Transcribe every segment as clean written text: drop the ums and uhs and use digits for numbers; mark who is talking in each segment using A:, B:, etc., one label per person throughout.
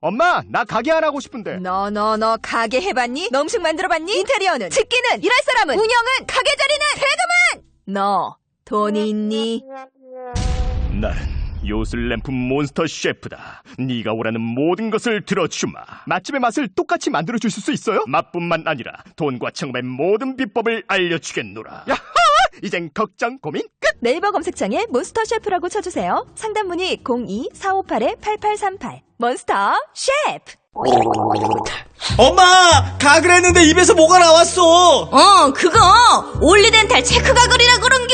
A: 엄마, 나 가게 안 하고 싶은데.
B: 너 가게 해봤니? 너 음식 만들어봤니? 인테리어는? 집기는? 일할 사람은? 운영은? 가게 자리는? 세금은? 너 돈이 있니?
A: 나는 요술램프 몬스터 셰프다. 네가 오라는 모든 것을 들어주마. 맛집의 맛을 똑같이 만들어주실 수 있어요? 맛뿐만 아니라 돈과 청음의 모든 비법을 알려주겠노라. 야하! 이젠 걱정 고민 끝!
B: 네이버 검색창에 몬스터 셰프라고 쳐주세요. 상담 문의 02-458-8838 몬스터 셰프.
C: 엄마! 가글 했는데 입에서 뭐가 나왔어!
D: 그거 올리덴탈 체크 가글이라 그런겨.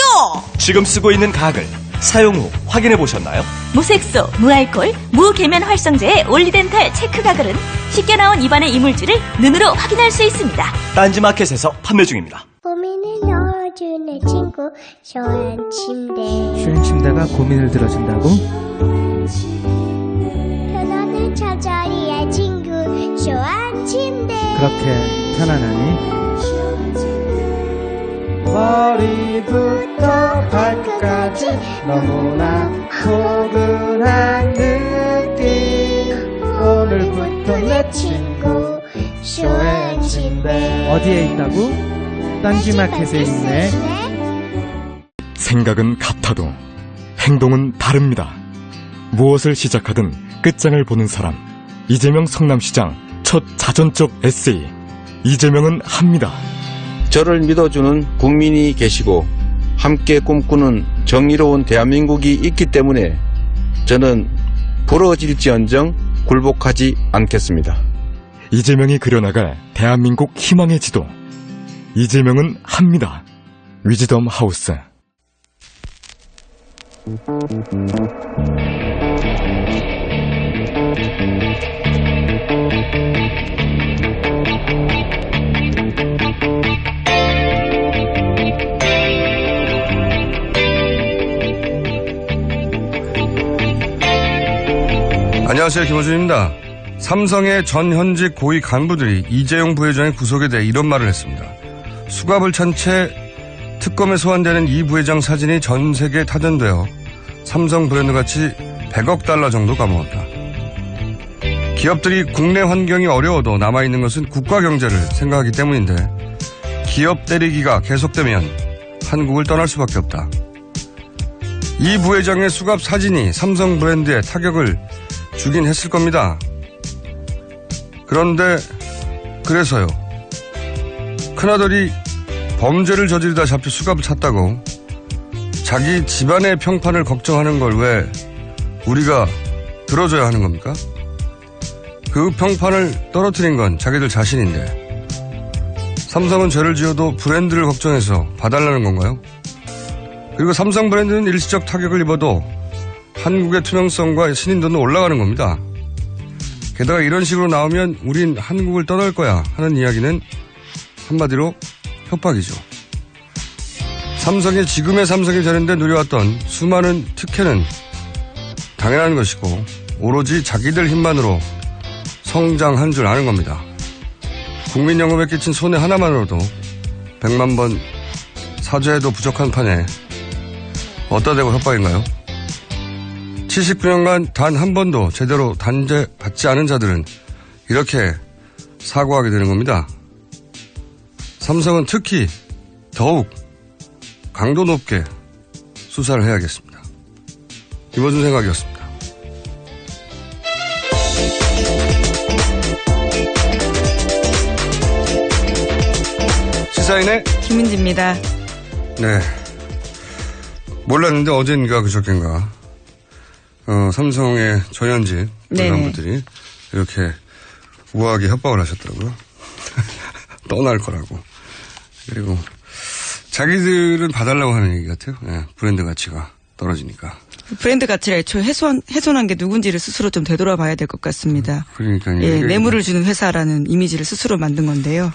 C: 지금 쓰고 있는 가글 사용 후 확인해 보셨나요?
D: 무색소, 무알콜, 무계면 활성제의 올리덴탈 체크 가글은 쉽게 나온 입안의 이물질을 눈으로 확인할 수 있습니다.
C: 딴지마켓에서 판매 중입니다.
E: 고민을 넣어주는 친구 쇼한 침대.
F: 쇼한 침대가 고민을 들어준다고?
E: 편안한 저자리의 친구 쇼한 침대.
F: 그렇게 편안하니? 머리부터 발끝까지 너무나 포근한 느낌. 오늘부터 내 친구 쇼한 침대. 어디에 있다고? 딴지마켓에 있네.
G: 생각은 같아도 행동은 다릅니다. 무엇을 시작하든 끝장을 보는 사람. 이재명 성남시장 첫 자전적 에세이. 이재명은 합니다.
H: 저를 믿어주는 국민이 계시고 함께 꿈꾸는 정의로운 대한민국이 있기 때문에 저는 부러질지언정 굴복하지 않겠습니다.
G: 이재명이 그려나갈 대한민국 희망의 지도. 이재명은 합니다. 위즈덤 하우스.
I: 안녕하세요, 김호준입니다. 삼성의 전 현직 고위 간부들이 이재용 부회장의 구속에 대해 이런 말을 했습니다. 수갑을 찬 채 특검에 소환되는 이 부회장 사진이 전 세계에 타전되어 삼성 브랜드 가치 100억 달러 정도 감아왔다. 기업들이 국내 환경이 어려워도 남아있는 것은 국가 경제를 생각하기 때문인데 기업 때리기가 계속되면 한국을 떠날 수밖에 없다. 이 부회장의 수갑 사진이 삼성 브랜드에 타격을 주긴 했을 겁니다. 그런데 그래서요. 큰아들이 범죄를 저지르다 잡혀 수갑을 찼다고 자기 집안의 평판을 걱정하는 걸 왜 우리가 들어줘야 하는 겁니까? 그 평판을 떨어뜨린 건 자기들 자신인데 삼성은 죄를 지어도 브랜드를 걱정해서 봐달라는 건가요? 그리고 삼성 브랜드는 일시적 타격을 입어도 한국의 투명성과 신인도는 올라가는 겁니다. 게다가 이런 식으로 나오면 우린 한국을 떠날 거야 하는 이야기는 한마디로 협박이죠. 삼성이 지금의 삼성이 되는데 누려왔던 수많은 특혜는 당연한 것이고 오로지 자기들 힘만으로 성장한 줄 아는 겁니다. 국민연금에 끼친 손해 하나만으로도 100만 번 사죄해도 부족한 판에 어디다 대고 협박인가요? 79년간 단 한 번도 제대로 단죄받지 않은 자들은 이렇게 사고하게 되는 겁니다. 삼성은 특히 더욱 강도 높게 수사를 해야겠습니다. 김어준 생각이었습니다. 시사인의
J: 김은지입니다.
I: 네. 몰랐는데 어젠가 그저께인가 삼성의 전현직 간부들이 이렇게 우아하게 협박을 하셨더라고요. 떠날 거라고. 그리고 자기들은 봐달라고 하는 얘기 같아요. 네, 브랜드 가치가 떨어지니까.
J: 브랜드 가치를 애초에 훼손한 게 누군지를 스스로 좀 되돌아봐야 될 것 같습니다.
I: 그러니까요.
J: 예, 뇌물을 주는 회사라는 이미지를 스스로 만든 건데요.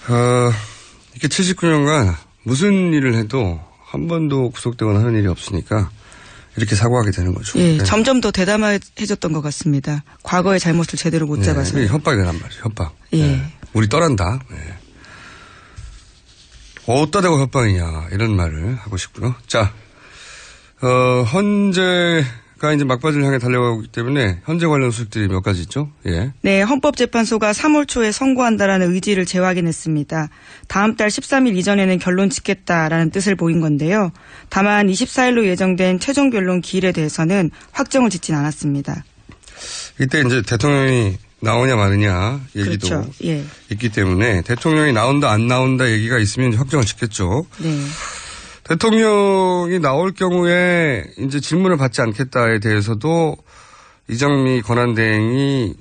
I: 이렇게 79년간 무슨 일을 해도 한 번도 구속되거나 하는 일이 없으니까 이렇게 사고하게 되는 거죠.
J: 예,
I: 네.
J: 점점 더 대담해졌던 것 같습니다. 과거의 잘못을 제대로 못 잡아서.
I: 네, 협박이란 말이에요. 협박.
J: 예.
I: 네. 우리 떠난다. 네. 어디다 대고 협박이냐 이런 말을 하고 싶고요. 자, 현재 헌재가 이제 막바지를 향해 달려가고 있기 때문에 헌재 관련 소식들이 몇 가지 있죠. 예.
J: 네, 헌법재판소가 3월 초에 선고한다라는 의지를 재확인했습니다. 다음 달 13일 이전에는 결론 짓겠다라는 뜻을 보인 건데요. 다만 24일로 예정된 최종 결론 기일에 대해서는 확정을 짓진 않았습니다.
I: 이때 이제 대통령이 나오냐 마느냐 얘기도
J: 그렇죠. 예.
I: 있기 때문에 대통령이 나온다 안 나온다 얘기가 있으면 이제 확정을 짓겠죠.
J: 네.
I: 대통령이 나올 경우에 이제 질문을 받지 않겠다에 대해서도 이정미 권한대행이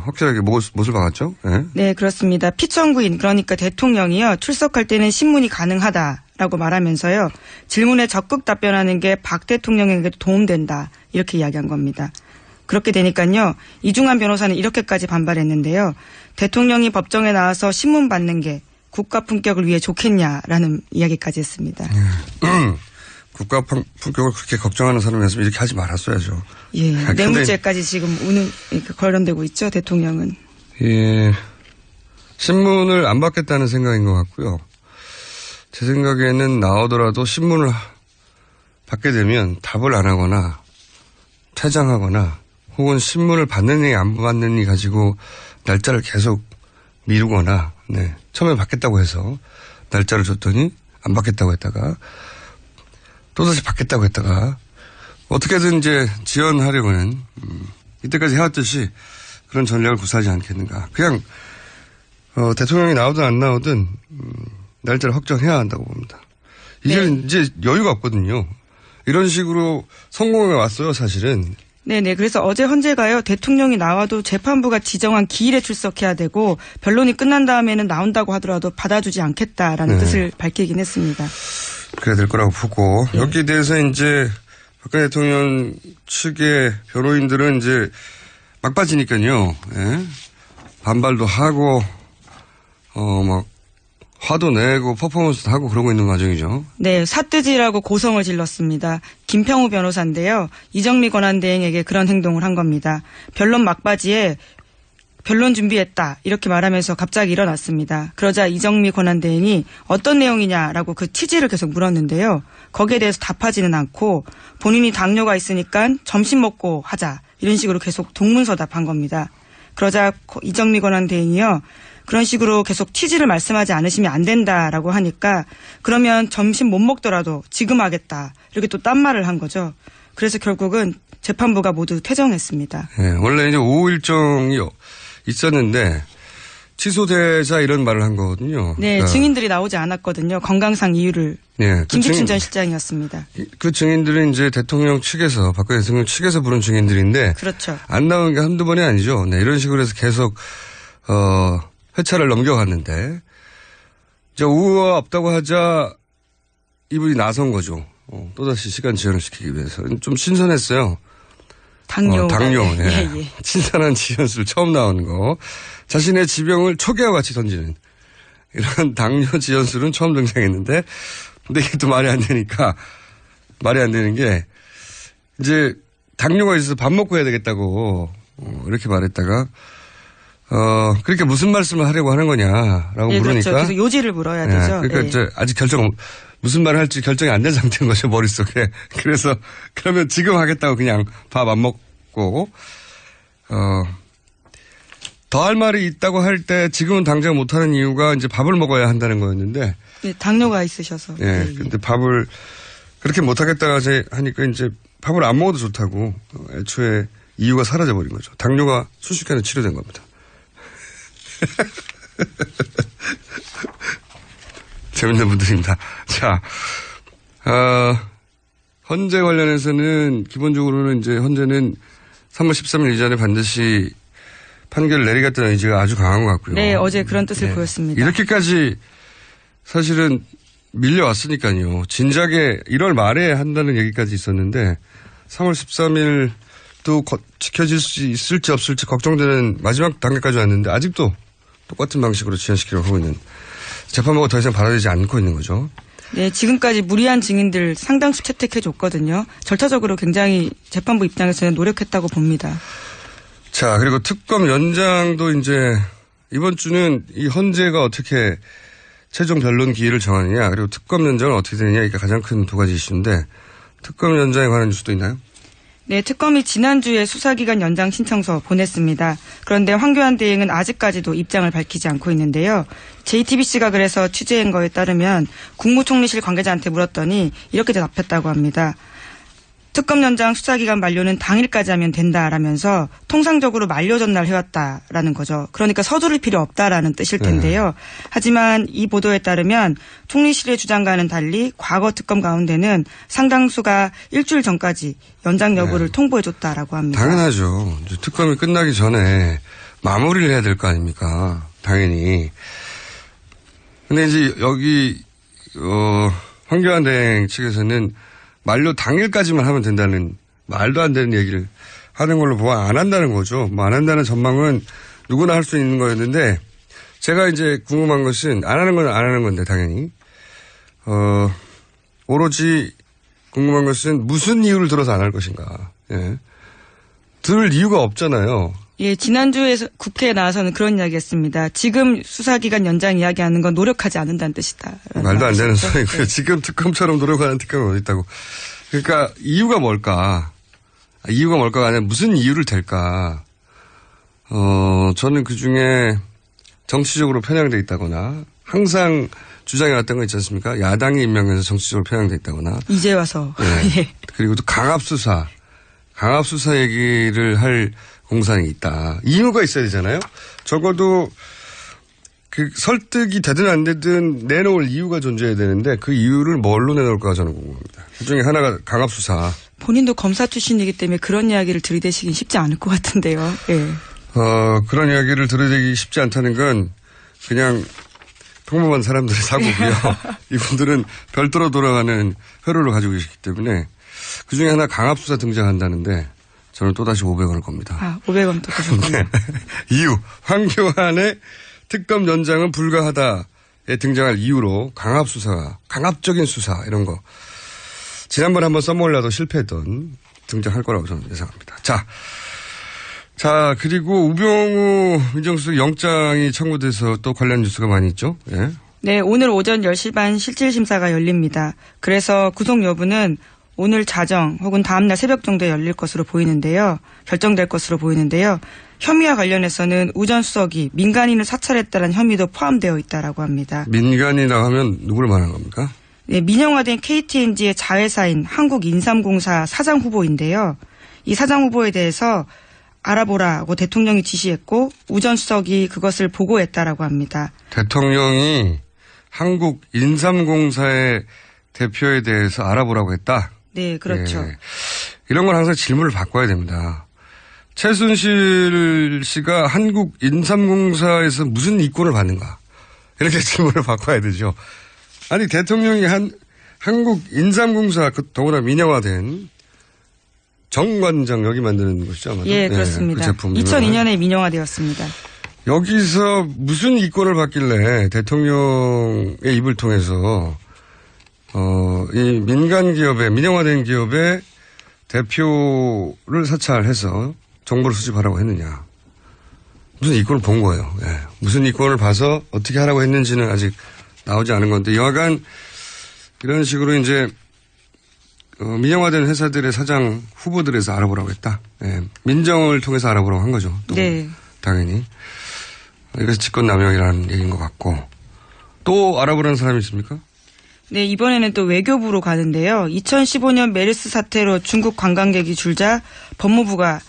I: 확실하게 못을 박았죠. 네.
J: 네, 그렇습니다. 피청구인 그러니까 대통령이요. 출석할 때는 신문이 가능하다라고 말하면서요. 질문에 적극 답변하는 게 박 대통령에게도 도움된다. 이렇게 이야기한 겁니다. 그렇게 되니까요. 이중환 변호사는 이렇게까지 반발했는데요. 대통령이 법정에 나와서 신문 받는 게 국가 품격을 위해 좋겠냐라는 이야기까지 했습니다.
I: 국가 품격을 그렇게 걱정하는 사람이었으면 이렇게 하지 말았어야죠.
J: 예, 뇌물죄까지 지금 거론되고 있죠, 대통령은.
I: 예, 신문을 안 받겠다는 생각인 것 같고요. 제 생각에는 나오더라도 신문을 받게 되면 답을 안 하거나 퇴장하거나 혹은 신문을 받느니 안 받느니 가지고 날짜를 계속 미루거나 네. 처음에 받겠다고 해서 날짜를 줬더니 안 받겠다고 했다가 또다시 받겠다고 했다가 어떻게든 이제 지연하려고는 이때까지 해왔듯이 그런 전략을 구사하지 않겠는가. 그냥 대통령이 나오든 안 나오든 날짜를 확정해야 한다고 봅니다. 이제
J: 네.
I: 이제 여유가 없거든요. 이런 식으로 성공해 왔어요, 사실은.
J: 네네. 그래서 어제 헌재가요. 대통령이 나와도 재판부가 지정한 기일에 출석해야 되고 변론이 끝난 다음에는 나온다고 하더라도 받아주지 않겠다라는
I: 네.
J: 뜻을 밝히긴 했습니다.
I: 그래야 될 거라고 보고
J: 네.
I: 여기에 대해서 이제 박근혜 대통령 측의 변호인들은 이제 막바지니까요. 예? 반발도 하고 막 화도 내고 퍼포먼스도 하고 그러고 있는 과정이죠.
J: 네, 삿뜨지라고 고성을 질렀습니다. 김평우 변호사인데요. 이정미 권한대행에게 그런 행동을 한 겁니다. 변론 막바지에 변론 준비했다 이렇게 말하면서 갑자기 일어났습니다. 그러자 이정미 권한대행이 어떤 내용이냐라고 그 취지를 계속 물었는데요. 거기에 대해서 답하지는 않고 본인이 당뇨가 있으니까 점심 먹고 하자 이런 식으로 계속 동문서답한 겁니다. 그러자 이정미 권한대행이요. 그런 식으로 계속 취지를 말씀하지 않으시면 안 된다라고 하니까 그러면 점심 못 먹더라도 지금 하겠다. 이렇게 또 딴 말을 한 거죠. 그래서 결국은 재판부가 모두 퇴정했습니다.
I: 네, 원래 이제 오후 일정이 있었는데 취소되자 이런 말을 한 거거든요.
J: 네,
I: 그러니까
J: 증인들이 나오지 않았거든요. 건강상 이유를.
I: 네,
J: 김기춘 전 실장이었습니다.
I: 그 증인들은 이제 대통령 측에서 박근혜 대통령 측에서 부른 증인들인데
J: 그렇죠.
I: 안 나온 게 한두 번이 아니죠. 네, 이런 식으로 해서 계속 회차를 넘겨갔는데 이제 오후가 없다고 하자 이분이 나선 거죠. 또다시 시간 지연을 시키기 위해서. 좀 신선했어요.
J: 당뇨.
I: 당뇨.
J: 예.
I: 예.
J: 예, 예.
I: 신선한 지연술 처음 나오는 거. 자신의 지병을 초계와 같이 던지는 이런 당뇨 지연술은 처음 등장했는데 근데 이게 또 말이 안 되니까 말이 안 되는 게 이제 당뇨가 있어서 밥 먹고 해야 되겠다고 이렇게 말했다가 그렇게 무슨 말씀을 하려고 하는 거냐라고
J: 예,
I: 물으니까.
J: 그렇죠. 계속 요지를 물어야
I: 예,
J: 되죠.
I: 그러니까
J: 예.
I: 이제 아직 무슨 말을 할지 결정이 안 된 상태인 거죠, 머릿속에. 그래서 그러면 지금 하겠다고 그냥 밥 안 먹고 더 할 말이 있다고 할 때 지금은 당장 못 하는 이유가 이제 밥을 먹어야 한다는 거였는데.
J: 예, 당뇨가 있으셔서.
I: 예.
J: 예,
I: 근데 밥을 그렇게 못 하겠다고 하니까 이제 밥을 안 먹어도 좋다고 애초에 이유가 사라져 버린 거죠. 당뇨가 순식간에 치료된 겁니다. 재밌는 분들입니다. 자, 헌재 관련해서는 기본적으로는 이제 헌재는 3월 13일 이전에 반드시 판결을 내리겠다는 의지가 아주 강한 것 같고요.
J: 네, 어제 그런 뜻을 보였습니다.
I: 이렇게까지 사실은 밀려왔으니까요. 진작에 1월 말에 한다는 얘기까지 있었는데 3월 13일도 지켜질 수 있을지 없을지 걱정되는 마지막 단계까지 왔는데 아직도 똑같은 방식으로 지연시키려고 하고 있는 재판부가 더 이상 받아들이지 않고 있는 거죠.
J: 네, 지금까지 무리한 증인들 상당수 채택해 줬거든요. 절차적으로 굉장히 재판부 입장에서는 노력했다고 봅니다.
I: 자, 그리고 특검 연장도 이제 이번 주는 이 헌재가 어떻게 최종 변론 기일을 정하느냐 그리고 특검 연장은 어떻게 되느냐 이게 가장 큰 두 가지 이슈인데 특검 연장에 관한 뉴스도 있나요?
J: 네, 특검이 지난주에 수사기간 연장 신청서 보냈습니다. 그런데 황교안 대행은 아직까지도 입장을 밝히지 않고 있는데요. JTBC가 그래서 취재한 거에 따르면 국무총리실 관계자한테 물었더니 이렇게 대답했다고 합니다. 특검 연장 수사기간 만료는 당일까지 하면 된다라면서 통상적으로 만료 전날 해왔다라는 거죠. 그러니까 서두를 필요 없다라는 뜻일 텐데요. 하지만 이 보도에 따르면 총리실의 주장과는 달리 과거 특검 가운데는 상당수가 일주일 전까지 연장 여부를 통보해줬다라고 합니다.
I: 당연하죠. 특검이 끝나기 전에 마무리를 해야 될 거 아닙니까? 당연히. 근데 이제 여기 황교안 대행 측에서는 만료 당일까지만 하면 된다는 말도 안 되는 얘기를 하는 걸로 보아 안 한다는 거죠. 뭐 안 한다는 전망은 누구나 할 수 있는 거였는데 제가 이제 궁금한 것은 안 하는 건 안 하는 건데 당연히 오로지 궁금한 것은 무슨 이유를 들어서 안 할 것인가. 예. 들 이유가 없잖아요.
J: 예, 지난주에 국회에 나와서는 그런 이야기했습니다. 지금 수사기간 연장 이야기하는 건 노력하지 않는다는 뜻이다.
I: 말도 안 되는 소리고요. 지금 특검처럼 노력하는 특검이 어디 있다고. 그러니까 이유가 뭘까? 이유가 뭘까가 아니라 무슨 이유를 댈까? 저는 그중에 정치적으로 편향돼 있다거나 항상 주장해왔던 거 있지 않습니까? 야당이 임명해서 정치적으로 편향돼 있다거나.
J: 이제 와서.
I: 네.
J: 예.
I: 그리고 또 강압수사 얘기를 할 공산이 있다. 이유가 있어야 되잖아요. 적어도 그 설득이 되든 안 되든 내놓을 이유가 존재해야 되는데 그 이유를 뭘로 내놓을까 저는 궁금합니다. 그중에 하나가 강압수사.
J: 본인도 검사 출신이기 때문에 그런 이야기를 들이대시긴 쉽지 않을 것 같은데요. 예.
I: 그런 이야기를 들이대기 쉽지 않다는 건 그냥 평범한 사람들의 사고고요. 이분들은 별도로 돌아가는 회로를 가지고 계시기 때문에 그중에 하나 강압수사 등장한다는데 저는 또다시 500원을 겁니다.
J: 500원 또 드셨군요.
I: 네. 이유. 황교안의 특검 연장은 불가하다에 등장할 이유로 강압적인 수사 이런 거. 지난번에 한번 써먹으려도 실패했던 등장할 거라고 저는 예상합니다. 자, 그리고 우병우 민정수석 영장이 청구돼서 또 관련 뉴스가 많이 있죠. 예.
J: 네, 오늘 오전 10시 반 실질심사가 열립니다. 그래서 구속 여부는 오늘 자정 혹은 다음날 새벽 정도에 열릴 것으로 보이는데요. 결정될 것으로 보이는데요. 혐의와 관련해서는 우 전 수석이 민간인을 사찰했다는 혐의도 포함되어 있다라고 합니다.
I: 민간인이라고 하면 누구를 말하는 겁니까?
J: 네, 민영화된 KTNG의 자회사인 한국인삼공사 사장 후보인데요. 이 사장 후보에 대해서 알아보라고 대통령이 지시했고 우 전 수석이 그것을 보고했다라고 합니다.
I: 대통령이 한국인삼공사의 대표에 대해서 알아보라고 했다?
J: 네, 그렇죠.
I: 예. 이런 건 항상 질문을 바꿔야 됩니다. 최순실 씨가 한국인삼공사에서 무슨 이권을 받는가? 이렇게 질문을 바꿔야 되죠. 아니 대통령이 한국인삼공사 더구나 민영화된 정관장 여기 만드는 것이죠. 아마도?
J: 예, 그렇습니다.
I: 그 제품
J: 2002년에 민영화되었습니다.
I: 여기서 무슨 이권을 받길래 대통령의 입을 통해서 이 민간 기업의 민영화된 기업의 대표를 사찰해서 정보를 수집하라고 했느냐. 무슨 이권을 본 거예요. 예. 무슨 이권을 봐서 어떻게 하라고 했는지는 아직 나오지 않은 건데 여하간 이런 식으로 이제 민영화된 회사들의 사장 후보들에서 알아보라고 했다. 예. 민정을 통해서 알아보라고 한 거죠. 또
J: 네.
I: 당연히. 이래서 직권남용이라는 얘기인 것 같고. 또 알아보라는 사람이 있습니까?
J: 네, 이번에는 또 외교부로 가는데요. 2015년 메르스 사태로 중국 관광객이 줄자 법무부가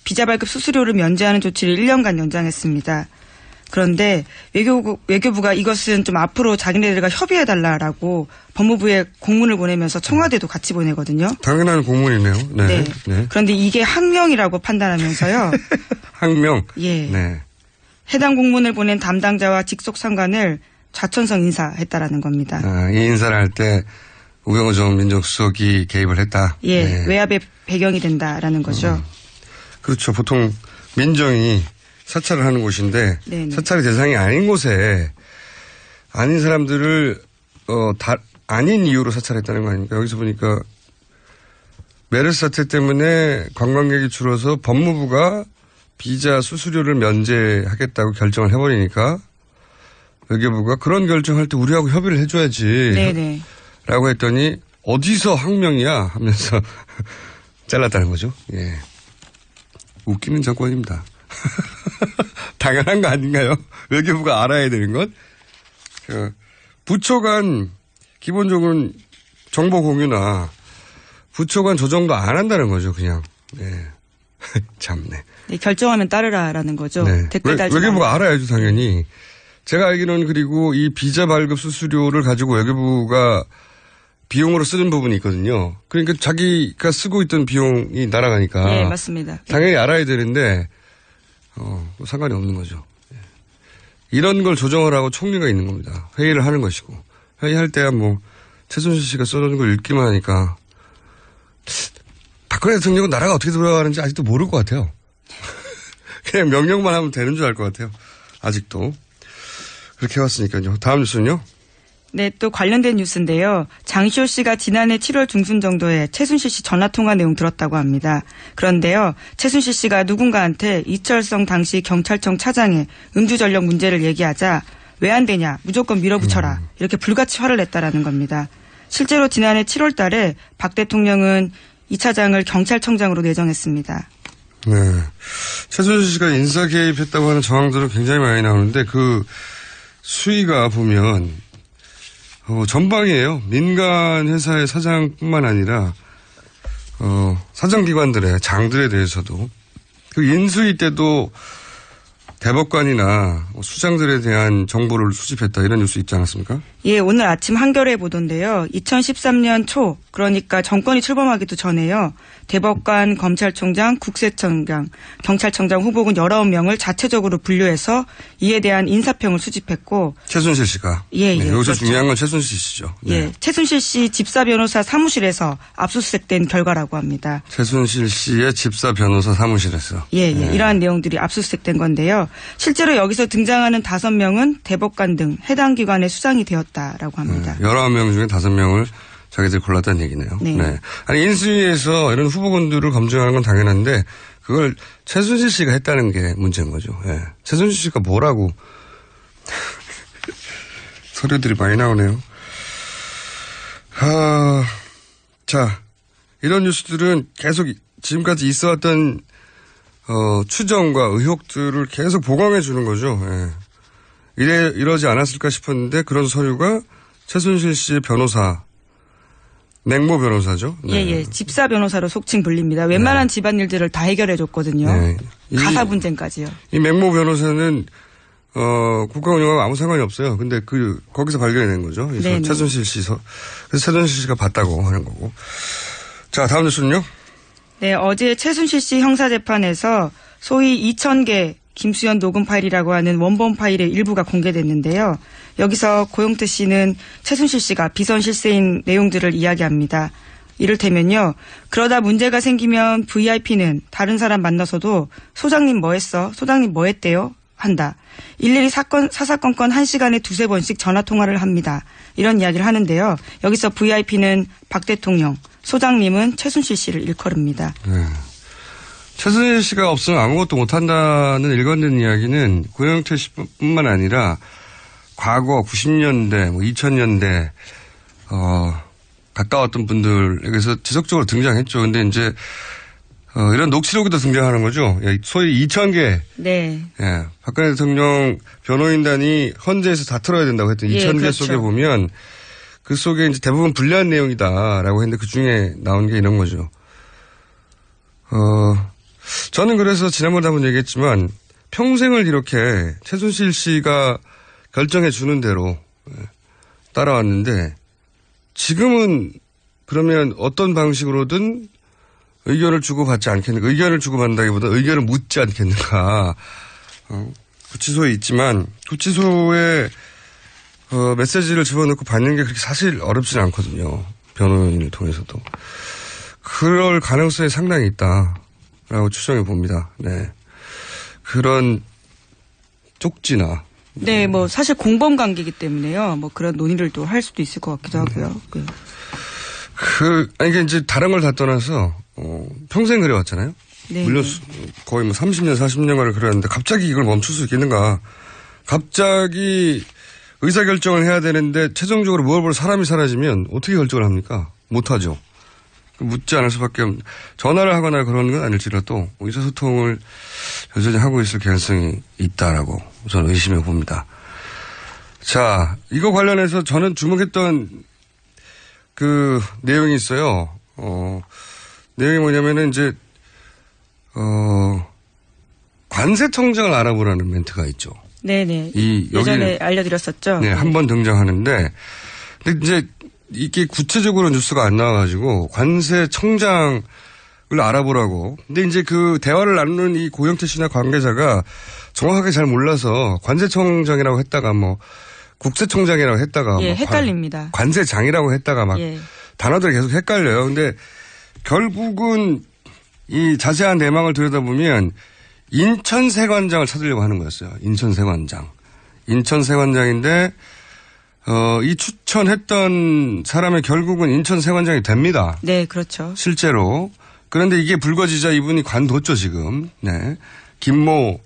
J: 비자 발급 수수료를 면제하는 조치를 1년간 연장했습니다. 그런데 외교부가 이것은 좀 앞으로 자기네들과 협의해달라라고 법무부에 공문을 보내면서 청와대도 같이 보내거든요.
I: 당연한 공문이네요. 네.
J: 네.
I: 네.
J: 그런데 이게 항명이라고 판단하면서요.
I: 항명?
J: 예.
I: 네.
J: 해당 공문을 보낸 담당자와 직속 상관을 좌천성 인사했다라는 겁니다.
I: 이 인사를 할 때 우병우 전 민정수석이 개입을 했다.
J: 예,
I: 네.
J: 외압의 배경이 된다라는 거죠.
I: 그렇죠. 보통 민정이 사찰을 하는 곳인데
J: 네네.
I: 사찰의 대상이 아닌 곳에 아닌 사람들을 아닌 이유로 사찰했다는 거 아닙니까? 여기서 보니까 메르스 사태 때문에 관광객이 줄어서 법무부가 비자 수수료를 면제하겠다고 결정을 해버리니까 외교부가 그런 결정할 때 우리하고 협의를 해줘야지.
J: 네네.
I: 라고 했더니 어디서 항명이야 하면서 잘랐다는 거죠. 예. 웃기는 정권입니다. 당연한 거 아닌가요? 외교부가 알아야 되는 건? 부처 간 기본적인 정보 공유나 부처 간 조정도 안 한다는 거죠, 그냥. 네. 참네.
J: 네, 결정하면 따르라라는 거죠.
I: 네.
J: 댓글 달지
I: 외교부가 알아야죠, 당연히. 제가 알기로는 그리고 이 비자 발급 수수료를 가지고 외교부가 비용으로 쓰는 부분이 있거든요. 그러니까 자기가 쓰고 있던 비용이 날아가니까.
J: 네, 맞습니다.
I: 당연히 알아야 되는데, 상관이 없는 거죠. 이런 걸 조정을 하고 총리가 있는 겁니다. 회의를 하는 것이고. 회의할 때야 뭐, 최순실 씨가 써놓은 걸 읽기만 하니까, 박근혜 대통령은 나라가 어떻게 돌아가는지 아직도 모를 것 같아요. 그냥 명령만 하면 되는 줄 알 것 같아요. 아직도. 그렇게 해왔으니까요. 다음 뉴스는요?
J: 네, 또 관련된 뉴스인데요. 장시호 씨가 지난해 7월 중순 정도에 최순실 씨 전화통화 내용 들었다고 합니다. 그런데요, 최순실 씨가 누군가한테 이철성 당시 경찰청 차장의 음주전력 문제를 얘기하자 왜 안 되냐, 무조건 밀어붙여라, 이렇게 불같이 화를 냈다라는 겁니다. 실제로 지난해 7월 달에 박 대통령은 이 차장을 경찰청장으로 내정했습니다.
I: 네. 최순실 씨가 인사 개입했다고 하는 정황들은 굉장히 많이 나오는데 그 수위가 보면 전방이에요. 민간 회사의 사장뿐만 아니라 사정기관들의 장들에 대해서도 그 인수위 때도 대법관이나 수장들에 대한 정보를 수집했다 이런 뉴스 있지 않았습니까?
J: 예, 오늘 아침 한겨레 보도인데요. 2013년 초, 그러니까 정권이 출범하기도 전에요. 대법관, 검찰총장, 국세청장, 경찰청장 후보군 19명을 자체적으로 분류해서 이에 대한 인사평을 수집했고.
I: 최순실 씨가.
J: 예,
I: 네,
J: 예.
I: 여기서
J: 그렇죠.
I: 중요한 건 최순실 씨죠. 네.
J: 예, 최순실 씨 집사 변호사 사무실에서 압수수색된 결과라고 합니다.
I: 최순실 씨의 집사 변호사 사무실에서.
J: 예, 예.
I: 네.
J: 이러한 내용들이 압수수색된 건데요. 실제로 여기서 등장하는 5명은 대법관 등 해당 기관의 수장이 되었다라고 합니다.
I: 19명 중에 5명을 자기들이 골랐다는 얘기네요.
J: 네.
I: 네. 아니, 인수위에서 이런 후보군들을 검증하는 건 당연한데 그걸 최순실 씨가 했다는 게 문제인 거죠. 예. 최순실 씨가 뭐라고 서류들이 많이 나오네요. 자, 이런 뉴스들은 계속 지금까지 있어왔던 추정과 의혹들을 계속 보강해 주는 거죠. 예. 이러지 않았을까 싶었는데 그런 서류가 최순실 씨의 변호사, 맹모 변호사죠. 네.
J: 예, 예. 집사 변호사로 속칭 불립니다. 웬만한 집안일들을 다 해결해 줬거든요.
I: 네.
J: 가사 분쟁까지요.
I: 이 맹모 변호사는 국가 운영하고 아무 상관이 없어요. 근데 거기서 발견된 거죠. 그래서 최순실 씨 그래서 최순실 씨가 봤다고 하는 거고. 자, 다음 뉴스는요?
J: 네, 어제 최순실 씨 형사재판에서 소위 2000개 김수현 녹음 파일이라고 하는 원본 파일의 일부가 공개됐는데요. 여기서 고용태 씨는 최순실 씨가 비선 실세인 내용들을 이야기합니다. 이를테면요. 그러다 문제가 생기면 VIP는 다른 사람 만나서도 소장님 뭐 했어? 소장님 뭐 했대요? 한다. 일일이 사사건건 1시간에 2-3번씩 전화통화를 합니다. 이런 이야기를 하는데요. 여기서 VIP는 박 대통령, 소장님은 최순실 씨를 일컬읍니다.
I: 네. 최순실 씨가 없으면 아무것도 못한다는 일관된 이야기는 고영태 씨뿐만 아니라 과거 90년대, 2000년대 가까웠던 분들에게서 지속적으로 등장했죠. 근데 이제 이런 녹취록에도 등장하는 거죠. 소위 2000개.
J: 네.
I: 예, 박근혜 대통령 변호인단이 헌재에서 다 틀어야 된다고 했던 2000개
J: 그렇죠.
I: 속에 보면 그 속에 이제 대부분 불리한 내용이다라고 했는데 그 중에 나온 게 이런 거죠. 저는 그래서 지난번에 한번 얘기했지만 평생을 이렇게 최순실 씨가 결정해 주는 대로 따라왔는데 지금은 그러면 어떤 방식으로든 의견을 주고받지 않겠는가. 의견을 주고받는다기보다 의견을 묻지 않겠는가. 구치소에 있지만 구치소에 메시지를 집어넣고 받는 게 그렇게 사실 어렵지는 않거든요. 변호인을 통해서도. 그럴 가능성이 상당히 있다라고 추정해 봅니다. 네. 그런 쪽지나.
J: 네, 뭐 사실 공범 관계이기 때문에요. 뭐 그런 논의를 또 할 수도 있을 것 같기도 하고요. 네.
I: 이게 이제 다른 걸 다 떠나서 평생 그래왔잖아요.
J: 네.
I: 물론 거의 뭐 30년, 40년간을 그래왔는데 갑자기 이걸 멈출 수 있겠는가. 갑자기 의사결정을 해야 되는데 최종적으로 무엇을 볼 사람이 사라지면 어떻게 결정을 합니까? 못하죠. 묻지 않을 수밖에 없는, 전화를 하거나 그런 건 아닐지라도 의사소통을 여전히 하고 있을 가능성이 있다라고 저는 의심해 봅니다. 자, 이거 관련해서 저는 주목했던 그 내용이 있어요. 내용이 뭐냐면은 이제, 관세청장을 알아보라는 멘트가 있죠.
J: 네네. 예전에 알려드렸었죠.
I: 네, 한 번 등장하는데, 근데 이제 이게 구체적으로 뉴스가 안 나와가지고 관세청장을 알아보라고. 근데 이제 그 대화를 나누는 이 고영태 씨나 관계자가 정확하게 잘 몰라서 관세청장이라고 했다가 뭐 국세청장이라고 했다가
J: 예,
I: 뭐
J: 헷갈립니다.
I: 관세장이라고 했다가 막
J: 예.
I: 단어들이 계속 헷갈려요. 근데 결국은 이 자세한 내막을 들여다보면 인천세관장을 찾으려고 하는 거였어요. 인천세관장. 인천세관장인데 이 추천했던 사람이 결국은 인천세관장이 됩니다.
J: 네, 그렇죠.
I: 실제로. 그런데 이게 불거지자 이분이 관뒀죠, 지금. 네. 김모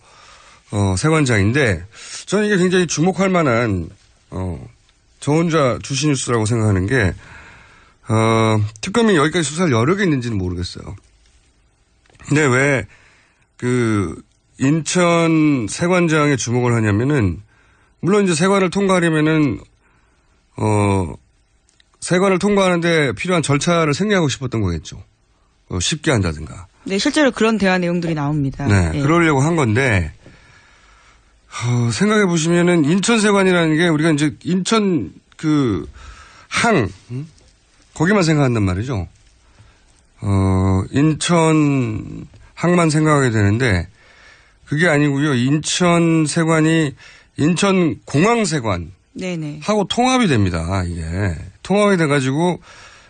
I: 세관장인데 저는 이게 굉장히 주목할 만한 저 혼자 주시 뉴스라고 생각하는 게 특검이 여기까지 수사를 여러 개 있는지는 모르겠어요. 근데 왜 그 인천 세관장에 주목을 하냐면은 물론 이제 세관을 통과하려면은 세관을 통과하는데 필요한 절차를 생략하고 싶었던 거겠죠. 쉽게 한다든가.
J: 네, 실제로 그런 대화 내용들이 나옵니다.
I: 네,
J: 예.
I: 그러려고 한 건데 생각해 보시면은 인천세관이라는 게 우리가 이제 인천 그 항 거기만 생각한단 말이죠. 인천 항만 생각하게 되는데 그게 아니고요. 인천세관이 인천공항세관
J: 네네.
I: 하고 통합이 됩니다. 이게 통합이 돼가지고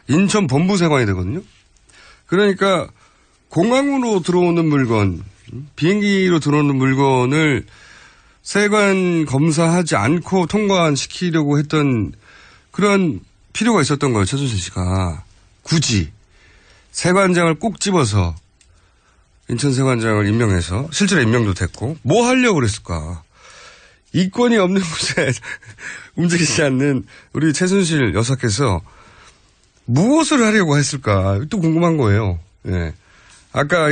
I: 인천본부세관이 되거든요. 그러니까 공항으로 들어오는 물건, 비행기로 들어오는 물건을 세관 검사하지 않고 통과시키려고 했던 그런 필요가 있었던 거예요. 최순실 씨가. 굳이 세관장을 꼭 집어서 인천세관장을 임명해서 실제로 임명도 됐고 뭐 하려고 그랬을까. 이권이 없는 곳에 움직이지 않는 우리 최순실 여사께서 무엇을 하려고 했을까. 또 궁금한 거예요. 예. 아까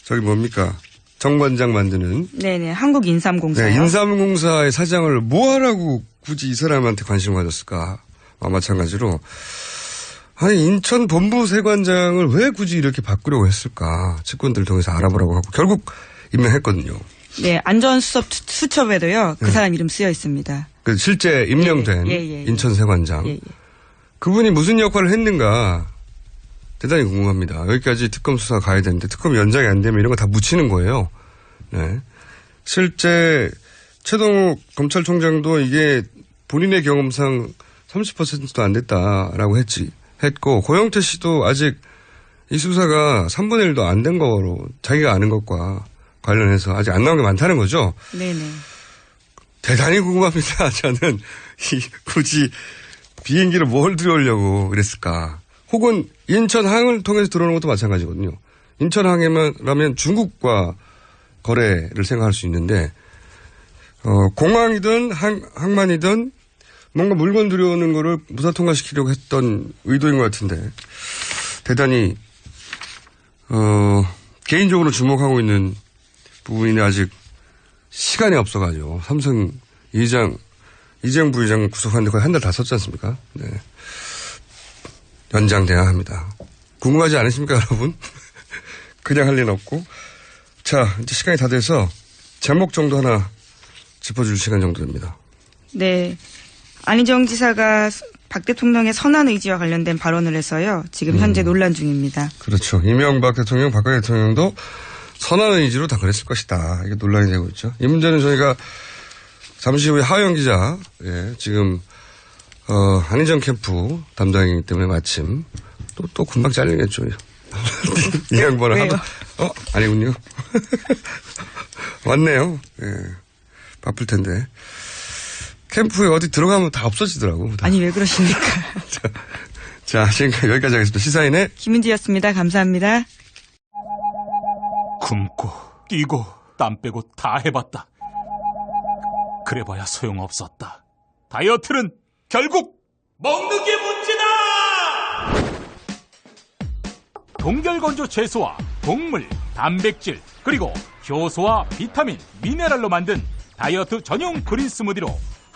I: 저기 뭡니까. 정관장 만드는.
J: 네네. 한국인삼공사.
I: 네, 인삼공사의 사장을 뭐 하라고 굳이 이 사람한테 관심을 가졌을까. 마찬가지로. 아니, 인천 본부 세관장을 왜 굳이 이렇게 바꾸려고 했을까. 측근들 통해서 알아보라고 하고 결국 임명했거든요.
J: 네, 안전수첩에도요. 그 사람 이름 쓰여 있습니다.
I: 그 실제 임명된
J: 예.
I: 인천 세관장.
J: 예.
I: 그분이 무슨 역할을 했는가 대단히 궁금합니다. 여기까지 특검 수사 가야 되는데 특검 연장이 안 되면 이런 거 다 묻히는 거예요. 네. 실제 최동욱 검찰총장도 이게 본인의 경험상 30%도 안 됐다라고 했고 고영태 씨도 아직 이 수사가 3분의 1도 안 된 거로 자기가 아는 것과 관련해서 아직 안 나온 게 많다는 거죠.
J: 네네.
I: 대단히 궁금합니다. 저는 굳이 비행기를 뭘 들여오려고 그랬을까. 혹은 인천항을 통해서 들어오는 것도 마찬가지거든요. 인천항에라면 중국과 거래를 생각할 수 있는데 공항이든 항만이든 뭔가 물건 들여오는 거를 무사 통과시키려고 했던 의도인 것 같은데 대단히 개인적으로 주목하고 있는 부분인데 아직 시간이 없어가지고 삼성 이재용 부회장 구속하는데 거의 한 달 다 썼지 않습니까? 네. 연장돼야 합니다. 궁금하지 않으십니까, 여러분? 그냥 할 리는 없고. 자, 이제 시간이 다 돼서 제목 정도 하나 짚어줄 시간 정도 됩니다.
J: 네. 안희정 지사가 박 대통령의 선한 의지와 관련된 발언을 해서요. 지금 현재 논란 중입니다.
I: 그렇죠. 이명박 대통령, 박근혜 대통령도 선한 의지로 다 그랬을 것이다. 이게 논란이 되고 있죠. 이 문제는 저희가 잠시 후에 하영 기자, 지금 한희정 캠프 담당이기 때문에 마침 또 금방 잘리겠죠. 이 양반을 하도 아니군요. 왔네요. 바쁠 텐데. 캠프에 어디 들어가면 다 없어지더라고. 다.
J: 아니 왜 그러십니까?
I: 자, 지금까지 여기까지 하겠습니다. 시사인의
J: 김은지였습니다. 감사합니다.
K: 굶고 뛰고 땀 빼고 다 해봤다. 그래봐야 소용없었다. 다이어트는 결국 먹는 게 문제다! 동결건조 채소와 곡물, 단백질, 그리고 효소와 비타민, 미네랄로 만든 다이어트 전용 그린 스무디로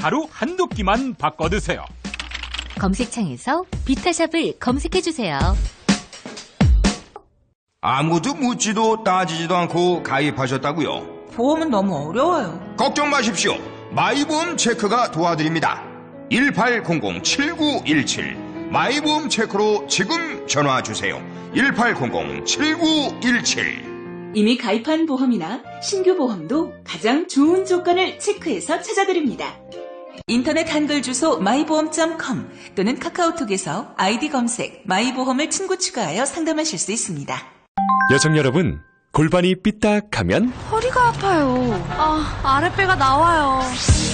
K: 하루 한두 끼만 바꿔 드세요.
L: 검색창에서 비타샵을 검색해주세요.
M: 아무도 묻지도 따지지도 않고 가입하셨다고요?
N: 보험은 너무 어려워요.
M: 걱정 마십시오. 마이보험 체크가 도와드립니다. 1800-7917 마이보험 체크로 지금 전화주세요. 1800-7917
D: 이미 가입한 보험이나 신규 보험도 가장 좋은 조건을 체크해서 찾아드립니다. 인터넷 한글 주소 마이보험.com 또는 카카오톡에서 아이디 검색 마이보험을 친구 추가하여 상담하실 수 있습니다.
O: 여성 여러분, 골반이 삐딱하면
P: 허리가 아파요. 아랫배가 나와요.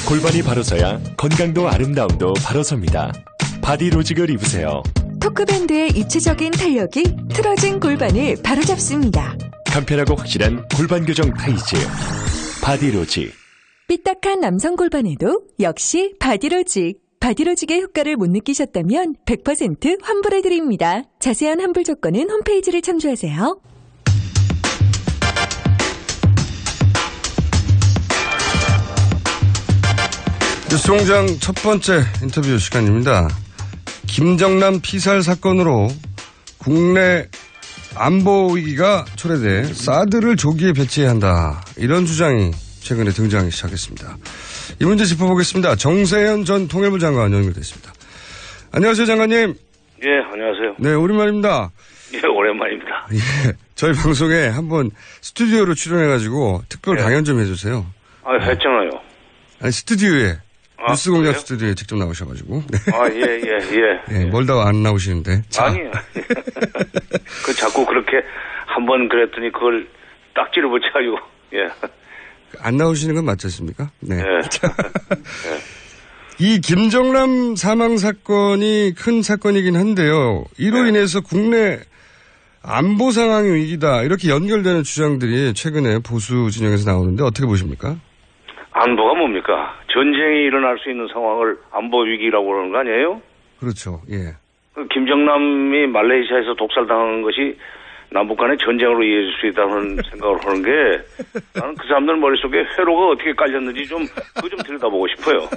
O: 골반이 바로 서야 건강도 아름다움도 바로 섭니다. 바디로직을 입으세요.
Q: 토크밴드의 입체적인 탄력이 틀어진 골반을 바로잡습니다.
O: 간편하고 확실한 골반 교정 타이즈 바디로직.
Q: 삐딱한 남성 골반에도 역시 바디로직. 바디로직의 효과를 못 느끼셨다면 100% 환불해드립니다. 자세한 환불 조건은 홈페이지를 참조하세요.
I: 뉴스공장 첫 번째 인터뷰 시간입니다. 김정남 피살 사건으로 국내 안보 위기가 초래돼 사드를 조기에 배치해야 한다. 이런 주장이 최근에 등장하기 시작했습니다. 이 문제 짚어보겠습니다. 정세현 전 통일부 장관 연결됐습니다. 안녕하세요, 장관님.
R: 예, 안녕하세요.
I: 네, 오랜만입니다.
R: 예, 오랜만입니다.
I: 예, 저희 방송에 한번 스튜디오로 출연해가지고 특별 강연 좀 해주세요.
R: 아, 했잖아요.
I: 아니, 스튜디오에. 뉴스 공장
R: 그래요?
I: 스튜디오에 직접 나오셔가지고. 네.
R: 예.
I: 멀다가 안 나오시는데.
R: 아니요. 그 자꾸 그렇게 한번 그랬더니 그걸 딱지를 붙여가지고, 예.
I: 안 나오시는 건 맞지 않습니까? 네.
R: 예.
I: 이 김정남 사망 사건이 큰 사건이긴 한데요. 이로 인해서 국내 안보 상황이 위기다. 이렇게 연결되는 주장들이 최근에 보수 진영에서 나오는데 어떻게 보십니까?
R: 안보가 뭡니까? 전쟁이 일어날 수 있는 상황을 안보 위기라고 그러는 거 아니에요?
I: 그렇죠. 예.
R: 그 김정남이 말레이시아에서 독살당한 것이 남북 간의 전쟁으로 이어질 수 있다는 생각을 하는 게 나는 그 사람들 머릿속에 회로가 어떻게 깔렸는지 그거 좀 들여다보고 싶어요.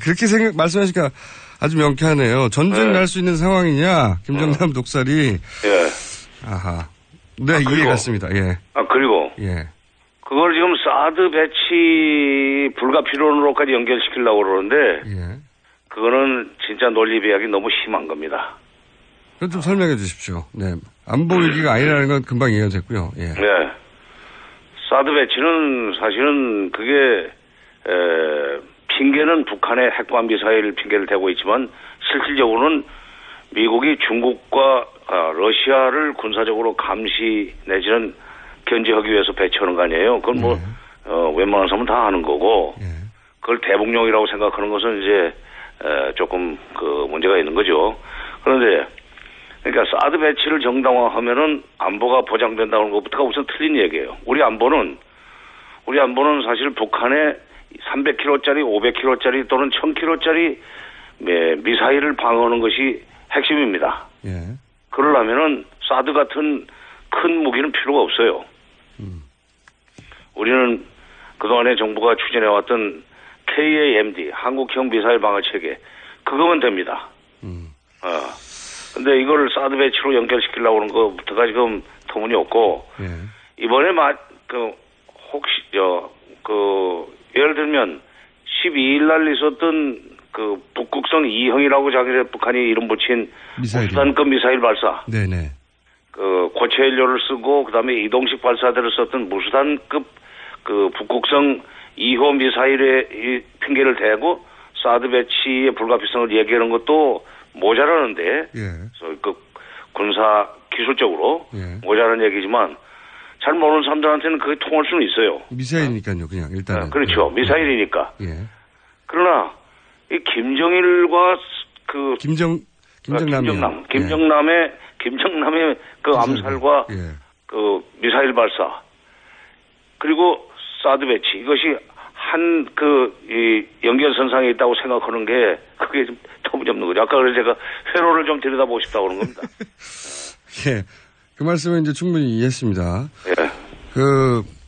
I: 그렇게 말씀하시니까 아주 명쾌하네요. 전쟁 날 수 있는 상황이냐, 김정남 독살이.
R: 예.
I: 아하. 네, 이해 갔습니다. 예.
R: 그리고.
I: 예.
R: 그걸 지금 사드 배치 불가피론으로까지 연결시키려고 그러는데.
I: 예.
R: 그거는 진짜 논리 배약이 너무 심한 겁니다.
I: 그건 좀 설명해 주십시오. 네. 안보 위기가 아니라는 건 금방 이해가 됐고요. 예.
R: 네. 사드 배치는 사실은 그게, 핑계는 북한의 핵과 미사일 핑계를 대고 있지만 실질적으로는 미국이 중국과 러시아를 군사적으로 감시 내지는 견제하기 위해서 배치하는 거 아니에요. 그건 웬만한 사람은 다 아는 거고, 그걸 대북용이라고 생각하는 것은 이제, 조금 문제가 있는 거죠. 그런데, 그러니까 사드 배치를 정당화하면은 안보가 보장된다는 것부터가 우선 틀린 얘기예요. 우리 안보는 사실 북한의 300km짜리, 500km짜리 또는 1000km짜리 미사일을 방어하는 것이 핵심입니다.
I: 예.
R: 그러려면은 사드 같은 큰 무기는 필요가 없어요. 우리는 그동안에 정부가 추진해왔던 KAMD, 한국형 미사일 방어 체계, 그거면 됩니다. 근데 이걸 사드 배치로 연결시키려고 하는 것부터가 지금 터무니없고, 이번에 예를 들면 12일 날 있었던 그 북극성 2형이라고 자기네 북한이 이름 붙인 무수단급 미사일 발사.
I: 네네.
R: 그 고체 연료를 쓰고 그다음에 이동식 발사대를 썼던 무수단급 그 북극성 2호 미사일의 이 핑계를 대고 사드 배치의 불가피성을 얘기하는 것도 모자라는데, 그 군사 기술적으로 모자라는 얘기지만 잘 모르는 사람들한테는 그게 통할 수는 있어요.
I: 미사일이니까요, 그냥 일단은.
R: 그렇죠, 미사일이니까. 그러나 이 김정일과 김정남의 그 암살과 그 미사일 발사 그리고 사드 배치 이것이 한 이 연결선상에 있다고 생각하는 게 그게 좀 터무니없는 거죠. 아까 그래서 제가 회로를 좀 들여다보고 싶다고 그런 겁니다.
I: 예. 그 말씀은 이제 충분히 이해했습니다.
R: 예.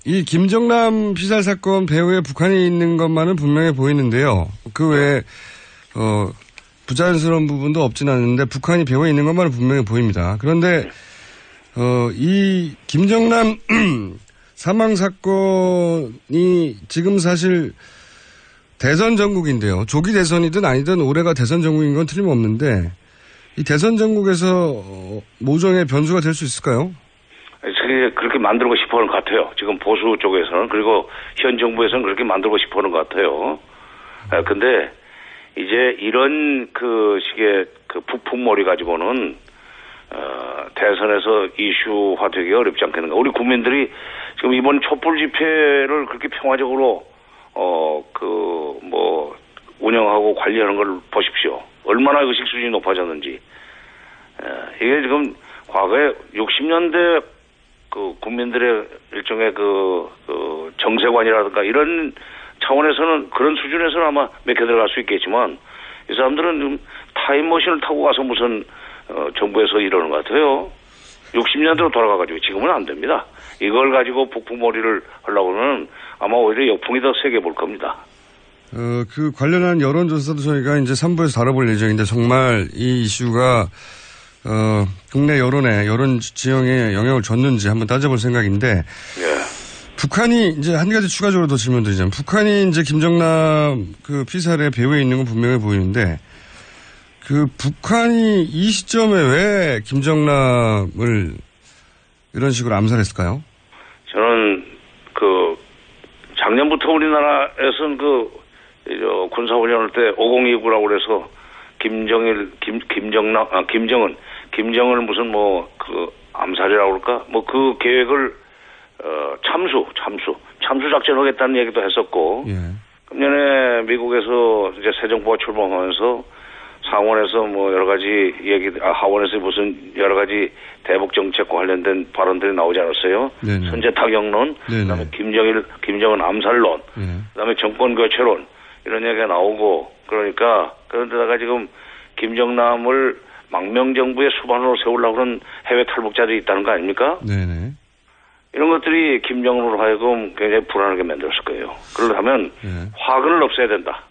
I: 이 김정남 피살 사건 배후에 북한이 있는 것만은 분명해 보이는데요. 그 외에, 부자연스러운 부분도 없진 않은데 북한이 배후에 있는 것만은 분명해 보입니다. 그런데, 이 김정남 사망 사건이 지금 사실 대선 전국인데요. 조기 대선이든 아니든 올해가 대선 전국인 건 틀림없는데 이 대선 전국에서 모종의 변수가 될 수 있을까요?
R: 그렇게 만들고 싶어하는 것 같아요. 지금 보수 쪽에서는 그리고 현 정부에서는 그렇게 만들고 싶어하는 것 같아요. 근데 이제 이런 그 식의 그 부품머리 가지고는 대선에서 이슈화되기 어렵지 않겠는가. 우리 국민들이 지금 이번 촛불 집회를 그렇게 평화적으로 운영하고 관리하는 걸 보십시오. 얼마나 의식 수준이 높아졌는지. 이게 지금 과거에 60년대 그 국민들의 일종의 정세관이라든가 이런 차원에서는 그런 수준에서는 아마 맥혀 들어갈 수 있겠지만 이 사람들은 좀 타임머신을 타고 가서 무슨 정부에서 이러는 것 같아요. 60년대로 돌아가가지고 지금은 안 됩니다. 이걸 가지고 북풍머리를 하려고 하면 아마 오히려 역풍이 더 세게 불 겁니다.
I: 그 관련한 여론조사도 저희가 이제 3부에서 다뤄볼 예정인데 정말 이 이슈가 국내 여론 지형에 영향을 줬는지 한번 따져볼 생각인데
R: 예.
I: 북한이 이제 한 가지 추가적으로 더 질문드리자면 북한이 이제 김정남 그 피살의 배후에 있는 건 분명해 보이는데 그 북한이 이 시점에 왜 김정남을 이런 식으로 암살했을까요? 저는
R: 작년부터 우리나라에서는 군사훈련할 때 5029라고 그래서 김정은 무슨 암살이라고 그럴까? 그 계획을 참수 작전 하겠다는 얘기도 했었고.
I: 예.
R: 금년에 미국에서 이제 새 정부가 출범하면서 상원에서 여러 가지 하원에서 무슨 여러 가지 대북 정책과 관련된 발언들이 나오지 않았어요?
I: 네네.
R: 선제 타격론,
I: 네네.
R: 그다음에 김정은 암살론, 그다음에 정권 교체론 이런 얘기가 나오고 그런데다가 지금 김정남을 망명정부의 수반으로 세우려고 하는 해외 탈북자들이 있다는 거 아닙니까?
I: 네네.
R: 이런 것들이 김정은으로 하여금 굉장히 불안하게 만들었을 거예요. 그러려면 화근을 없애야 된다.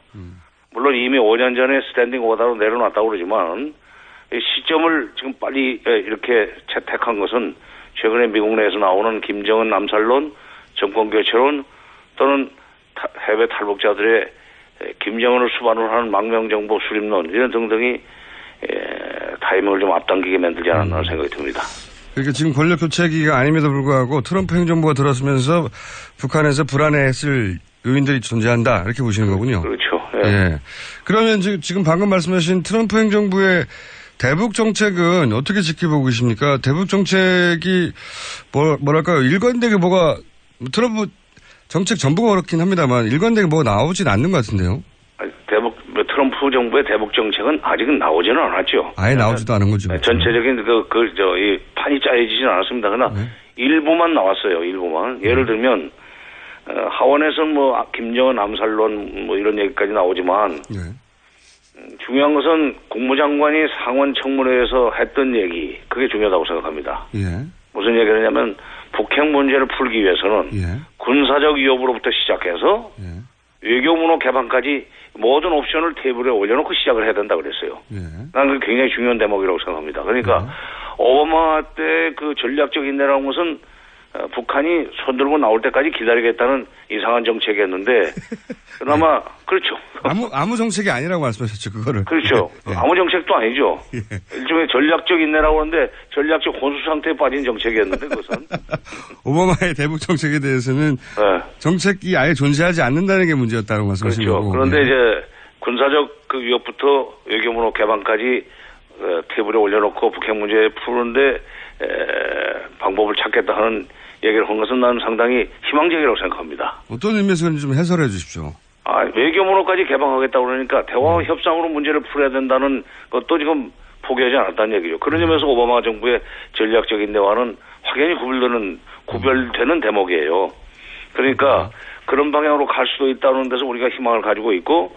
R: 물론 이미 5년 전에 스탠딩 오더로 내려놨다고 그러지만 이 시점을 지금 빨리 이렇게 채택한 것은 최근에 미국 내에서 나오는 김정은 암살론, 정권교체론 또는 해외 탈북자들의 김정은을 수반으로 하는 망명정부 수립론 이런 등등이 타이밍을 좀 앞당기게 만들지 않았나 생각이 듭니다.
I: 그러니까 지금 권력 교체기가 아님에도 불구하고 트럼프 행정부가 들어서면서 북한에서 불안해했을 요인들이 존재한다 이렇게 보시는 거군요.
R: 그렇죠.
I: 예. 그러면 지금 방금 말씀하신 트럼프 행정부의 대북 정책은 어떻게 지켜보고 계십니까? 대북 정책이 뭐랄까요? 일관되게 트럼프 정책 전부가 그렇긴 합니다만 일관되게 나오진 않는 것 같은데요.
R: 트럼프 정부의 대북 정책은 아직은 나오지는 않았죠.
I: 아예 나오지도 않은 거죠.
R: 전체적인 이 판이 짜여지진 않았습니다. 그러나 일부만 나왔어요. 일부만. 예를 들면 하원에서는 김정은 암살론 이런 얘기까지 나오지만 중요한 것은 국무장관이 상원 청문회에서 했던 얘기 그게 중요하다고 생각합니다.
I: 예.
R: 무슨 얘기를 하냐면 북핵 문제를 풀기 위해서는 군사적 위협으로부터 시작해서 외교문호 개방까지 모든 옵션을 테이블에 올려놓고 시작을 해야 된다 그랬어요. 나는 그게 굉장히 중요한 대목이라고 생각합니다. 그러니까 오바마 때 그 전략적 인내라는 것은 북한이 손들고 나올 때까지 기다리겠다는 이상한 정책이었는데 그나마 그렇죠.
I: 아무 정책이 아니라고 말씀하셨죠. 그거를.
R: 그렇죠.
I: 예.
R: 아무 정책도 아니죠.
I: 예.
R: 일종의 전략적 인내라고 하는데 전략적 혼수 상태에 빠진 정책이었는데 그것은.
I: 오바마의 대북 정책에 대해서는 정책이 아예 존재하지 않는다는 게 문제였다고 말씀하신
R: 그렇죠.
I: 거고.
R: 그런데 이제 군사적 그 위협부터 외교문호 개방까지 테이블에 올려놓고 북핵 문제 푸는데 방법을 찾겠다 하는 얘기를 한 것은 나는 상당히 희망적이라고 생각합니다.
I: 어떤 의미에서 좀 해설해 주십시오.
R: 외교문호까지 개방하겠다고 그러니까 대화와 협상으로 문제를 풀어야 된다는 것도 지금 포기하지 않았다는 얘기죠. 그런 점에서 오바마 정부의 전략적인 대화는 확연히 구별되는 대목이에요. 그러니까 그런 방향으로 갈 수도 있다는 데서 우리가 희망을 가지고 있고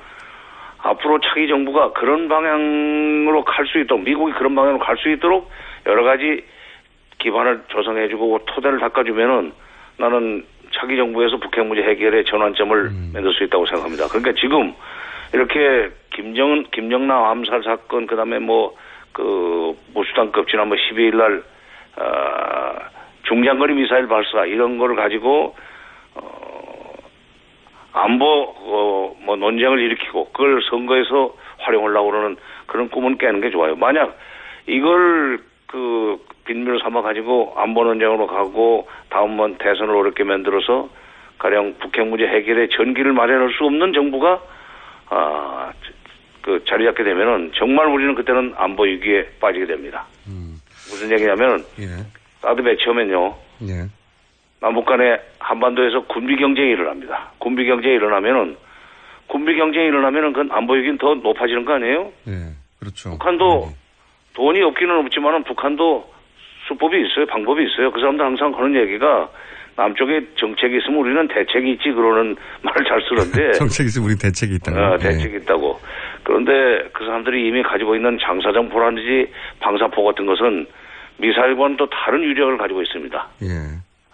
R: 앞으로 차기 정부가 그런 방향으로 갈 수 있도록 미국이 그런 방향으로 갈 수 있도록 여러 가지 기반을 조성해주고 토대를 닦아주면은 나는 차기 정부에서 북핵 문제 해결의 전환점을 만들 수 있다고 생각합니다. 그러니까 지금 이렇게 김정남 암살 사건, 그 다음에 무수단급 지난 12일 날, 중장거리 미사일 발사 이런 거를 가지고, 안보, 논쟁을 일으키고 그걸 선거에서 활용하려고 그러는 그런 꿈은 깨는 게 좋아요. 만약 이걸 빈밀로 삼아가지고 안보 논쟁으로 가고 다음번 대선을 어렵게 만들어서 가령 북핵 문제 해결에 전기를 마련할 수 없는 정부가 자리 잡게 되면은 정말 우리는 그때는 안보 위기에 빠지게 됩니다. 무슨 얘기냐면 사드 배치하면요.
I: 예.
R: 남북 간에 한반도에서 군비 경쟁이 일어납니다. 군비 경쟁이 일어나면은 그건 안보 위기는 더 높아지는 거 아니에요?
I: 예. 그렇죠.
R: 북한도 돈이 없기는 없지만은 북한도 수법이 있어요. 방법이 있어요. 그 사람들 항상 하는 얘기가 남쪽에 정책이 있으면 우리는 대책이 있지 그러는 말을 잘 쓰는데.
I: 정책이 있으면 우리 대책이 있다고.
R: 대책이 있다고. 그런데 그 사람들이 이미 가지고 있는 장사정 보라든지 방사포 같은 것은 미사일과는 또 다른 유력을 가지고 있습니다.
I: 예.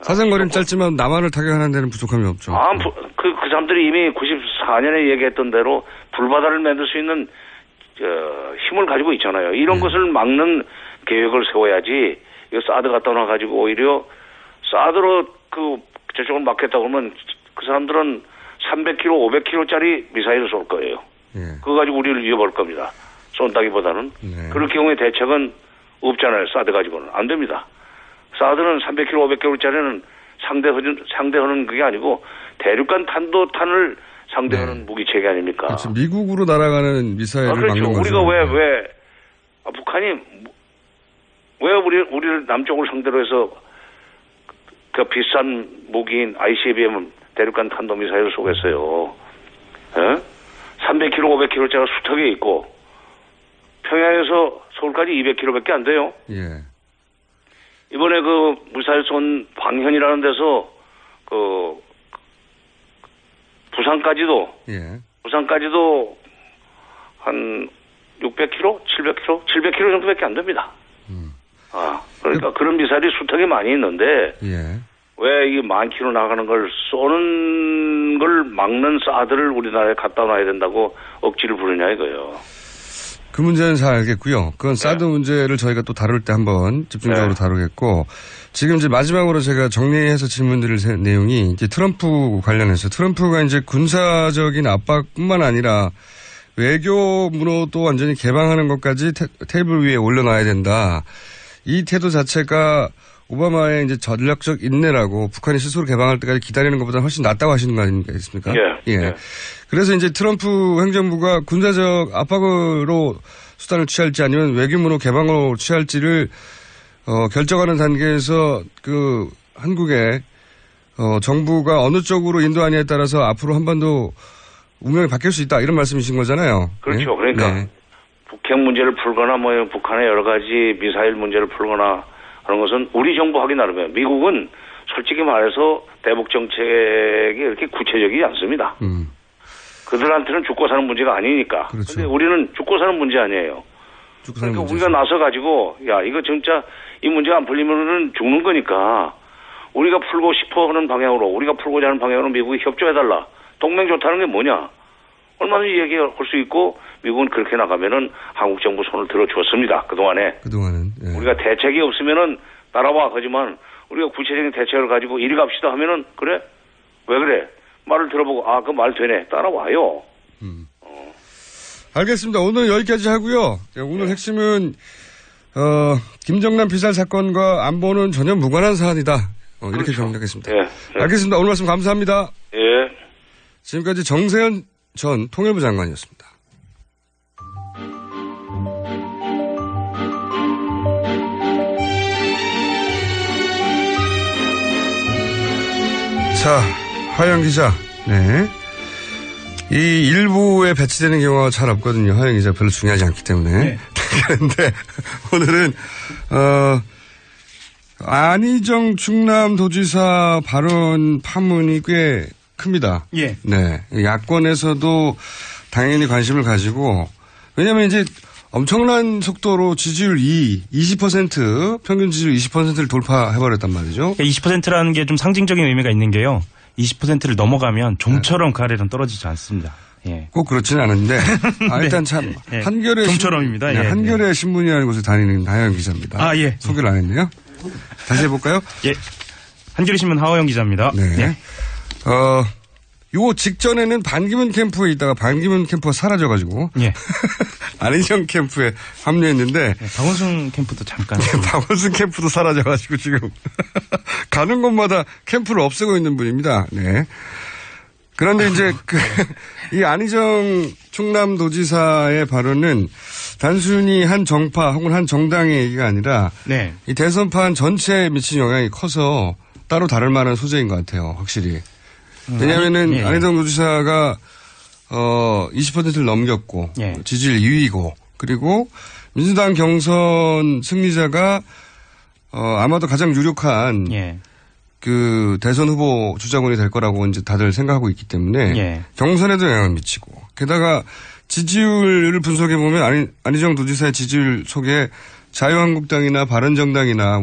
I: 사정거리는 짧지만 남한을 타격하는 데는 부족함이 없죠.
R: 그 사람들이 이미 94년에 얘기했던 대로 불바다를 만들 수 있는 힘을 가지고 있잖아요. 이런 것을 막는 계획을 세워야지. 이거 사드 갖다 놔가지고 오히려 사드로 저쪽을 막겠다 그러면 그 사람들은 300km, 500km짜리 미사일을 쏠 거예요. 그거 가지고 우리를 이겨볼 겁니다. 쏜다기보다는. 그럴 경우에 대책은 없잖아요. 사드 가지고는. 안 됩니다. 사드는 300km, 500km짜리는 상대하는 그게 아니고 대륙간 탄도탄을 상대하는 무기체계 아닙니까?
I: 그렇죠. 미국으로 날아가는 미사일을
R: 그렇죠.
I: 막는 거죠.
R: 우리가 북한이 왜 우리를 남쪽을 상대로 해서 그 비싼 무기인 ICBM 대륙간 탄도 미사일을 쏘겠어요. 300km, 500km짜리 수턱에 있고 평양에서 서울까지 200km밖에 안 돼요.
I: 예.
R: 이번에 미사일 쏜 방현이라는 데서 부산까지도 한 600km, 700km 정도밖에 안 됩니다. 그러니까 그런 미사일이 수턱에 많이 있는데 왜 이 만 킬로 나가는 걸 쏘는 걸 막는 사드를 우리나라에 갖다 놔야 된다고 억지를 부르냐 이거예요.
I: 그 문제는 잘 알겠고요. 그건 사드 문제를 저희가 또 다룰 때 한번 집중적으로 다루겠고 지금 이제 마지막으로 제가 정리해서 질문드릴 내용이 이제 트럼프 관련해서 트럼프가 이제 군사적인 압박뿐만 아니라 외교 문호도 완전히 개방하는 것까지 테이블 위에 올려놔야 된다. 이 태도 자체가 오바마의 이제 전략적 인내라고 북한이 스스로 개방할 때까지 기다리는 것보다 훨씬 낫다고 하시는 거 아니겠습니까? 예. 그래서 이제 트럼프 행정부가 군사적 압박으로 수단을 취할지 아니면 외교문호 개방으로 취할지를 결정하는 단계에서 한국의 정부가 어느 쪽으로 인도하냐에 따라서 앞으로 한반도 운명이 바뀔 수 있다 이런 말씀이신 거잖아요.
R: 그렇죠. 그러니까 북핵 문제를 풀거나 북한의 여러 가지 미사일 문제를 풀거나 하는 것은 우리 정부 하기 나름이에요. 미국은 솔직히 말해서 대북 정책이 이렇게 구체적이지 않습니다. 그들한테는 죽고 사는 문제가 아니니까. 그런데 그렇죠. 우리는 죽고 사는 문제 아니에요. 그러니까 우리가 나서가지고 이거 진짜 이 문제가 안 풀리면은 죽는 거니까 우리가 풀고 싶어 하는 방향으로 우리가 풀고자 하는 방향으로 미국이 협조해달라. 동맹 좋다는 게 뭐냐. 얼마든지 얘기할 수 있고 미국은 그렇게 나가면은 한국 정부 손을 들어주었습니다. 그동안은 우리가 대책이 없으면은 따라와. 하지만 우리가 구체적인 대책을 가지고 이리 갑시다 하면은 그래? 왜 그래? 말을 들어보고 그 말 되네. 따라와요.
I: 알겠습니다. 오늘 여기까지 하고요. 오늘 핵심은 김정남 비살 사건과 안보는 전혀 무관한 사안이다. 이렇게 정리하겠습니다. 알겠습니다. 오늘 말씀 감사합니다. 지금까지 정세현 전 통일부 장관이었습니다. 자, 하영 기자. 이 일부에 배치되는 경우가 잘 없거든요. 하영 기자 별로 중요하지 않기 때문에. 그런데 오늘은 안희정 충남도지사 발언 파문이 꽤 큽니다. 야권에서도 당연히 관심을 가지고 왜냐하면 이제 엄청난 속도로 지지율 20% 평균 지지율 20%를 돌파해버렸단 말이죠.
N: 20%라는 게 좀 상징적인 의미가 있는 게요. 20%를 넘어가면 좀처럼 그 아래로는 떨어지지 않습니다. 예.
I: 꼭 그렇지는 않은데 일단 참
N: 네.
I: 한겨레
N: 좀처럼입니다. 예.
I: 한겨레 신문이라는 곳에 다니는 하영 기자입니다.
N: 아, 예.
I: 소개를 안 했네요. 다시 해볼까요?
N: 예. 한겨레 신문 하호영 기자입니다.
I: 네.
N: 네.
I: 요 직전에는 반기문 캠프에 있다가 반기문 캠프가 사라져가지고
N: 예.
I: 안희정 캠프에 합류했는데
N: 박원순 캠프도 잠깐
I: 박원순 캠프도 사라져가지고 지금 가는 곳마다 캠프를 없애고 있는 분입니다. 네. 그런데 이제 이 안희정 충남도지사의 발언은 단순히 한 정파 혹은 한 정당의 얘기가 아니라
N: 네.
I: 이 대선판 전체에 미친 영향이 커서 따로 다를 만한 소재인 것 같아요. 확실히. 왜냐하면은
N: 예.
I: 안희정 도지사가 20%를 넘겼고
N: 예.
I: 지지율 2위고 그리고 민주당 경선 승리자가 아마도 가장 유력한
N: 예.
I: 그 대선 후보 주자군이 될 거라고 이제 다들 생각하고 있기 때문에
N: 예.
I: 경선에도 영향을 미치고 게다가 지지율을 분석해 보면 안희정 도지사의 지지율 속에 자유한국당이나 바른정당이나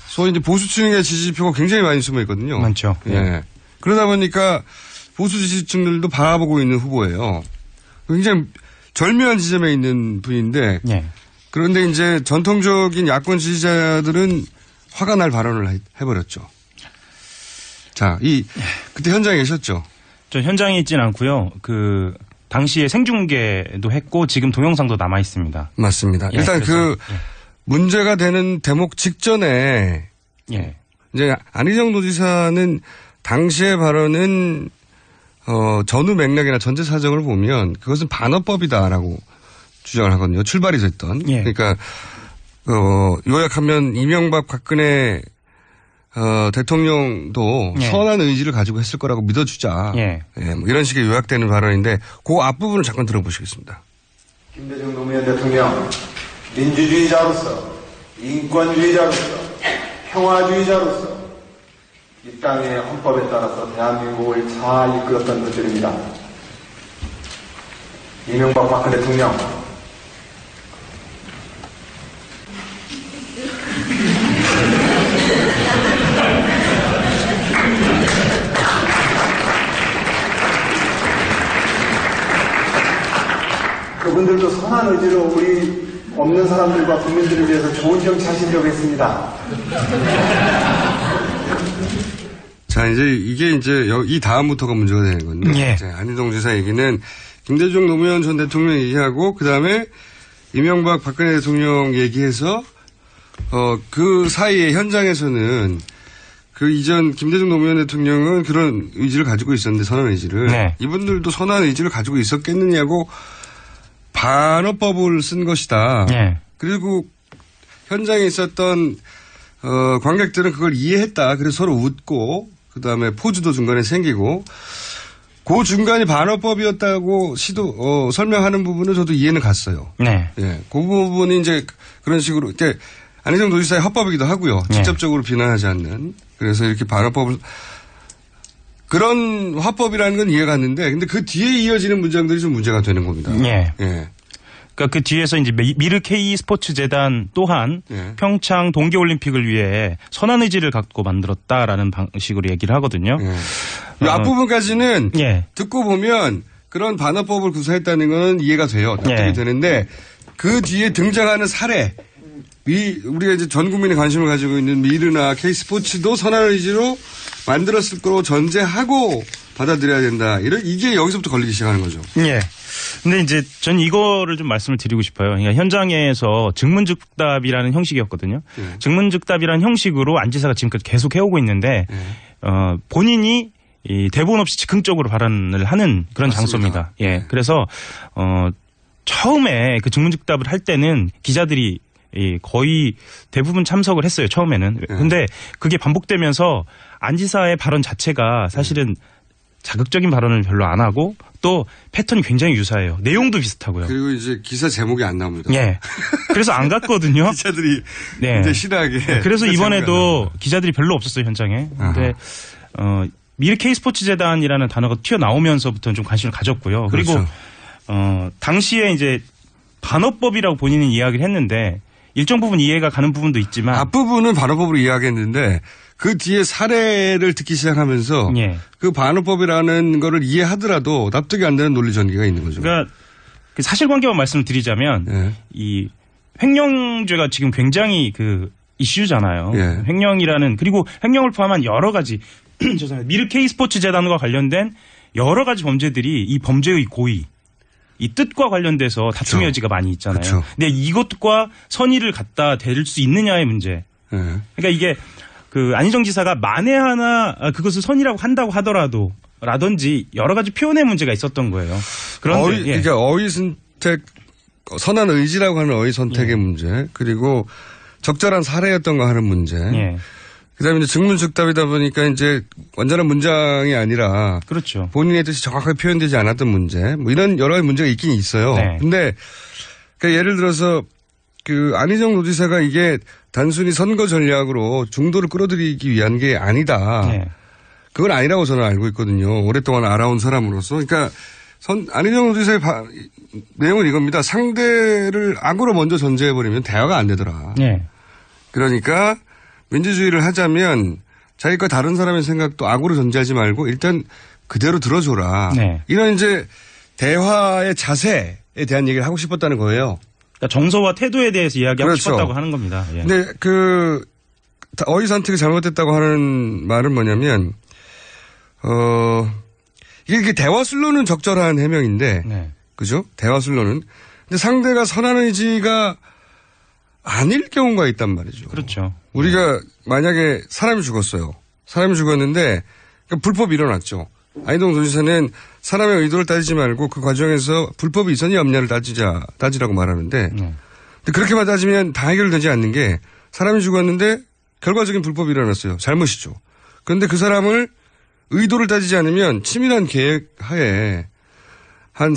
I: 소위 이제 보수층의 지지표가 굉장히 많이 숨어 있거든요.
N: 많죠.
I: 예. 그러다 보니까 보수 지지층들도 바라보고 있는 후보예요. 굉장히 절묘한 지점에 있는 분인데
N: 예.
I: 그런데 이제 전통적인 야권 지지자들은 화가 날 발언을 해버렸죠. 자, 그때 현장에 계셨죠?
N: 저 현장에 있진 않고요. 그 당시에 생중계도 했고 지금 동영상도 남아 있습니다.
I: 맞습니다.
N: 예,
I: 일단
N: 그래서,
I: 문제가 되는 대목 직전에
N: 예.
I: 이제 안희정 도지사는 당시의 발언은 전후 맥락이나 전제 사정을 보면 그것은 반어법이다라고 주장을 하거든요. 출발이 됐던.
N: 예.
I: 그러니까 요약하면 이명박 박근혜 대통령도
N: 예.
I: 선한 의지를 가지고 했을 거라고 믿어주자.
N: 예.
I: 예, 뭐 이런 식의 요약되는 발언인데 그 앞부분을 잠깐 들어보시겠습니다.
S: 김대중 노무현 대통령 민주주의자로서 인권주의자로서 평화주의자로서 이 땅의 헌법에 따라서 대한민국을 잘 이끌었던 분들입니다. 이명박 박근혜 대통령 그분들도 선한 의지로 우리 없는 사람들과 국민들을 위해서 좋은 정치 하시려고 했습니다.
I: 자, 이게 이 다음부터가 문제가 되는 건데.
N: 예.
I: 안희정 지사 얘기는 김대중 노무현 전 대통령 얘기하고, 그 다음에 이명박 박근혜 대통령 얘기해서, 그 사이에 현장에서는 그 이전 김대중 노무현 대통령은 그런 의지를 가지고 있었는데, 선한 의지를.
N: 네.
I: 이분들도 선한 의지를 가지고 있었겠느냐고 반어법을 쓴 것이다.
N: 예.
I: 그리고 현장에 있었던 관객들은 그걸 이해했다. 그래서 서로 웃고 그다음에 포즈도 중간에 생기고 그 중간이 반어법이었다고 설명하는 부분은 저도 이해는 갔어요.
N: 네.
I: 예. 그 부분이 이제 그런 식으로 이제 안희정 도지사의 헌법이기도 하고요.
N: 네.
I: 직접적으로 비난하지 않는. 그래서 이렇게 반어법을 그런 화법이라는 건 이해가 갔는데 근데 그 뒤에 이어지는 문장들이 좀 문제가 되는 겁니다.
N: 예.
I: 예.
N: 그러니까 그 뒤에서 이제 미르 K 스포츠 재단 또한
I: 예.
N: 평창 동계올림픽을 위해 선한 의지를 갖고 만들었다라는 방식으로 얘기를 하거든요.
I: 이 앞부분까지는
N: 예.
I: 듣고 보면 그런 반어법을 구사했다는 건 이해가 돼요. 납득이
N: 예.
I: 되는데 그 뒤에 등장하는 사례 우리가 이제 전 국민의 관심을 가지고 있는 미르나 K 스포츠도 선한 의지로 만들었을 거로 전제하고 받아들여야 된다. 이게 여기서부터 걸리기 시작하는 거죠.
N: 예. 근데 이제 전 이거를 좀 말씀을 드리고 싶어요. 그러니까 현장에서 증문즉답이라는 형식이었거든요. 증문즉답이라는 형식으로 안 지사가 지금까지 계속 해오고 있는데 본인이 이 대본 없이 즉흥적으로 발언을 하는 그런
I: 맞습니다.
N: 장소입니다. 예. 그래서 처음에 그 증문즉답을 할 때는 기자들이 거의 대부분 참석을 했어요. 처음에는. 근데 그게 반복되면서 안 지사의 발언 자체가 사실은 자극적인 발언을 별로 안 하고 또 패턴이 굉장히 유사해요. 내용도 비슷하고요.
I: 그리고 이제 기사 제목이 안 나옵니다.
N: 예. 그래서 안 갔거든요.
I: 기자들이
N: 네.
I: 굉장히 신나게.
N: 그래서 이번에도 기자들이 별로 없었어요, 현장에. 근데 미르 K 스포츠 재단이라는 단어가 튀어나오면서부터는 좀 관심을 가졌고요. 그리고
I: 그렇죠.
N: 당시에 이제 반어법이라고 본인은 이야기를 했는데 일정 부분 이해가 가는 부분도 있지만
I: 앞부분은 반어법으로 이야기했는데 그 뒤에 사례를 듣기 시작하면서
N: 예.
I: 그 반어법이라는 거를 이해하더라도 납득이 안 되는 논리 전개가 있는 거죠.
N: 그러니까 그 사실관계만 말씀을 드리자면
I: 예.
N: 이 횡령죄가 지금 굉장히 그 이슈잖아요.
I: 예.
N: 횡령이라는 그리고 횡령을 포함한 여러 가지 죄송합니다. 미르 K스포츠 재단과 관련된 여러 가지 범죄들이 이 범죄의 고의 이 뜻과 관련돼서 다툼의 여지가 많이 있잖아요.
I: 그쵸.
N: 근데 이것과 선의를 갖다 댈 수 있느냐의 문제. 그러니까 이게 그 안희정 지사가 만에 하나 그것을 선의라고 한다고 하더라도 라든지 여러 가지 표현의 문제가 있었던 거예요. 그런데
I: 그러니까 어휘 선택, 선한 의지라고 하는 어휘 선택의 문제, 그리고 적절한 사례였던가 하는 문제. 그다음에 이제 증문즉답이다 보니까 이제 완전한 문장이 아니라
N: 그렇죠.
I: 본인의 뜻이 정확하게 표현되지 않았던 문제, 뭐 이런 여러 가지 문제가 있긴 있어요. 근데 그러니까 예를 들어서 그 안희정 도지사가 이게 단순히 선거 전략으로 중도를 끌어들이기 위한 게 아니다. 그건 아니라고 저는 알고 있거든요. 오랫동안 알아온 사람으로서. 그러니까 안희정 도지사의 내용은 이겁니다. 상대를 악으로 먼저 전제해버리면 대화가 안 되더라. 그러니까 민주주의를 하자면 자기가 다른 사람의 생각도 악으로 전제하지 말고 일단 그대로 들어줘라. 이런 이제 대화의 자세에 대한 얘기를 하고 싶었다는 거예요.
N: 그러니까 정서와 태도에 대해서 이야기하고
I: 그렇죠.
N: 싶었다고 하는 겁니다.
I: 근데 그 어휘 선택이 잘못됐다고 하는 말은 뭐냐면 이게 대화술로는 적절한 해명인데 그죠? 대화술로는. 근데 상대가 선한 의지가 아닐 경우가 있단 말이죠.
N: 그렇죠.
I: 우리가 만약에 사람이 죽었어요. 사람이 죽었는데 그러니까 불법이 일어났죠. 안희정 도지사는 사람의 의도를 따지지 말고 그 과정에서 불법이 있었냐 없냐를 따지라고 말하는데 근데 그렇게만 따지면 다 해결되지 않는 게 사람이 죽었는데 결과적인 불법이 일어났어요. 잘못이죠. 그런데 그 사람을 의도를 따지지 않으면 치밀한 계획 하에 한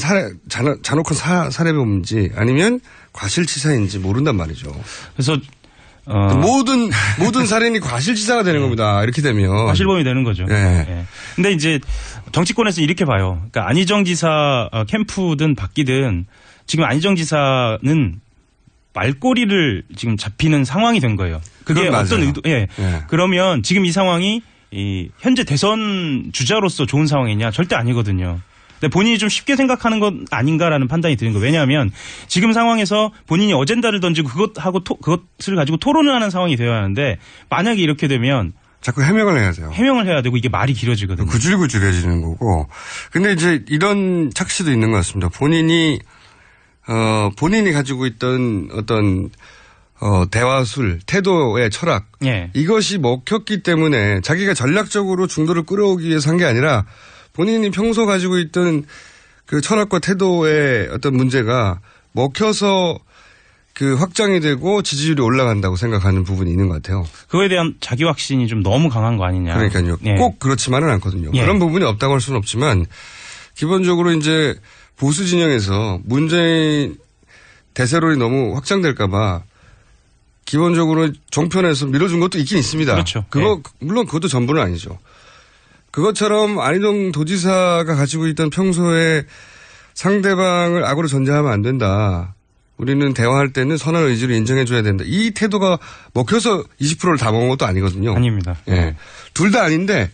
I: 잔혹한 살해범인지 아니면 과실치사인지 모른단 말이죠.
N: 그래서
I: 모든 살인이 과실치사가 되는 겁니다. 이렇게 되면
N: 과실범이 되는 거죠. 근데 이제 정치권에서 이렇게 봐요. 그러니까 안희정 지사 캠프든 바뀌든 지금 안희정 지사는 말꼬리를 지금 잡히는 상황이 된 거예요. 그게 어떤 의도? 그러면 지금 이 상황이 현재 대선 주자로서 좋은 상황이냐? 절대 아니거든요. 근데 본인이 좀 쉽게 생각하는 건 아닌가라는 판단이 드는 거예요. 왜냐하면 지금 상황에서 본인이 어젠다를 던지고 그것을 가지고 토론을 하는 상황이 되어야 하는데 만약에 이렇게 되면
I: 자꾸 해명을 해야 돼요.
N: 해명을 해야 되고 이게 말이 길어지거든요.
I: 구질구질해지는 거고. 근데 이제 이런 착시도 있는 것 같습니다. 본인이 가지고 있던 어떤 대화술, 태도의 철학 이것이 먹혔기 때문에 자기가 전략적으로 중도를 끌어오기 위해서 한 게 아니라 본인이 평소 가지고 있던 그 철학과 태도의 어떤 문제가 먹혀서 그 확장이 되고 지지율이 올라간다고 생각하는 부분이 있는 것 같아요.
N: 그거에 대한 자기 확신이 좀 너무 강한 거 아니냐.
I: 그러니까요. 꼭 그렇지만은 않거든요. 그런 부분이 없다고 할 수는 없지만 기본적으로 이제 보수 진영에서 문재인 대세론이 너무 확장될까 봐 기본적으로 종편에서 밀어준 것도 있긴 있습니다.
N: 그렇죠.
I: 물론 그것도 전부는 아니죠. 그것처럼 안희정 도지사가 가지고 있던 평소에 상대방을 악으로 전제하면 안 된다. 우리는 대화할 때는 선한 의지를 인정해줘야 된다. 이 태도가 먹혀서 20%를 다 먹은 것도 아니거든요.
N: 아닙니다.
I: 둘 다 아닌데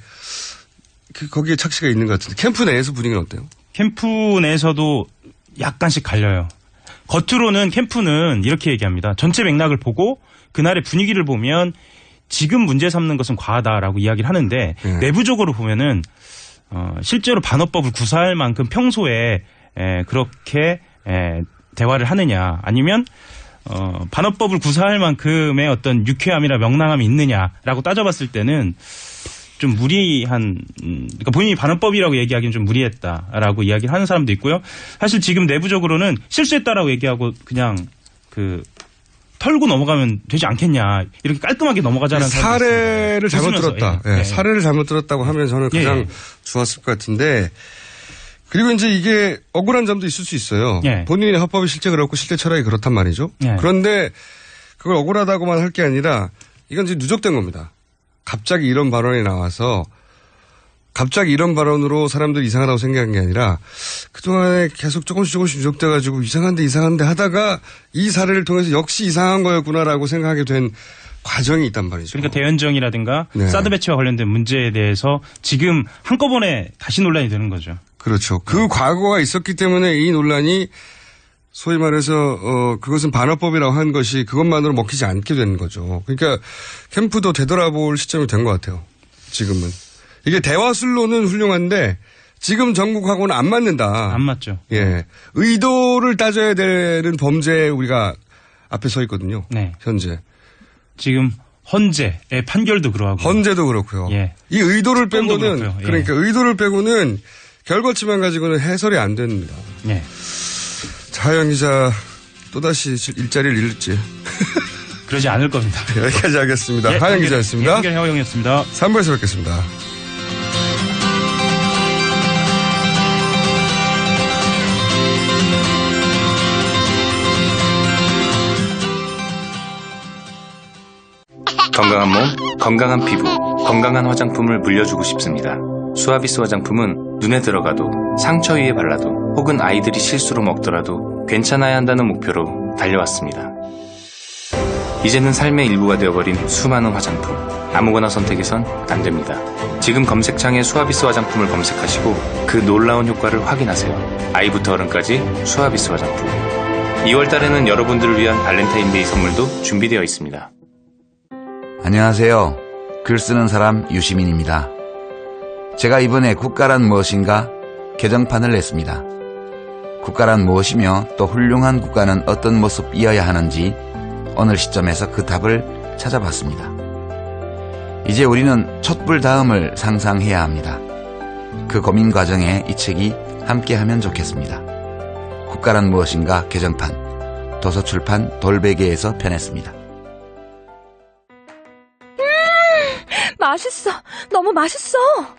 I: 거기에 착시가 있는 것 같은데 캠프 내에서 분위기는 어때요?
N: 캠프 내에서도 약간씩 갈려요. 겉으로는 캠프는 이렇게 얘기합니다. 전체 맥락을 보고 그날의 분위기를 보면 지금 문제 삼는 것은 과하다라고 이야기를 하는데 내부적으로 보면은 실제로 반어법을 구사할 만큼 평소에 그렇게 대화를 하느냐 아니면 반어법을 구사할 만큼의 어떤 유쾌함이나 명랑함이 있느냐라고 따져봤을 때는 좀 무리한 그러니까 본인이 반어법이라고 얘기하기는 좀 무리했다라고 이야기를 하는 사람도 있고요. 사실 지금 내부적으로는 실수했다라고 얘기하고 그냥 털고 넘어가면 되지 않겠냐. 이렇게 깔끔하게 넘어가자는
I: 사례를 잘못 들었다. 사례를 잘못 들었다고 하면 저는 가장 좋았을 것 같은데 그리고 이제 이게 억울한 점도 있을 수 있어요. 본인의 화법이 실제 그렇고 실제 철학이 그렇단 말이죠. 그런데 그걸 억울하다고만 할 게 아니라 이건 이제 누적된 겁니다. 갑자기 이런 발언이 나와서 갑자기 이런 발언으로 사람들이 이상하다고 생각한 게 아니라 그동안에 계속 조금씩 누적돼가지고 이상한데 하다가 이 사례를 통해서 역시 이상한 거였구나라고 생각하게 된 과정이 있단 말이죠.
N: 그러니까 대연정이라든가
I: 네.
N: 사드 배치와 관련된 문제에 대해서 지금 한꺼번에 다시 논란이 되는 거죠.
I: 그렇죠. 그 과거가 있었기 때문에 이 논란이 소위 말해서 그것은 반어법이라고 한 것이 그것만으로 먹히지 않게 되는 거죠. 그러니까 캠프도 되돌아볼 시점이 된 것 같아요. 지금은. 이게 대화술로는 훌륭한데 지금 전국하고는 안 맞는다.
N: 안 맞죠.
I: 예. 의도를 따져야 되는 범죄에 우리가 앞에 서 있거든요.
N: 네.
I: 현재.
N: 지금 헌재의 판결도 그러하고.
I: 헌재도 그렇고요.
N: 예.
I: 이 의도를 빼고는
N: 그렇고요. 예.
I: 그러니까 의도를 빼고는 결과치만 가지고는 해설이 안 됩니다.
N: 예.
I: 하영 기자 또다시 일자리를 잃을지.
N: 그러지 않을 겁니다.
I: 여기까지 하겠습니다.
N: 예,
I: 하영 기자였습니다.
N: 한결 하영이었습니다.
I: 3부에서 뵙겠습니다.
T: 건강한 몸, 건강한 피부, 건강한 화장품을 물려주고 싶습니다. 수아비스 화장품은 눈에 들어가도 상처 위에 발라도 혹은 아이들이 실수로 먹더라도 괜찮아야 한다는 목표로 달려왔습니다. 이제는 삶의 일부가 되어버린 수많은 화장품. 아무거나 선택해선 안 됩니다. 지금 검색창에 수아비스 화장품을 검색하시고 그 놀라운 효과를 확인하세요. 아이부터 어른까지 수아비스 화장품. 2월달에는 여러분들을 위한 발렌타인데이 선물도 준비되어 있습니다.
U: 안녕하세요. 글 쓰는 사람 유시민입니다. 제가 이번에 국가란 무엇인가 개정판을 냈습니다. 국가란 무엇이며 또 훌륭한 국가는 어떤 모습이어야 하는지 오늘 시점에서 그 답을 찾아봤습니다. 이제 우리는 촛불 다음을 상상해야 합니다. 그 고민 과정에 이 책이 함께하면 좋겠습니다. 국가란 무엇인가 개정판 도서출판 돌베개에서 펴냈습니다.
B: 맛있어. 너무 맛있어.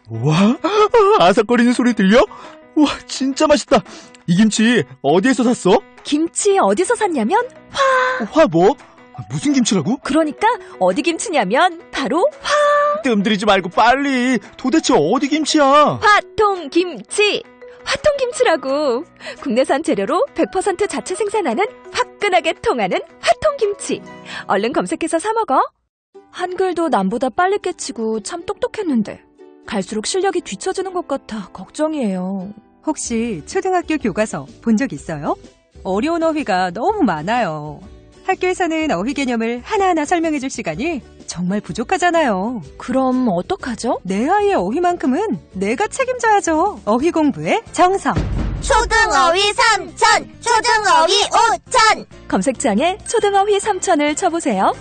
A: 와, 아삭거리는 소리 들려? 와, 진짜 맛있다. 이 김치 어디에서 샀어?
B: 김치 어디서 샀냐면
A: 화 뭐? 무슨 김치라고?
B: 그러니까 어디 김치냐면 바로
A: 뜸들이지 말고 빨리. 도대체 어디 김치야?
B: 화통김치. 화통김치라고. 국내산 재료로 100% 자체 생산하는 화끈하게 통하는 화통김치. 얼른 검색해서 사 먹어. 한글도 남보다 빨리 깨치고 참 똑똑했는데 갈수록 실력이 뒤처지는 것 같아 걱정이에요.
V: 혹시 초등학교 교과서 본 적 있어요? 어려운 어휘가 너무 많아요. 학교에서는 어휘 개념을 하나하나 설명해 줄 시간이 정말 부족하잖아요.
B: 그럼 어떡하죠?
V: 내 아이의 어휘만큼은 내가 책임져야죠. 어휘 공부의 정성.
E: 초등어휘 3천, 초등어휘 5천.
B: 검색창에 초등어휘 3천을 쳐보세요.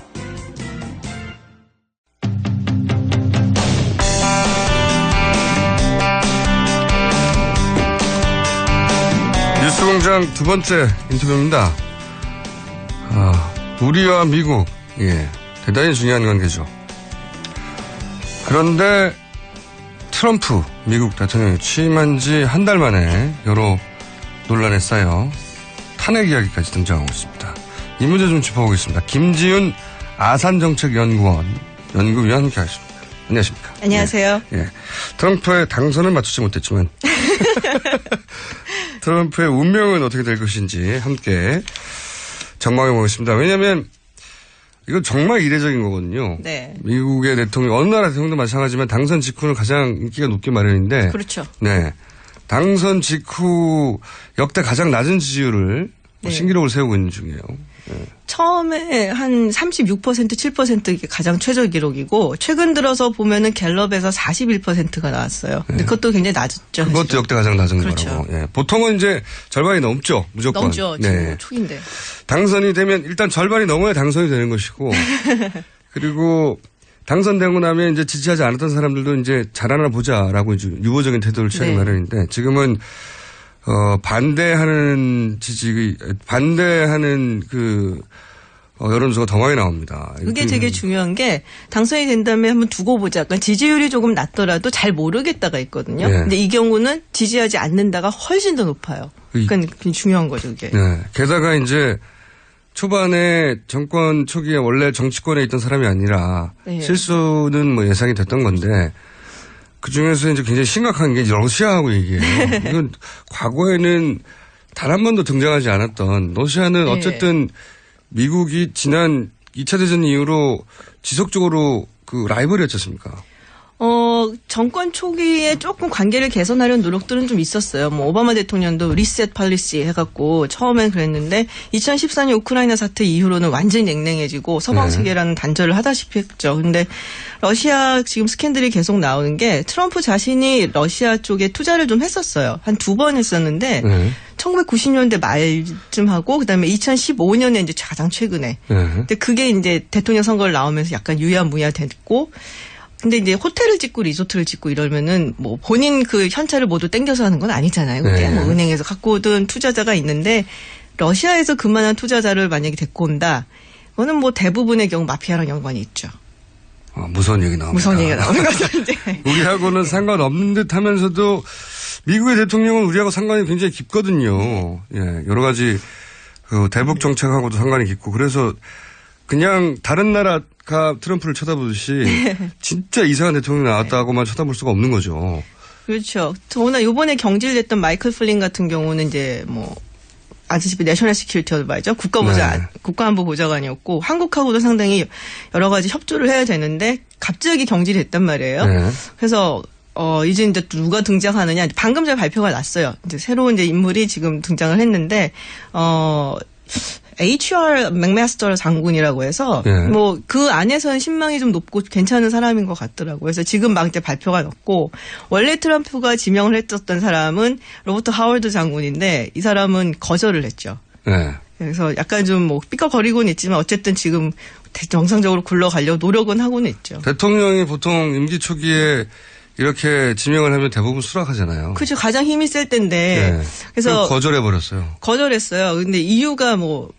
I: 뉴스공장 두 번째 인터뷰입니다. 우리와 미국, 대단히 중요한 관계죠. 그런데 트럼프 미국 대통령이 취임한 지 한 달 만에 여러 논란에 쌓여 탄핵 이야기까지 등장하고 있습니다. 이 문제 좀 짚어보겠습니다. 김지윤 아산정책연구위원 함께 하십니다. 안녕하십니까?
W: 안녕하세요.
I: 트럼프의 당선은 맞추지 못했지만 트럼프의 운명은 어떻게 될 것인지 함께 전망해 보겠습니다. 왜냐하면 이건 정말 이례적인 거거든요.
W: 네.
I: 미국의 대통령, 어느 나라 대통령도 마찬가지지만 당선 직후는 가장 인기가 높기 마련인데.
W: 그렇죠.
I: 네. 당선 직후 역대 가장 낮은 지지율을 신기록을 세우고 있는 중이에요.
W: 처음에 한 36%, 7% 이게 가장 최저 기록이고 최근 들어서 보면은 갤럽에서 41%가 나왔어요. 근데 그것도 굉장히 낮죠.
I: 그것도
W: 사실은.
I: 역대 가장 낮은
W: 그렇죠.
I: 거라고. 보통은 이제 절반이 넘죠. 무조건.
W: 넘죠. 지금 초인데.
I: 당선이 되면 일단 절반이 넘어야 당선이 되는 것이고 그리고 당선되고 나면 이제 지지하지 않았던 사람들도 이제 잘하나 보자라고 이제 유보적인 태도를 취하는 마련인데 지금은 반대하는 여론조사가 더 많이 나옵니다.
W: 그게 되게 중요한 게 당선이 된다면 한번 두고 보자. 그러니까 지지율이 조금 낮더라도 잘 모르겠다가 있거든요. 근데 이 경우는 지지하지 않는다가 훨씬 더 높아요. 그러니까 굉장히 중요한 거죠, 그게.
I: 게다가 이제 초반에 정권 초기에 원래 정치권에 있던 사람이 아니라 실수는 뭐 예상이 됐던 건데 그 중에서 이제 굉장히 심각한 게 러시아하고 얘기해요. 이건 과거에는 단 한 번도 등장하지 않았던 러시아는 어쨌든 미국이 지난 2차 대전 이후로 지속적으로 그 라이벌이었지 않습니까?
W: 정권 초기에 조금 관계를 개선하려는 노력들은 좀 있었어요. 뭐 오바마 대통령도 리셋 팔리시 해갖고 처음엔 그랬는데 2014년 우크라이나 사태 이후로는 완전히 냉랭해지고 서방 세계라는 단절을 하다시피 했죠. 근데 러시아 지금 스캔들이 계속 나오는 게 트럼프 자신이 러시아 쪽에 투자를 좀 했었어요. 한 2번 했었는데 1990년대 말쯤 하고 그다음에 2015년에 이제 가장 최근에. 근데 그게 이제 대통령 선거를 나오면서 약간 유야무야 됐고 근데 이제 호텔을 짓고 리조트를 짓고 이러면은 뭐 본인 그 현찰을 모두 땡겨서 하는 건 아니잖아요. 그때 뭐 은행에서 갖고 오던 투자자가 있는데 러시아에서 그만한 투자자를 만약에 데리고 온다. 그거는 뭐 대부분의 경우 마피아랑 연관이 있죠.
I: 무서운 얘기 나옵니다.
W: 무서운 얘기가 나오는 거죠, 이제.
I: 우리하고는 상관없는 듯 하면서도 미국의 대통령은 우리하고 상관이 굉장히 깊거든요. 예, 여러 가지 그 대북 정책하고도 상관이 깊고 그래서 그냥 다른 나라가 트럼프를 쳐다보듯이 진짜 이상한 대통령이 나왔다고만 쳐다볼 수가 없는 거죠.
W: 그렇죠. 더구나 이번에 경질됐던 마이클 플린 같은 경우는 이제 뭐 아시다시피 내셔널 시큐리티 어드바이저 국가안보보좌관이었고 한국하고도 상당히 여러 가지 협조를 해야 되는데 갑자기 경질이 됐단 말이에요. 그래서 이제 누가 등장하느냐 방금 전에 발표가 났어요. 이제 새로운 이제 인물이 지금 등장을 했는데 HR 맥마스터 장군이라고 해서 뭐 그 안에서는 신망이 좀 높고 괜찮은 사람인 것 같더라고요. 그래서 지금 막 이제 발표가 났고 원래 트럼프가 지명을 했었던 사람은 로버트 하워드 장군인데 이 사람은 거절을 했죠. 그래서 약간 좀 뭐 삐걱거리고는 있지만 어쨌든 지금 정상적으로 굴러가려고 노력은 하고는 있죠.
I: 대통령이 보통 임기 초기에 이렇게 지명을 하면 대부분 수락하잖아요.
W: 그죠. 가장 힘이 셀 때인데. 그래서
I: 거절해버렸어요.
W: 거절했어요. 근데 이유가 뭐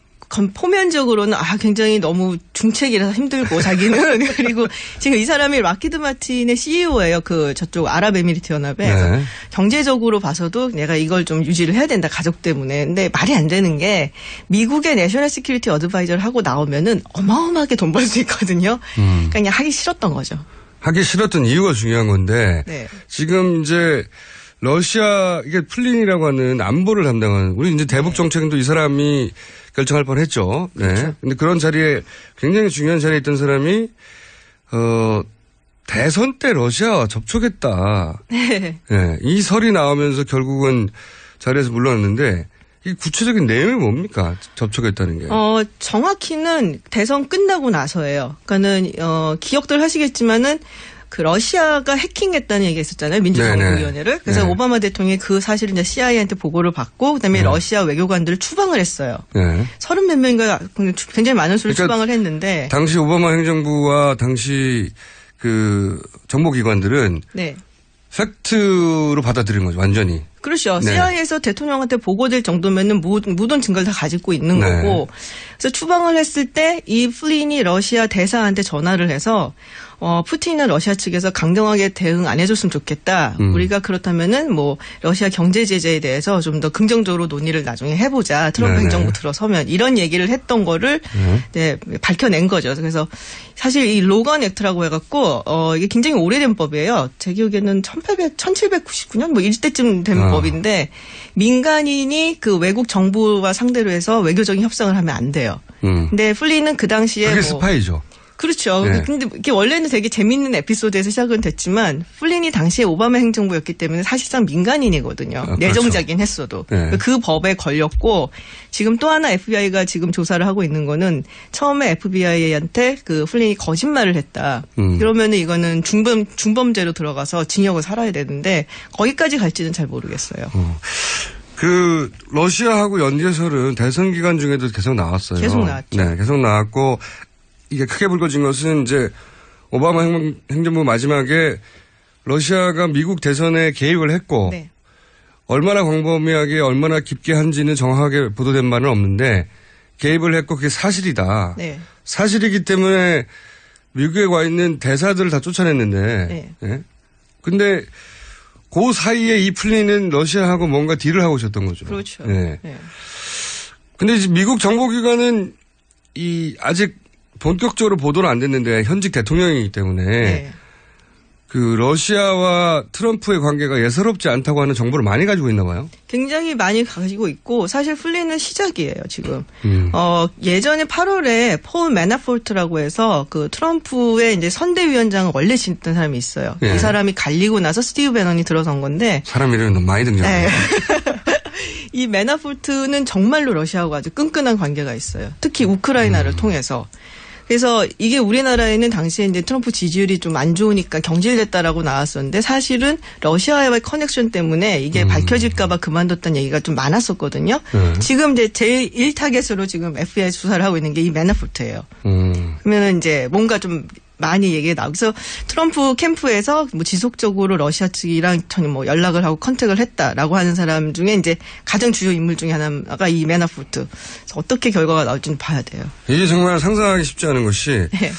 W: 포면적으로는 굉장히 너무 중책이라서 힘들고 자기는 그리고 지금 이 사람이 락히드 마틴의 CEO예요. 그 저쪽 아랍에미리트 연합에 그래서 경제적으로 봐서도 내가 이걸 좀 유지를 해야 된다 가족 때문에. 근데 말이 안 되는 게 미국의 내셔널 시큐리티 어드바이저를 하고 나오면은 어마어마하게 돈 벌 수 있거든요. 그러니까 그냥 하기 싫었던 거죠.
I: 하기 싫었던 이유가 중요한 건데 지금 이제 러시아 이게 플린이라고 하는 안보를 담당하는 우리 이제 대북 정책도 이 사람이 결정할 뻔했죠. 네. 근데 그런 자리에 굉장히 중요한 자리에 있던 사람이 대선 때 러시아와 접촉했다. 네. 이 설이 나오면서 결국은 자리에서 물러났는데 이 구체적인 내용이 뭡니까? 접촉했다는 게.
W: 정확히는 대선 끝나고 나서예요. 그러니까는 기억들 하시겠지만은 그 러시아가 해킹했다는 얘기가 있었잖아요. 민주정부위원회를. 그래서 오바마 대통령이 그 사실을 이제 CIA한테 보고를 받고 그다음에 러시아 외교관들을 추방을 했어요. 30몇 명인가 굉장히 많은 수를 추방을 했는데.
I: 당시 오바마 행정부와 당시 그 정보기관들은 팩트로 받아들인 거죠. 완전히.
W: 그렇죠. CIA에서 대통령한테 보고될 정도면은 모든 증거를 다 가지고 있는 거고. 그래서 추방을 했을 때 이 플린이 러시아 대사한테 전화를 해서 푸틴은 러시아 측에서 강경하게 대응 안 해줬으면 좋겠다. 우리가 그렇다면은 뭐 러시아 경제 제재에 대해서 좀 더 긍정적으로 논의를 나중에 해보자. 트럼프 행정부 들어서면 이런 얘기를 했던 거를 밝혀낸 거죠. 그래서 사실 이 로건 액트라고 해갖고 이게 굉장히 오래된 법이에요. 제 기억에는 1799년 뭐 이때쯤 된 법인데 민간인이 그 외국 정부와 상대로 해서 외교적인 협상을 하면 안 돼요. 근데 플린은 그 당시에
I: 그게 스파이죠.
W: 그렇죠. 근데 이게 원래는 되게 재밌는 에피소드에서 시작은 됐지만 플린이 당시에 오바마 행정부였기 때문에 사실상 민간인이거든요. 내정자긴 했어도. 그 법에 걸렸고 지금 또 하나 FBI가 지금 조사를 하고 있는 거는 처음에 FBI한테 그 플린이 거짓말을 했다. 그러면은 이거는 중범죄로 들어가서 징역을 살아야 되는데 거기까지 갈지는 잘 모르겠어요.
I: 그 러시아하고 연계설은 대선 기간 중에도 계속 나왔어요.
W: 계속 나왔죠.
I: 네, 계속 나왔고 이게 크게 불거진 것은 이제 오바마 행정부 마지막에 러시아가 미국 대선에 개입을 했고 얼마나 광범위하게 얼마나 깊게 한지는 정확하게 보도된 바는 없는데 개입을 했고 그게 사실이다. 사실이기 때문에 미국에 와 있는 대사들을 다 쫓아냈는데 근데 그 사이에 이 플린은 러시아하고 뭔가 딜을 하고 있었던 거죠.
W: 그렇죠.
I: 근데 이제 미국 정보기관은 아직 본격적으로 보도는 안 됐는데 현직 대통령이기 때문에 그 러시아와 트럼프의 관계가 예사롭지 않다고 하는 정보를 많이 가지고 있나 봐요.
W: 굉장히 많이 가지고 있고 사실 풀리는 시작이에요 지금. 예전에 8월에 폴 매나포르트라고 해서 그 트럼프의 이제 선대위원장을 원래 지냈던 사람이 있어요.
I: 예.
W: 이 사람이 갈리고 나서 스티브 배넌이 들어선 건데.
I: 사람 이름이 너무 많이 등장해요.
W: 네. 이 매나포르트는 정말로 러시아하고 아주 끈끈한 관계가 있어요. 특히 우크라이나를 통해서. 그래서 이게 우리나라에는 당시에 이제 트럼프 지지율이 좀 안 좋으니까 경질됐다라고 나왔었는데 사실은 러시아와의 커넥션 때문에 이게 밝혀질까봐 그만뒀다는 얘기가 좀 많았었거든요. 지금 이제 제일 1타겟으로 지금 FBI 수사를 하고 있는 게 이 매나포르트예요. 그러면은 이제 뭔가 좀 많이 얘기가 나오고 그래서 트럼프 캠프에서 뭐 지속적으로 러시아 측이랑 뭐 연락을 하고 컨택을 했다라고 하는 사람 중에 이제 가장 주요 인물 중에 하나가 이 매나포르트. 그래서 어떻게 결과가 나올지는 봐야 돼요.
I: 이게 정말 상상하기 쉽지 않은 것이
W: 네.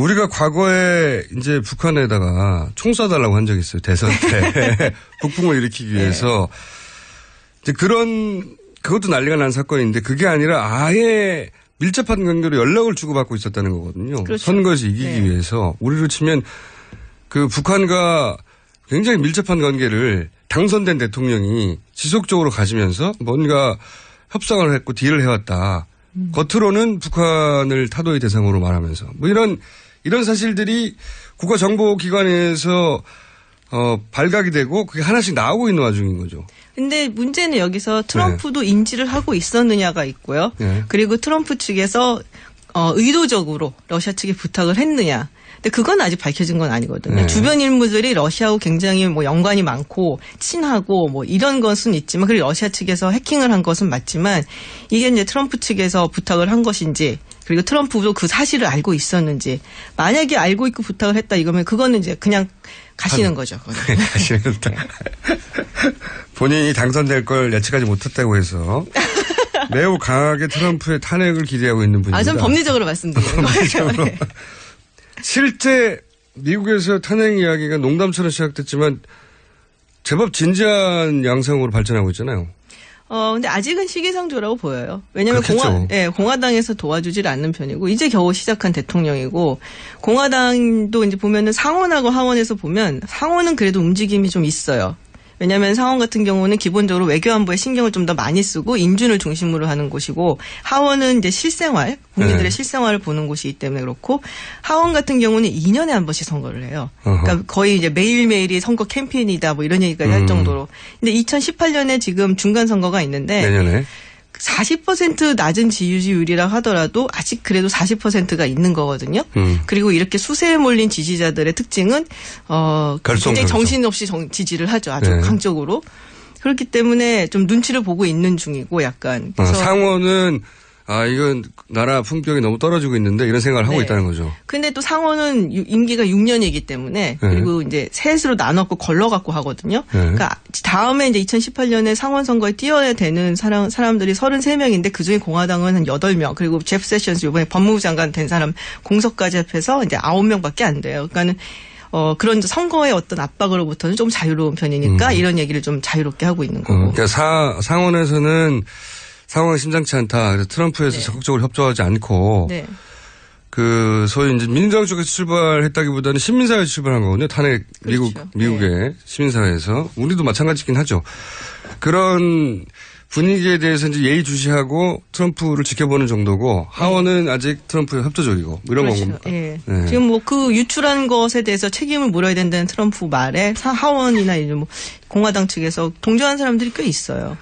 I: 우리가 과거에 이제 북한에다가 총 쏴달라고 한 적이 있어요. 대선 때 북풍을 일으키기 위해서 이제 그것도 난리가 난 사건인데 그게 아니라 아예 밀접한 관계로 연락을 주고받고 있었다는 거거든요.
W: 그렇죠.
I: 선거에서 이기기 위해서. 우리로 치면 그 북한과 굉장히 밀접한 관계를 당선된 대통령이 지속적으로 가지면서 뭔가 협상을 했고 딜을 해왔다. 겉으로는 북한을 타도의 대상으로 말하면서 뭐 이런 사실들이 국가정보기관에서 발각이 되고 그게 하나씩 나오고 있는 와중인 거죠.
W: 근데 문제는 여기서 트럼프도 인지를 하고 있었느냐가 있고요. 그리고 트럼프 측에서 의도적으로 러시아 측에 부탁을 했느냐. 근데 그건 아직 밝혀진 건 아니거든요. 주변 인물들이 러시아하고 굉장히 뭐 연관이 많고 친하고 뭐 이런 것은 있지만 그리고 러시아 측에서 해킹을 한 것은 맞지만 이게 이제 트럼프 측에서 부탁을 한 것인지 그리고 트럼프도 그 사실을 알고 있었는지 만약에 알고 있고 부탁을 했다 이거면 그거는 이제 그냥 가시는 거죠.
I: 가시는 거다. 본인이 당선될 걸 예측하지 못했다고 해서 매우 강하게 트럼프의 탄핵을 기대하고 있는 분입니다.
W: 전 법리적으로 말씀드리는 거예요. 네.
I: 실제 미국에서 탄핵 이야기가 농담처럼 시작됐지만 제법 진지한 양상으로 발전하고 있잖아요.
W: 근데 아직은 시기상조라고 보여요. 왜냐하면 공화당에서 도와주질 않는 편이고 이제 겨우 시작한 대통령이고 공화당도 이제 보면은 상원하고 하원에서 보면 상원은 그래도 움직임이 좀 있어요. 왜냐하면 상원 같은 경우는 기본적으로 외교안보에 신경을 좀 더 많이 쓰고 인준을 중심으로 하는 곳이고 하원은 이제 실생활, 국민들의 실생활을 보는 곳이기 때문에 그렇고 하원 같은 경우는 2년에 한 번씩 선거를 해요. 그러니까 거의 이제 매일매일이 선거 캠페인이다 뭐 이런 얘기까지 할 정도로. 근데 2018년에 지금 중간 선거가 있는데
I: 내년에
W: 40% 낮은 지지율이라 하더라도 아직 그래도 40%가 있는 거거든요. 그리고 이렇게 수세에 몰린 지지자들의 특징은 굉장히 정신없이 지지를 하죠. 아주 강적으로. 그렇기 때문에 좀 눈치를 보고 있는 중이고 약간. 그래서
I: 상원은 이건 나라 품격이 너무 떨어지고 있는데 이런 생각을 하고 있다는 거죠.
W: 근데 또 상원은 임기가 6년이기 때문에 그리고 이제 셋으로 나눠갖고 걸러갖고 하거든요. 그러니까 다음에 이제 2018년에 상원 선거에 뛰어야 되는 사람들이 33명인데 그중에 공화당은 한 8명 그리고 제프 세션스 이번에 법무부 장관 된 사람 공석까지 합해서 이제 9명밖에 안 돼요. 그러니까는 그런 선거의 어떤 압박으로부터는 좀 자유로운 편이니까 이런 얘기를 좀 자유롭게 하고 있는 거고.
I: 그러니까 상원에서는 상황이 심상치 않다. 그래서 트럼프에서 적극적으로 협조하지 않고 그 소위 이제 민주당 쪽에서 출발했다기보다는 시민사회에서 출발한 거거든요. 탄핵 미국의 시민사회에서 우리도 마찬가지긴 하죠. 그런 분위기에 대해서 이제 예의주시하고 트럼프를 지켜보는 정도고 하원은 아직 트럼프에 협조적이고 이런 겁니다.
W: 지금 뭐 그 유출한 것에 대해서 책임을 물어야 된다는 트럼프 말에 하원이나 이제 뭐 공화당 측에서 동조한 사람들이 꽤 있어요.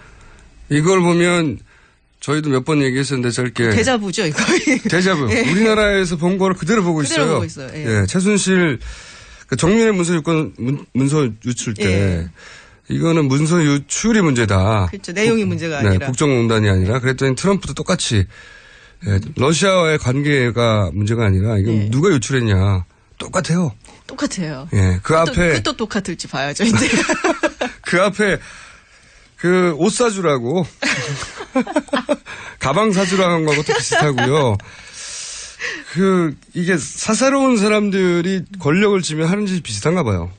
W: 이걸
I: 보면 저희도 몇 번 얘기했었는데 짧게.
W: 데자부죠, 이거.
I: 데자부. 우리나라에서 본 거를 그대로 보고 있어요.
W: 보고 있어요.
I: 최순실 정윤회 문서 유출 때 이거는 문서 유출이 문제다.
W: 그렇죠. 내용이 문제가 아니라.
I: 국정농단이 아니라 그랬더니 트럼프도 똑같이 러시아와의 관계가 문제가 아니라 이건 누가 유출했냐. 똑같아요.
W: 똑같아요.
I: 그 앞에.
W: 또 똑같을지 봐야죠, 이제.
I: 그 앞에 그 옷 사주라고 가방 사주라고 한 거하고도 비슷하고요. 이게 사사로운 사람들이 권력을 쥐면 하는 짓이 비슷한가 봐요.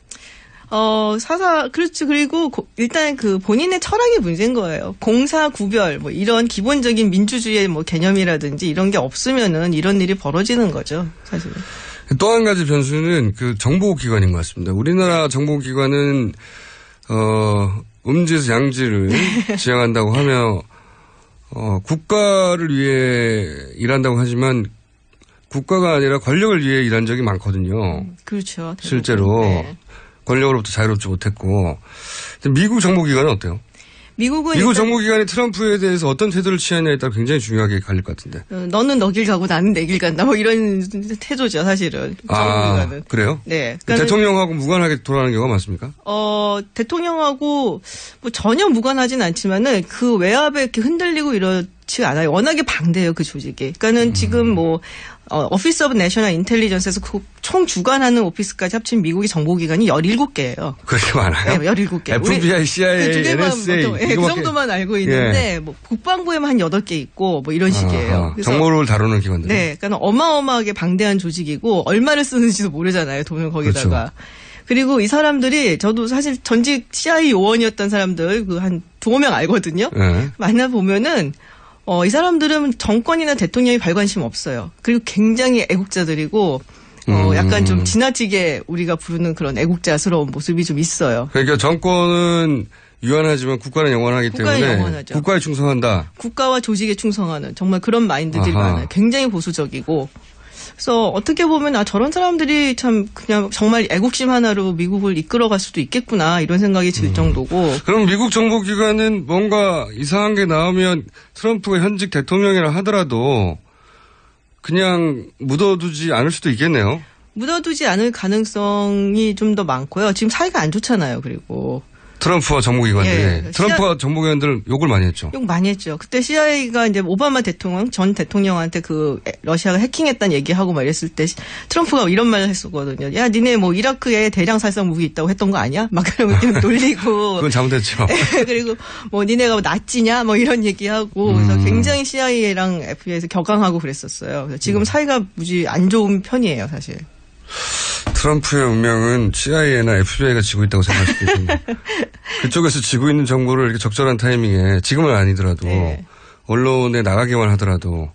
W: 그렇죠. 그리고 일단 그 본인의 철학이 문제인 거예요. 공사 구별 뭐 이런 기본적인 민주주의의 뭐 개념이라든지 이런 게 없으면은 이런 일이 벌어지는 거죠, 사실은.
I: 또 한 가지 변수는 그 정보기관인 것 같습니다. 우리나라 정보기관은 음지에서 양지를 지향한다고 하며 국가를 위해 일한다고 하지만 국가가 아니라 권력을 위해 일한 적이 많거든요.
W: 그렇죠.
I: 실제로
W: 네.
I: 권력으로부터 자유롭지 못했고. 미국 정보기관은 어때요?
W: 미국
I: 정보기관이 트럼프에 대해서 어떤 태도를 취하냐에 따라 굉장히 중요하게 갈릴 것 같은데.
W: 너는 너 길 가고 나는 내 길 간다. 뭐 이런 태도죠, 사실은. 정보기관은.
I: 그래요?
W: 네.
I: 대통령하고 무관하게 돌아가는 경우가 많습니까?
W: 대통령하고 뭐 전혀 무관하진 않지만은 그 외압에 이렇게 흔들리고 이렇지 않아요. 워낙에 방대해요, 그 조직이. 그러니까는 지금 뭐 오피스 오브 내셔널 인텔리전스에서 그 총 주관하는 오피스까지 합친 미국의 정보기관이 17개예요.
I: 그렇게 많아요?
W: 네, 17개.
I: FBI, CIA, NSA.
W: 그 정도만 알고 있는데 뭐 국방부에만 한 8개 있고 뭐 이런 식이에요.
I: 그래서 정보를 다루는 기관들.
W: 네. 그러니까 어마어마하게 방대한 조직이고 얼마를 쓰는지도 모르잖아요. 돈을 거기다가.
I: 그렇죠.
W: 그리고 이 사람들이 저도 사실 전직 CIA 요원이었던 사람들 그 한 2명 알거든요.
I: 네.
W: 만나보면은 이 사람들은 정권이나 대통령이 별 관심 없어요. 그리고 굉장히 애국자들이고 약간 좀 지나치게 우리가 부르는 그런 애국자스러운 모습이 좀 있어요.
I: 그러니까 정권은 유한하지만 국가는 영원하기
W: 국가는
I: 때문에
W: 영원하죠.
I: 국가에 충성한다.
W: 국가와 조직에 충성하는 정말 그런 마인드들이 많아요. 굉장히 보수적이고. 그래서 어떻게 보면 저런 사람들이 참 그냥 정말 애국심 하나로 미국을 이끌어갈 수도 있겠구나 이런 생각이 들 정도고.
I: 그럼 미국 정보기관은 뭔가 이상한 게 나오면 트럼프가 현직 대통령이라 하더라도 그냥 묻어두지 않을 수도 있겠네요.
W: 묻어두지 않을 가능성이 좀 더 많고요. 지금 사이가 안 좋잖아요. 그리고.
I: 트럼프와 정보기관들이.
W: 예,
I: 트럼프가 정보기관들 욕을 많이 했죠.
W: 욕 많이 했죠. 그때 CIA가 이제 오바마 대통령, 전 대통령한테 그 러시아가 해킹했다는 얘기하고 막 이랬을 때 트럼프가 이런 말을 했었거든요. 야, 니네 뭐 이라크에 대량 살상 무기 있다고 했던 거 아니야? 막 그러면 놀리고.
I: 그건 잘못했죠.
W: 그리고 뭐 니네가 나치냐? 뭐 이런 얘기하고. 그래서 굉장히 CIA랑 FBI에서 격앙하고 그랬었어요. 그래서 지금 사이가 무지 안 좋은 편이에요, 사실.
I: 트럼프의 운명은 CIA나 FBI가 지고 있다고 생각할 수도 있습니다. 그쪽에서 지고 있는 정보를 이렇게 적절한 타이밍에 지금은 아니더라도 언론에 나가기만 하더라도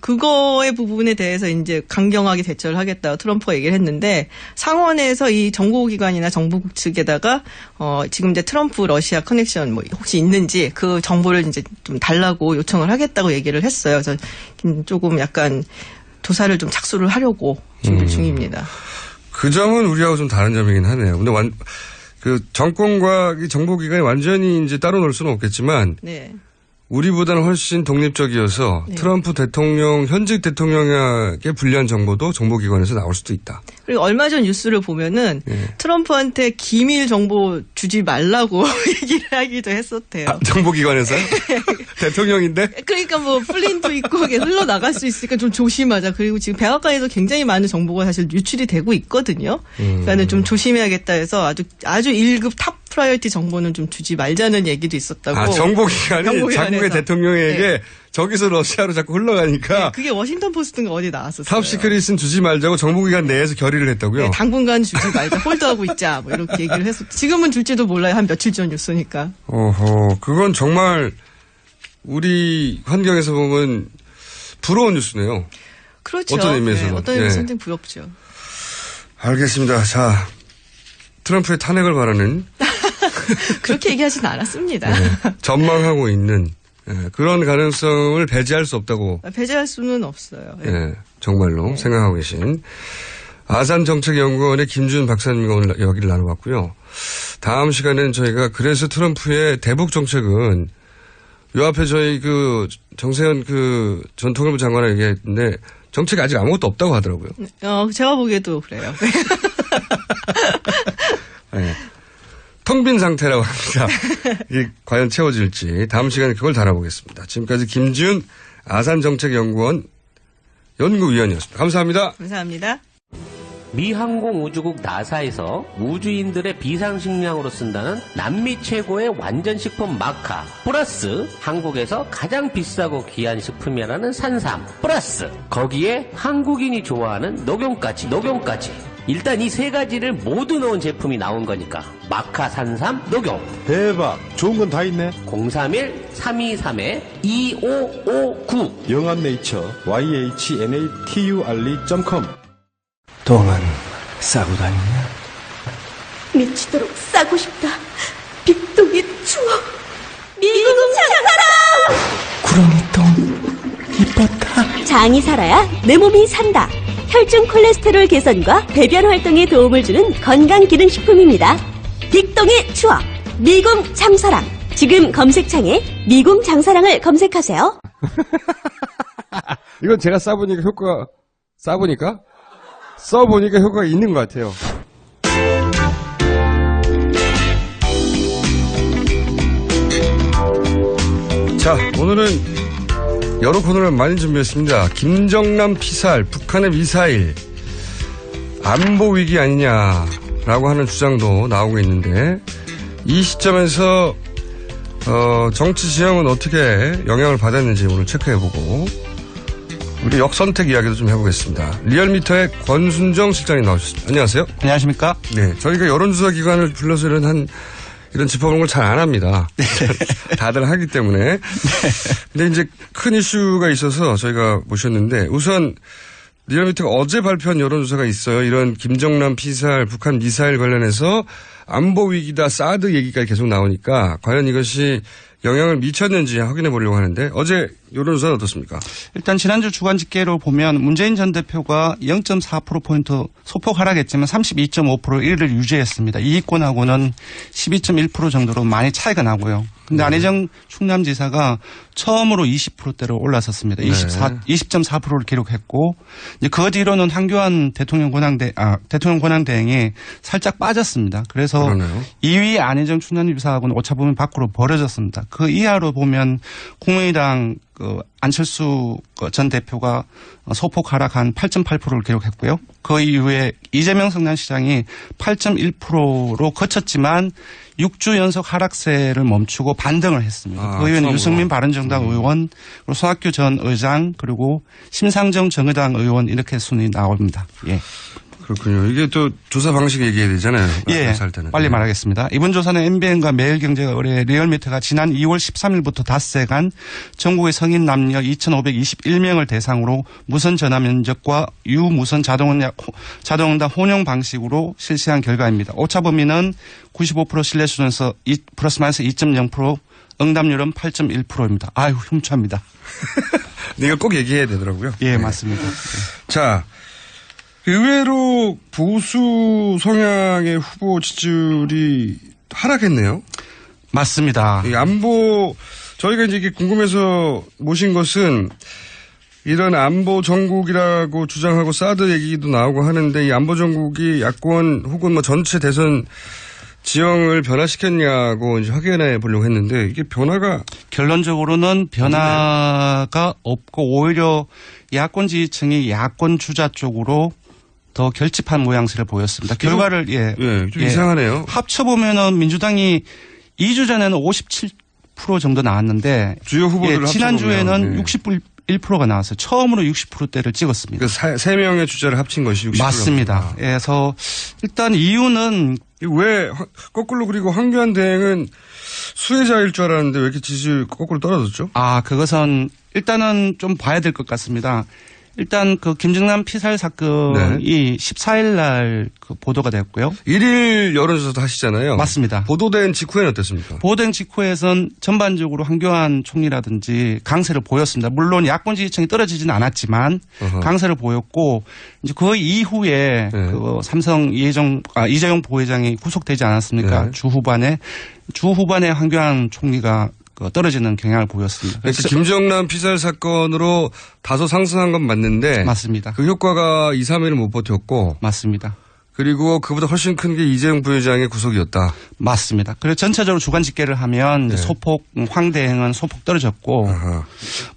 W: 그거의 부분에 대해서 이제 강경하게 대처를 하겠다고 트럼프가 얘기를 했는데 상원에서 이 정보기관이나 정부국 측에다가 지금 이제 트럼프 러시아 커넥션 뭐 혹시 있는지 그 정보를 이제 좀 달라고 요청을 하겠다고 얘기를 했어요. 그래서 조금 약간 조사를 좀 착수를 하려고 준비 중입니다.
I: 그 점은 우리하고 좀 다른 점이긴 하네요. 근데 그 정권과 이 정보기관이 완전히 이제 따로 놀 수는 없겠지만
W: 네.
I: 우리보다는 훨씬 독립적이어서
W: 네.
I: 트럼프 대통령, 현직 대통령에게 불리한 정보도 정보기관에서 나올 수도 있다.
W: 그리고 얼마 전 뉴스를 보면은 트럼프한테 기밀 정보 주지 말라고 얘기를 하기도 했었대요.
I: 정보기관에서요? 대통령인데?
W: 그러니까 뭐 플린도 있고 흘러나갈 수 있으니까 좀 조심하자. 그리고 지금 백악관에서 굉장히 많은 정보가 사실 유출이 되고 있거든요. 그러니까는 좀 조심해야겠다 해서 아주 1급 탑 프라이어티 정보는 좀 주지 말자는 얘기도 있었다고.
I: 정보기관이 자국의 대통령에게 저기서 러시아로 자꾸 흘러가니까.
W: 그게 워싱턴 포스트인가 어디 나왔었어요.
I: 탑 시크릿은 주지 말자고 정보기관 내에서 결의를 했다고요?
W: 네, 당분간 주지 말자. 홀드하고 있자. 뭐 이렇게 얘기를 했었. 지금은 줄지도 몰라요. 한 며칠 전 뉴스니까.
I: 그건 정말 우리 환경에서 보면 부러운 뉴스네요.
W: 그렇죠.
I: 어떤 의미에서는.
W: 네, 어떤 의미에서 상당히 부럽죠.
I: 알겠습니다. 자, 트럼프의 탄핵을 바라는.
W: 그렇게 얘기하지는 않았습니다.
I: 전망하고 있는 그런 가능성을 배제할 수 없다고.
W: 배제할 수는 없어요.
I: 정말로 생각하고 계신 아산정책연구원의 김준 박사님과 오늘 이야기를 나눠봤고요. 다음 시간에는 저희가 그래서 트럼프의 대북 정책은 요 앞에 저희 그 정세현 그 전 통일부 장관이 얘기했는데 정책이 아직 아무것도 없다고 하더라고요.
W: 제가 보기에도 그래요.
I: 텅 빈 상태라고 합니다. 이게 과연 채워질지 다음 시간에 그걸 다뤄보겠습니다. 지금까지 김지훈 아산정책연구원 연구위원이었습니다. 감사합니다.
W: 감사합니다.
C: 미 항공우주국 나사에서 우주인들의 비상식량으로 쓴다는 남미 최고의 완전식품 마카 플러스 한국에서 가장 비싸고 귀한 식품이라는 산삼 플러스 거기에 한국인이 좋아하는 녹용까지 일단 이 세 가지를 모두 넣은 제품이 나온 거니까 마카 산삼 녹용
F: 대박 좋은 건 다 있네
C: 031-323-2559
F: 영한네이처 YHNATURE.com
G: 똥은 싸고 다니냐?
E: 미치도록 싸고 싶다. 빅동의 추억. 미궁 장사랑!
G: 구렁이 똥 이뻤다.
E: 장이 살아야 내 몸이 산다. 혈중 콜레스테롤 개선과 배변 활동에 도움을 주는 건강기능식품입니다. 빅동의 추억. 미궁 장사랑. 지금 검색창에 미궁 장사랑을 검색하세요.
F: 이건 제가 써보니까 효과가 있는 것 같아요.
I: 자, 오늘은 여러 코너를 많이 준비했습니다. 김정남 피살, 북한의 미사일, 안보 위기 아니냐라고 하는 주장도 나오고 있는데, 이 시점에서 정치 지형은 어떻게 영향을 받았는지 오늘 체크해보고, 우리 역선택 이야기도 좀 해보겠습니다. 리얼미터의 권순정 실장님 나오셨습니다. 안녕하세요.
H: 안녕하십니까?
I: 네, 저희가 여론조사 기관을 불러서 이런 짚어보는 걸 잘 안 합니다. 다들 하기 때문에. 근데 이제 큰 이슈가 있어서 저희가 모셨는데, 우선 리얼미터가 어제 발표한 여론조사가 있어요. 이런 김정남 피살, 북한 미사일 관련해서 안보 위기다, 사드 얘기가 계속 나오니까 과연 이것이 영향을 미쳤는지 확인해 보려고 하는데, 어제 여론조사는 어떻습니까?
H: 일단 지난주 주간 집계로 보면 문재인 전 대표가 0.4%포인트 소폭 하락했지만 32.5% 1위를 유지했습니다. 이익권하고는 12.1% 정도로 많이 차이가 나고요. 근데 안희정 충남지사가 처음으로 20%대로 올라섰습니다. 20.4%를 기록했고, 이제 그 뒤로는 황교안 대통령 권한대행이 살짝 빠졌습니다. 그래서 그러네요. 2위 안희정 충남지사하고는 오차범위 밖으로 벌어졌습니다. 그 이하로 보면 국민의당 안철수 전 대표가 소폭 하락한 8.8%를 기록했고요. 그 이후에 이재명 성남시장이 8.1%로 그쳤지만 6주 연속 하락세를 멈추고 반등을 했습니다. 그 이후에는 유승민 바른정당 의원, 그리고 손학규 전 의장, 그리고 심상정 정의당 의원 이렇게 순위 나옵니다. 예.
I: 그렇군요. 이게 또 조사 방식 얘기해야 되잖아요.
H: 예, 빨리 말하겠습니다. 이번 조사는 MBN과 매일경제가 의뢰 리얼미터가 지난 2월 13일부터 닷새간 전국의 성인 남녀 2,521명을 대상으로 무선 전화 면접과 유무선 자동응답 혼용 방식으로 실시한 결과입니다. 오차 범위는 95% 신뢰 수준에서 플러스 마이너스 2.0%, 응답률은 8.1%입니다. 아유, 흉추합니다.
I: 이거 꼭 얘기해야 되더라고요.
H: 예, 맞습니다. 네.
I: 자. 의외로 보수 성향의 후보 지지율이 하락했네요.
H: 맞습니다.
I: 안보, 저희가 이제 이게 궁금해서 모신 것은 이런 안보 정국이라고 주장하고 사드 얘기도 나오고 하는데, 이 안보 정국이 야권 혹은 뭐 전체 대선 지형을 변화시켰냐고 이제 확인해 보려고 했는데, 이게 변화가.
H: 결론적으로는 변화가 없고 오히려 야권 지지층이 야권 주자 쪽으로 더 결집한 모양새를 보였습니다. 결과를
I: 좀 이상하네요.
H: 합쳐보면은 민주당이 2주 전에는 57% 정도 나왔는데
I: 주요 후보들
H: 지난주에는 61%가 나왔어요. 처음으로 60%대를 찍었습니다.
I: 그러니까 3명의 주자를 합친 것이 60%.
H: 맞습니다. 그래서 일단 이유는
I: 왜 거꾸로, 그리고 황교안 대행은 수혜자일 줄 알았는데 왜 이렇게 지지율 거꾸로 떨어졌죠?
H: 그것은 일단은 좀 봐야 될 것 같습니다. 일단 그 김정남 피살 사건이 14일 날 그 보도가 됐고요.
I: 1일 여론조사도 하시잖아요.
H: 맞습니다.
I: 보도된 직후에는 어땠습니까?
H: 보도된 직후에선 전반적으로 황교안 총리라든지 강세를 보였습니다. 물론 야권 지지층이 떨어지지는 않았지만 강세를 보였고, 이제 그 이후에 그 삼성 이재용 부회장이 구속되지 않았습니까? 주 후반에 황교안 총리가 떨어지는 경향을 보였습니다.
I: 그래서 김정남 피살 사건으로 다소 상승한 건 맞는데.
H: 맞습니다.
I: 그 효과가 2, 3일을 못 버텼고.
H: 맞습니다.
I: 그리고 그보다 훨씬 큰 게 이재용 부회장의 구속이었다.
H: 맞습니다. 그리고 전체적으로 주간 집계를 하면 소폭, 황 대행은 소폭 떨어졌고,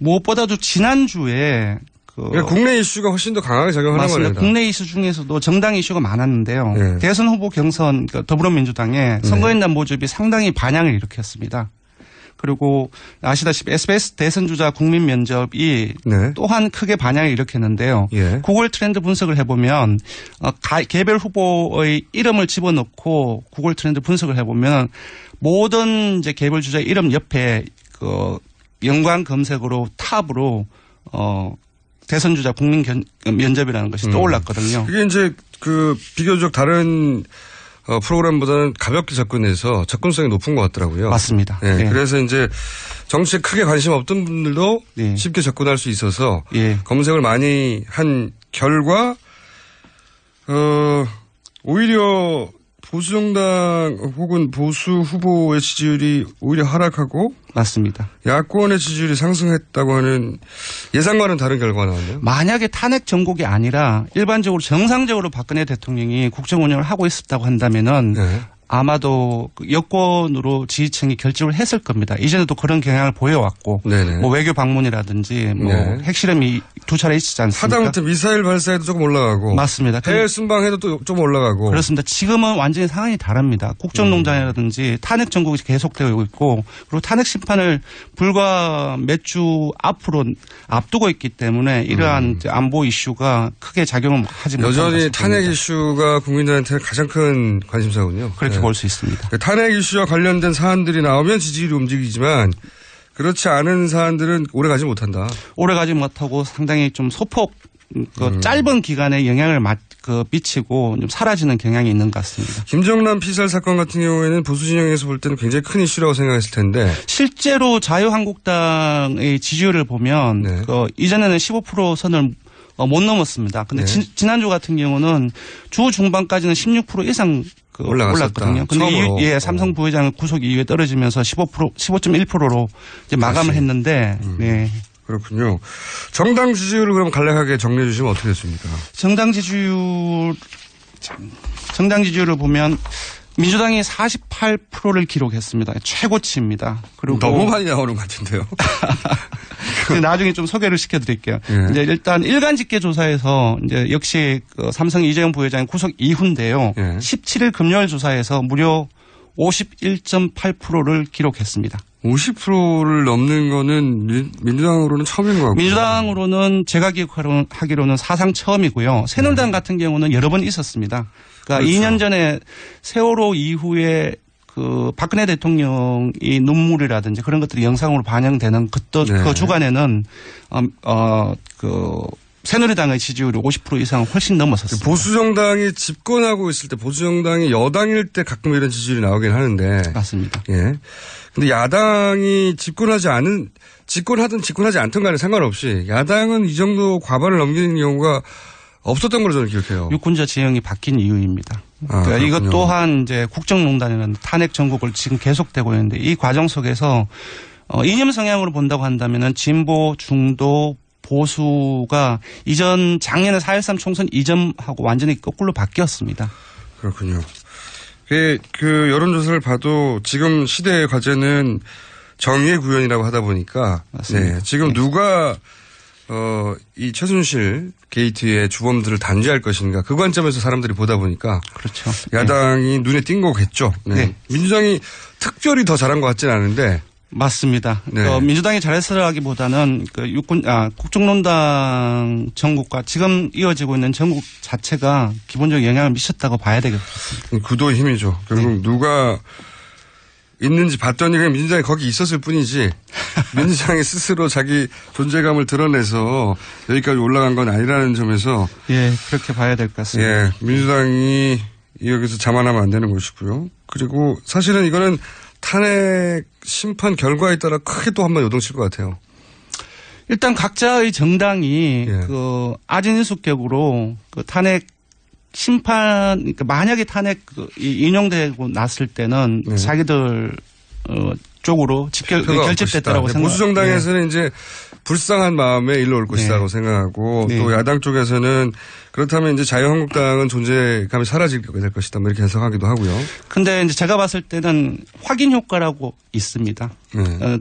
H: 무엇보다도 지난주에
I: 그러니까 국내 이슈가 훨씬 더 강하게 작용하는 거예요.
H: 국내 이슈 중에서도 정당 이슈가 많았는데요. 대선 후보 경선, 그러니까 더불어민주당의 선거인단 모집이 상당히 반향을 일으켰습니다. 그리고 아시다시피 SBS 대선 주자 국민 면접이 또한 크게 반향을 일으켰는데요. 구글 트렌드 분석을 해보면 개별 후보의 이름을 집어넣고 구글 트렌드 분석을 해보면 모든 이제 개별 주자 이름 옆에 그 연관 검색어로 탑으로 대선주자 국민 면접이라는 것이 떠올랐거든요.
I: 이게 이제 그 비교적 다른 프로그램보다는 가볍게 접근해서 접근성이 높은 것 같더라고요.
H: 맞습니다.
I: 네,
H: 예.
I: 그래서 이제 정치에 크게 관심 없던 분들도 쉽게 접근할 수 있어서 검색을 많이 한 결과 오히려 보수정당 혹은 보수 후보의 지지율이 오히려 하락하고
H: 맞습니다.
I: 야권의 지지율이 상승했다고 하는 예상과는 다른 결과가 나왔네요.
H: 만약에 탄핵 정국이 아니라 일반적으로 정상적으로 박근혜 대통령이 국정 운영을 하고 있었다고 한다면은 아마도 여권으로 지지층이 결집을 했을 겁니다. 이전에도 그런 경향을 보여왔고 뭐 외교 방문이라든지 뭐 핵실험이 두 차례 있었지 않습니까?
I: 하다못해 미사일 발사에도 조금 올라가고
H: 맞습니다.
I: 해외 순방에도 또 좀 올라가고
H: 그렇습니다. 지금은 완전히 상황이 다릅니다. 국정농단이라든지 탄핵 정국이 계속되고 있고 그리고 탄핵 심판을 불과 몇 주 앞으로 앞두고 있기 때문에 이러한 안보 이슈가 크게 작용을 하지 못하는
I: 여전히 탄핵 이슈가 국민들한테 가장 큰 관심사군요.
H: 그렇게 볼 수 있습니다.
I: 탄핵 이슈와 관련된 사안들이 나오면 지지율이 움직이지만 그렇지 않은 사안들은 오래 가지 못한다.
H: 오래 가지 못하고 상당히 좀 소폭 짧은 기간에 영향을 미치고 좀 사라지는 경향이 있는 것 같습니다.
I: 김정남 피살 사건 같은 경우에는 보수 진영에서 볼 때는 굉장히 큰 이슈라고 생각했을 텐데
H: 실제로 자유한국당의 지지율을 보면 이전에는 15% 선을 못 넘었습니다. 근데 지난주 같은 경우는 주 중반까지는 16% 이상 올랐거든요. 근데 삼성 부회장 구속 이후에 떨어지면서 15.1%로 이제 마감을 했는데,
I: 그렇군요. 정당 지지율을 그럼 간략하게 정리해 주시면 어떻게 됐습니까?
H: 정당 지지율을 보면 민주당이 48%를 기록했습니다. 최고치입니다. 그리고
I: 너무 많이 나오는 것 같은데요.
H: 나중에 좀 소개를 시켜드릴게요. 이제 일단 일간 집계 조사에서 이제 역시 삼성 이재용 부회장의 구속 이후인데요. 17일 금요일 조사에서 무려 51.8%를 기록했습니다.
I: 50%를 넘는 거는 민주당으로는 처음인 것 같고.
H: 민주당으로는 제가 기억하기로는 사상 처음이고요. 새누리당 같은 경우는 여러 번 있었습니다. 그러니까 2년 전에 세월호 이후에 박근혜 대통령이 눈물이라든지 그런 것들이 영상으로 반영되는 그 주간에는 새누리당의 지지율이 50% 이상 훨씬 넘었었습니다.
I: 보수정당이 집권하고 있을 때 보수정당이 여당일 때 가끔 이런 지지율이 나오긴 하는데.
H: 맞습니다.
I: 예. 근데 야당이 집권하든 집권하지 않든 간에 상관없이 야당은 이 정도 과반을 넘기는 경우가 없었던 걸로 저는 기억해요.
H: 유권자 지형이 바뀐 이유입니다. 그러니까 이것 또한 이제 국정농단이라는 탄핵 정국을 지금 계속되고 있는데 이 과정 속에서 이념 성향으로 본다고 한다면은 진보, 중도, 보수가 작년에 4.13 총선 이전하고 완전히 거꾸로 바뀌었습니다.
I: 그렇군요. 그 여론조사를 봐도 지금 시대의 과제는 정의의 구현이라고 하다 보니까 지금 누가 이 최순실 게이트의 주범들을 단죄할 것인가 그 관점에서 사람들이 보다 보니까
H: 그렇죠.
I: 야당이 눈에 띈 거겠죠. 민주당이 특별히 더 잘한 것 같지는 않은데
H: 맞습니다. 민주당이 잘했으라기보다는 국정농단 정국과 지금 이어지고 있는 정국 자체가 기본적인 영향을 미쳤다고 봐야 되겠습니다.
I: 구도의 힘이죠. 결국 누가 있는지 봤더니 그냥 민주당이 거기 있었을 뿐이지 민주당이 스스로 자기 존재감을 드러내서 여기까지 올라간 건 아니라는 점에서
H: 그렇게 봐야 될 것 같습니다.
I: 민주당이 여기서 자만하면 안 되는 것이고요. 그리고 사실은 이거는 탄핵 심판 결과에 따라 크게 또 한번 요동칠 것 같아요.
H: 일단 각자의 정당이 아진인수격으로 탄핵 심판, 그러니까 만약에 탄핵 인용되고 났을 때는 자기들 쪽으로 결집됐다라고 생각합니다.
I: 보수정당에서는 이제 불쌍한 마음에 일로 올 것이라고 생각하고 또 야당 쪽에서는 그렇다면 이제 자유한국당은 존재감이 사라지게 될 것이다. 뭐 이렇게 해석하기도 하고요.
H: 근데 이제 제가 봤을 때는 확인 효과라고 있습니다.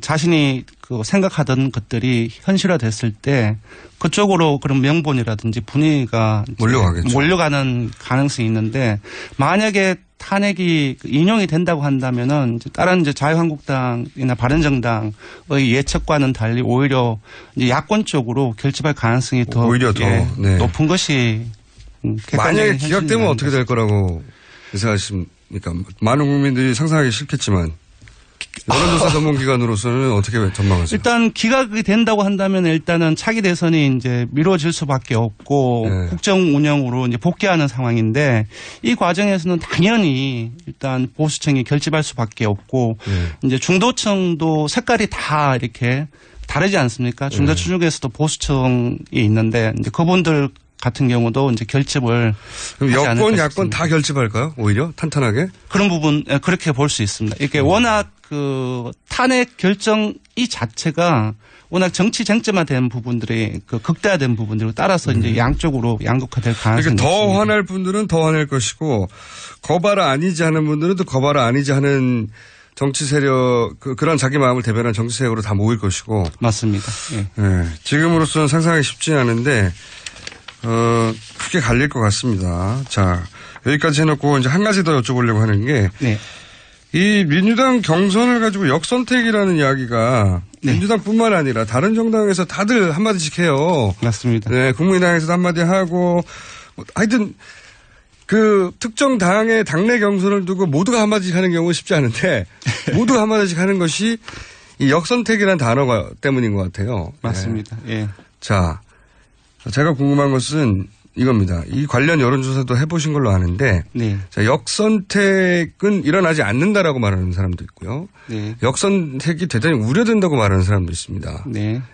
H: 자신이 생각하던 것들이 현실화됐을 때 그쪽으로 그런 명분이라든지 분위기가 몰려가는 가능성이 있는데 만약에 탄핵이 인용이 된다고 한다면은 다른 이제 자유한국당이나 바른정당의 예측과는 달리 오히려 이제 야권 쪽으로 결집할 가능성이 더 높은 것이
I: 만약에 기각되면 어떻게 될 거라고 예상하십니까? 많은 국민들이 상상하기 싫겠지만 여론조사 전문기관으로서는 어떻게 전망하세요?
H: 일단 기각이 된다고 한다면 일단은 차기 대선이 이제 미뤄질 수밖에 없고
I: 네.
H: 국정 운영으로 이제 복귀하는 상황인데 이 과정에서는 당연히 일단 보수층이 결집할 수밖에 없고 이제 중도층도 색깔이 다 이렇게 다르지 않습니까? 중도층 중에서도 보수층이 있는데 이제 그분들 같은 경우도 이제 결집을
I: 그럼
H: 하지 않을까
I: 여권, 야권
H: 싶습니다.
I: 다 결집할까요? 오히려 탄탄하게?
H: 그런 부분 그렇게 볼 수 있습니다. 이게 워낙 그 탄핵 결정 이 자체가 워낙 정치 쟁점화된 부분들이 그 극대화된 부분들을 따라서 이제 양쪽으로 양극화될 가능성이
I: 그러니까 더
H: 있습니다.
I: 화날 분들은 더 화낼 것이고 거봐라 아니지 하는 분들은 또 거봐라 아니지 하는 정치 세력 그런 자기 마음을 대변한 정치 세력으로 다 모일 것이고
H: 맞습니다. 예.
I: 네, 지금으로서는 상상하기 쉽지 않은데 크게 갈릴 것 같습니다. 자 여기까지 해놓고 이제 한 가지 더 여쭤보려고 하는 게 이 민주당 경선을 가지고 역선택이라는 이야기가 민주당뿐만 아니라 다른 정당에서 다들 한마디씩 해요.
H: 맞습니다.
I: 네, 국민의당에서도 한마디 하고 하여튼 그 특정 당의 당내 경선을 두고 모두가 한마디씩 하는 경우는 쉽지 않은데 모두가 한마디씩 하는 것이 이 역선택이라는 단어가 때문인 것 같아요.
H: 맞습니다. 예.
I: 자, 제가 궁금한 것은 이겁니다. 이 관련 여론조사도 해보신 걸로 아는데 자, 역선택은 일어나지 않는다라고 말하는 사람도 있고요. 역선택이 대단히 우려된다고 말하는 사람도 있습니다.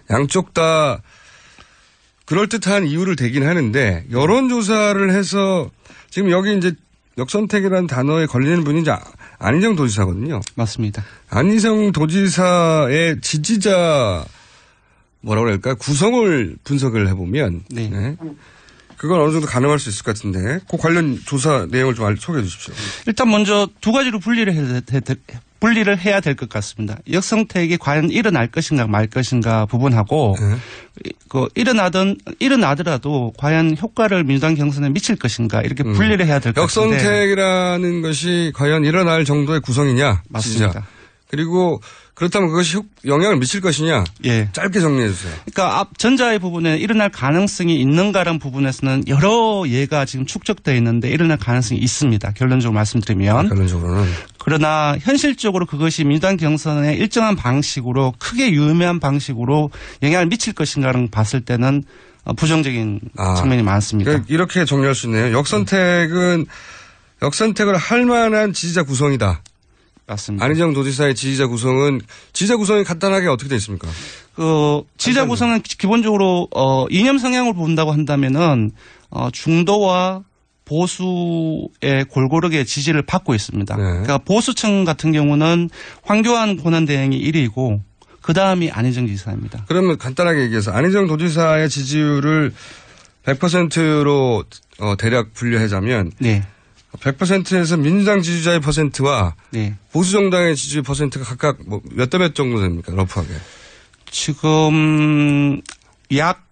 I: 양쪽 다 그럴듯한 이유를 대긴 하는데 여론조사를 해서 지금 여기 이제 역선택이라는 단어에 걸리는 분이 이제 안희정 도지사거든요.
H: 맞습니다.
I: 안희정 도지사의 지지자 뭐라고 할까 구성을 분석을 해보면 그건 어느 정도 가늠할 수 있을 것 같은데 그 관련 조사 내용을 좀 소개해 주십시오.
H: 일단 먼저 두 가지로 분리를 해야 될 것 같습니다. 역선택이 과연 일어날 것인가 말 것인가 부분하고 그 일어나더라도 과연 효과를 민주당 경선에 미칠 것인가 이렇게 분리를 해야 될 것 같은데
I: 역선택이라는 것이 과연 일어날 정도의 구성이냐
H: 맞습니다.
I: 지지자. 그리고 그렇다면 그것이 영향을 미칠 것이냐 짧게 정리해 주세요.
H: 그러니까 앞 전자의 부분에 일어날 가능성이 있는가라는 부분에서는 여러 예가 지금 축적되어 있는데 일어날 가능성이 있습니다. 결론적으로 말씀드리면.
I: 결론적으로는.
H: 그러나 현실적으로 그것이 민주당 경선에 일정한 방식으로 크게 유의미한 방식으로 영향을 미칠 것인가를 봤을 때는 부정적인 측면이 많습니다.
I: 그러니까 이렇게 정리할 수 있네요. 역선택을 할 만한 지지자 구성이다.
H: 맞습니다.
I: 안희정 도지사의 지지자 구성이 간단하게 어떻게 되어 있습니까?
H: 지지자 구성은 기본적으로 이념 성향을 본다고 한다면은 중도와 보수의 골고루게 지지를 받고 있습니다. 그러니까 보수층 같은 경우는 황교안 권한대행이 1위고 그 다음이 안희정 지사입니다.
I: 그러면 간단하게 얘기해서 안희정 도지사의 지지율을 100%로 대략 분류하자면 100%에서 민주당 지지자의 퍼센트와 보수정당의 지지율 퍼센트가 각각 몇 대 몇 정도 됩니까? 러프하게.
H: 지금 약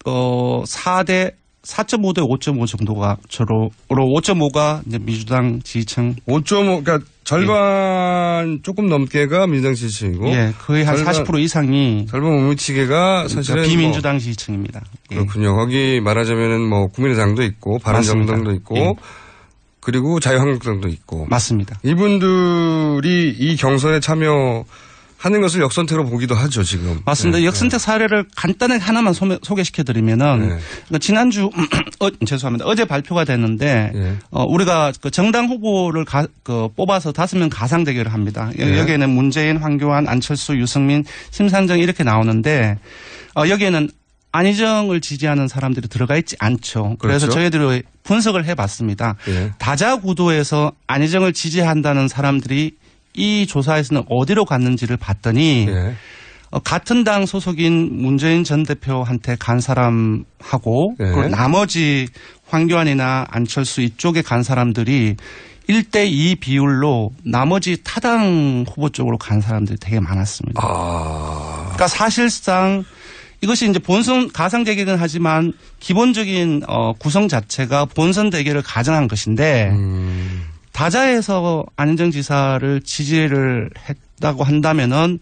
H: 4.5대 5.5 정도가 저로 5.5가 이제 민주당 지지층.
I: 5.5 그러니까 절반 조금 넘게가 민주당 지지층이고.
H: 예, 거의 한 40% 이상이
I: 절반 못 미치게가 사실은
H: 비민주당 지지층입니다.
I: 그렇군요. 거기 말하자면은 국민의당도 있고 바른정당도 있고. 그리고 자유한국당도 있고.
H: 맞습니다.
I: 이분들이 이 경선에 참여하는 것을 역선택으로 보기도 하죠, 지금.
H: 맞습니다. 역선택 사례를 간단하게 하나만 소개시켜드리면은 그러니까 지난주 죄송합니다. 어제 발표가 됐는데 우리가 그 정당 후보를 뽑아서 5명 가상 대결을 합니다. 여기에는 문재인, 황교안, 안철수, 유승민, 심상정 이렇게 나오는데 여기에는 안희정을 지지하는 사람들이 들어가 있지 않죠. 그래서
I: 그렇죠.
H: 저희들이 분석을 해봤습니다. 다자 구도에서 안희정을 지지한다는 사람들이 이 조사에서는 어디로 갔는지를 봤더니 같은 당 소속인 문재인 전 대표한테 간 사람하고 그리고 나머지 황교안이나 안철수 이쪽에 간 사람들이 1대2 비율로 나머지 타당 후보 쪽으로 간 사람들이 되게 많았습니다. 그러니까 사실상 이것이 이제 본선 가상 대결은 하지만 기본적인 구성 자체가 본선 대결을 가정한 것인데 다자에서 안희정 지사를 지지를 했다고 한다면은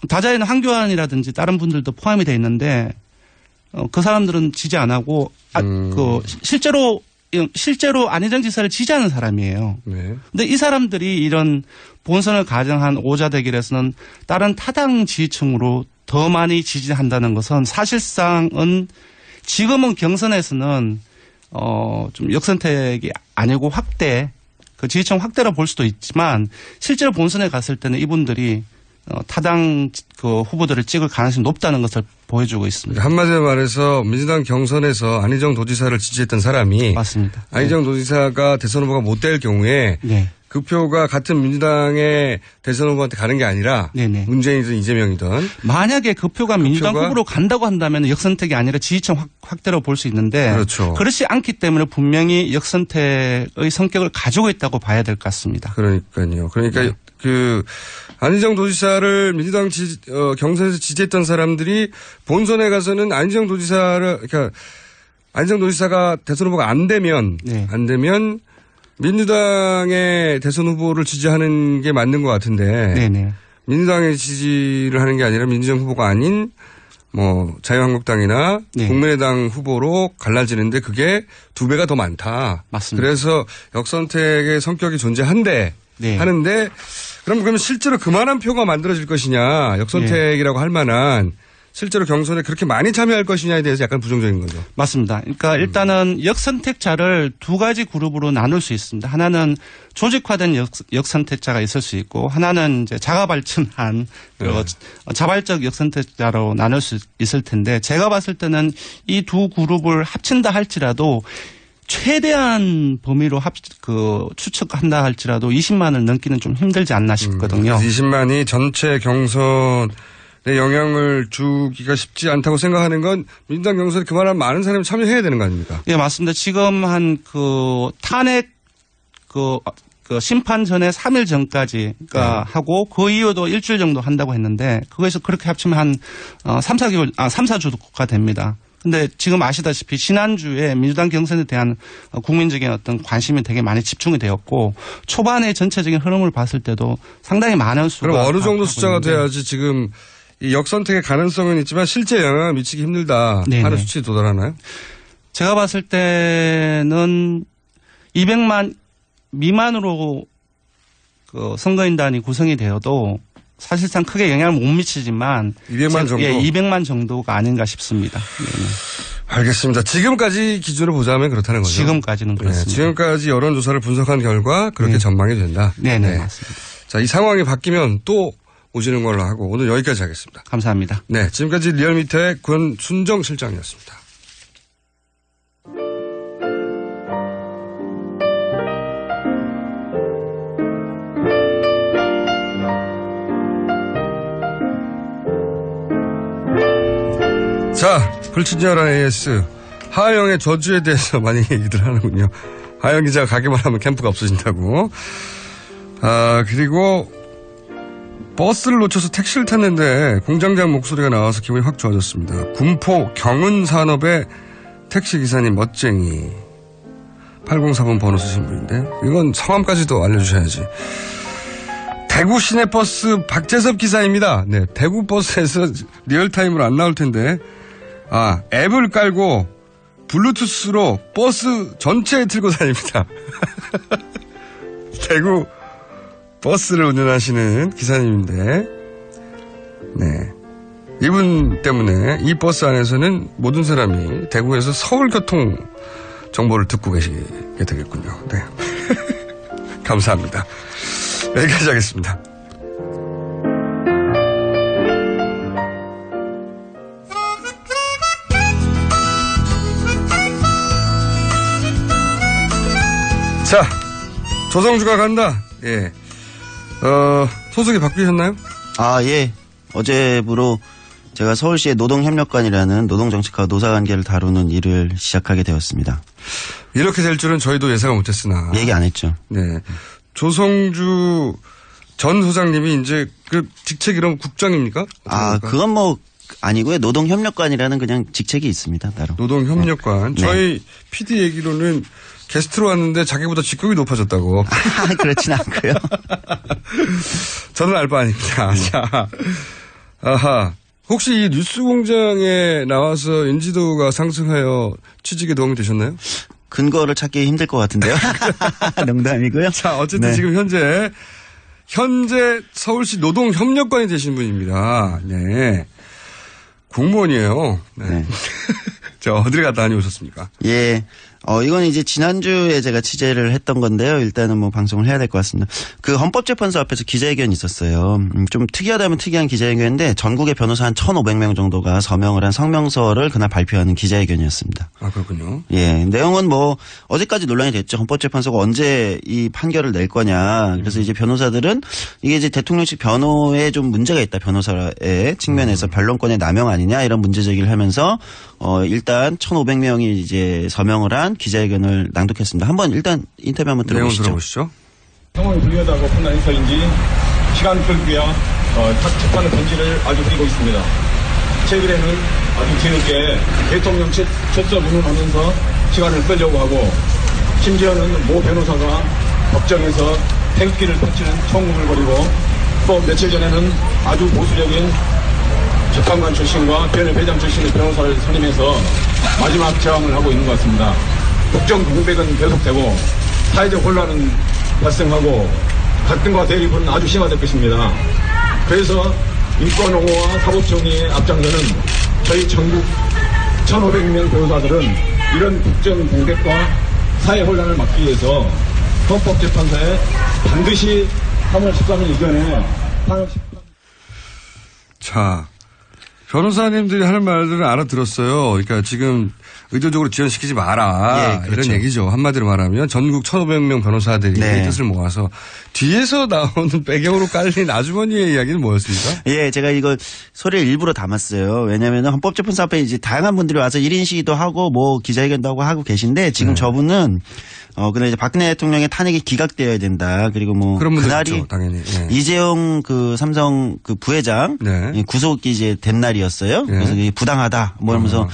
H: 다자에는 황교안이라든지 다른 분들도 포함이 돼 있는데 그 사람들은 지지 안 하고 실제로 실제로 안희정 지사를 지지하는 사람이에요.
I: 네.
H: 근데 이 사람들이 이런 본선을 가정한 오자대결에서는 다른 타당 지지층으로 더 많이 지지한다는 것은 사실상은 지금은 경선에서는 좀 역선택이 아니고 확대, 그 지지층 확대로 볼 수도 있지만 실제로 본선에 갔을 때는 이분들이 타당 그 후보들을 찍을 가능성이 높다는 것을 보여주고 있습니다.
I: 한마디로 말해서 민주당 경선에서 안희정 도지사를 지지했던 사람이
H: 맞습니다.
I: 안희정 도지사가 대선 후보가 못 될 경우에 그 표가 같은 민주당의 대선 후보한테 가는 게 아니라 문재인이든 이재명이든
H: 만약에 그 표가 민주당 후보로 간다고 한다면 역선택이 아니라 지지층 확대로 볼 수 있는데
I: 그렇죠.
H: 그렇지 않기 때문에 분명히 역선택의 성격을 가지고 있다고 봐야 될 것 같습니다.
I: 그러니까요. 그러니까 그 안희정 도지사를 민주당 경선에서 지지했던 사람들이 본선에 가서는 안희정 도지사를 그러니까 안희정 도지사가 대선 후보가 안 되면 민주당의 대선 후보를 지지하는 게 맞는 것 같은데 민주당의 지지를 하는 게 아니라 민주당 후보가 아닌 뭐 자유한국당이나 국민의당 후보로 갈라지는데 그게 2배가 더 많다.
H: 맞습니다.
I: 그래서 역선택의 성격이 존재한데 하는데 그러면 실제로 그만한 표가 만들어질 것이냐 역선택이라고 할 만한 실제로 경선에 그렇게 많이 참여할 것이냐에 대해서 약간 부정적인 거죠.
H: 맞습니다. 그러니까 일단은 역선택자를 2가지 그룹으로 나눌 수 있습니다. 하나는 조직화된 역선택자가 있을 수 있고 하나는 이제 자가발전한 자발적 역선택자로 나눌 수 있을 텐데 제가 봤을 때는 이 두 그룹을 합친다 할지라도 최대한 범위로 추측한다 할지라도 20만을 넘기는 좀 힘들지 않나 싶거든요.
I: 20만이 전체 경선에 영향을 주기가 쉽지 않다고 생각하는 건 민주당 경선에 그만한 많은 사람이 참여해야 되는 거 아닙니까?
H: 예, 맞습니다. 지금 한 탄핵 심판 전에 3일 전까지 하고 그 이후도 일주일 정도 한다고 했는데 그거에서 그렇게 합치면 한 3-4주가 됩니다. 근데 지금 아시다시피 지난주에 민주당 경선에 대한 국민적인 어떤 관심이 되게 많이 집중이 되었고 초반의 전체적인 흐름을 봤을 때도 상당히 많은 수가.
I: 그럼 어느 정도 숫자가 돼야지 지금 이 역선택의 가능성은 있지만 실제 영향을 미치기 힘들다 하는 수치에 도달하나요?
H: 제가 봤을 때는 200만 미만으로 그 선거인단이 구성이 되어도 사실상 크게 영향을 못 미치지만
I: 200만 정도?
H: 200만 정도가 아닌가 싶습니다.
I: 알겠습니다. 지금까지 기준으로 보자면 그렇다는 거죠?
H: 지금까지는 그렇습니다.
I: 지금까지 여론조사를 분석한 결과 그렇게 전망이 된다?
H: 네네, 맞습니다.
I: 자, 이 상황이 바뀌면 또 오시는 걸로 하고 오늘 여기까지 하겠습니다.
H: 감사합니다.
I: 네, 지금까지 리얼미터의 권순정 실장이었습니다. 자, 불친절한 AS. 하영의 저주에 대해서 많이 얘기들 하는군요. 하영 기자가 가기만 하면 캠프가 없어진다고. 그리고 버스를 놓쳐서 택시를 탔는데 공장장 목소리가 나와서 기분이 확 좋아졌습니다. 군포 경은산업의 택시기사님 멋쟁이. 804번 번호 쓰신 분인데 이건 성함까지도 알려주셔야지. 대구 시내버스 박재섭 기사입니다. 네, 대구 버스에서 리얼타임으로 안 나올 텐데 앱을 깔고 블루투스로 버스 전체에 틀고 다닙니다. 대구 버스를 운전하시는 기사님인데, 네. 이분 때문에 이 버스 안에서는 모든 사람이 대구에서 서울교통 정보를 듣고 계시게 되겠군요. 네. 감사합니다. 여기까지 하겠습니다. 자, 조성주가 간다. 예. 소속이 바뀌셨나요?
J: 예. 어제부로 제가 서울시의 노동협력관이라는 노동정책과 노사관계를 다루는 일을 시작하게 되었습니다.
I: 이렇게 될 줄은 저희도 예상을 못했으나.
J: 얘기 안 했죠.
I: 네. 조성주 전 소장님이 이제 그 직책 이름 국장입니까?
J: 그건 뭐 아니고요. 노동협력관이라는 그냥 직책이 있습니다. 따로.
I: 노동협력관.
J: 네.
I: 저희 PD 얘기로는 게스트로 왔는데 자기보다 직급이 높아졌다고.
J: 그렇진 않고요.
I: 저는 알 바 아닙니다. 자, 혹시 이 뉴스공장에 나와서 인지도가 상승하여 취직에 도움이 되셨나요?
J: 근거를 찾기 힘들 것 같은데요. 농담이고요.
I: 자, 어쨌든
J: 네.
I: 지금 현재 서울시 노동협력관이 되신 분입니다. 네. 공무원이에요. 네. 자, 어디를 갔다 다녀오셨습니까?
J: 예. 이건 이제 지난주에 제가 취재를 했던 건데요. 일단은 뭐 방송을 해야 될 것 같습니다. 그 헌법재판소 앞에서 기자회견이 있었어요. 좀 특이하다면 특이한 기자회견인데 전국의 변호사 한 1,500명 정도가 서명을 한 성명서를 그날 발표하는 기자회견이었습니다.
I: 아, 그렇군요.
J: 예. 내용은 뭐 어제까지 논란이 됐죠. 헌법재판소가 언제 이 판결을 낼 거냐. 그래서 이제 변호사들은 이게 이제 대통령직 변호에 좀 문제가 있다. 변호사의 측면에서 변론권의 남용 아니냐 이런 문제 제기를 하면서 일단 1,500명이 이제 서명을 한 기자회견을 낭독했습니다. 한번 일단 인터뷰 한번 들어보시죠.
I: 내용 들어보시죠.
K: 상황이 불리하다고 판단해서인지 시간 끌기와 재판의 본질을 아주 그리고 있습니다. 최근에는 아주 뒤늦게 대통령 출석 운운하면서 시간을 끌려고 하고 심지어는 모 변호사가 법정에서 태극기를 펼치는 청국을 벌이고 또 며칠 전에는 아주 보수적인 재판관 출신과 변협회장 출신의 변호사를 선임해서 마지막 저항을 하고 있는 것 같습니다. 국정 공백은 계속되고 사회적 혼란은 발생하고 갈등과 대립은 아주 심화될 것입니다. 그래서 인권옹호와 사법정의의 앞장서는 저희 전국 1,500명 변호사들은 이런 국정 공백과 사회 혼란을 막기 위해서 헌법재판소에 반드시 3월 13일 이전에
I: 자, 변호사님들이 하는 말들은 알아들었어요. 그러니까 지금 의도적으로 지연시키지 마라.
J: 예, 그렇죠.
I: 이런 얘기죠. 한마디로 말하면 전국 1,500명 변호사들이 이 뜻을 모아서 뒤에서 나오는 배경으로 깔린 아주머니의 이야기는 뭐였습니까?
J: 예, 제가 이거 소리를 일부러 담았어요. 왜냐하면 헌법재판소 앞에 이제 다양한 분들이 와서 1인 시위도 하고 뭐 기자회견도 하고 계신데 지금 저분은 근데 이제 박근혜 대통령의 탄핵이 기각되어야 된다. 그리고 뭐
I: 그런 분들
J: 그날이
I: 있죠, 당연히. 예.
J: 이재용 그 삼성 그 부회장 구속이 이제 된 날이었어요. 그래서 이게 부당하다. 뭐 이러면서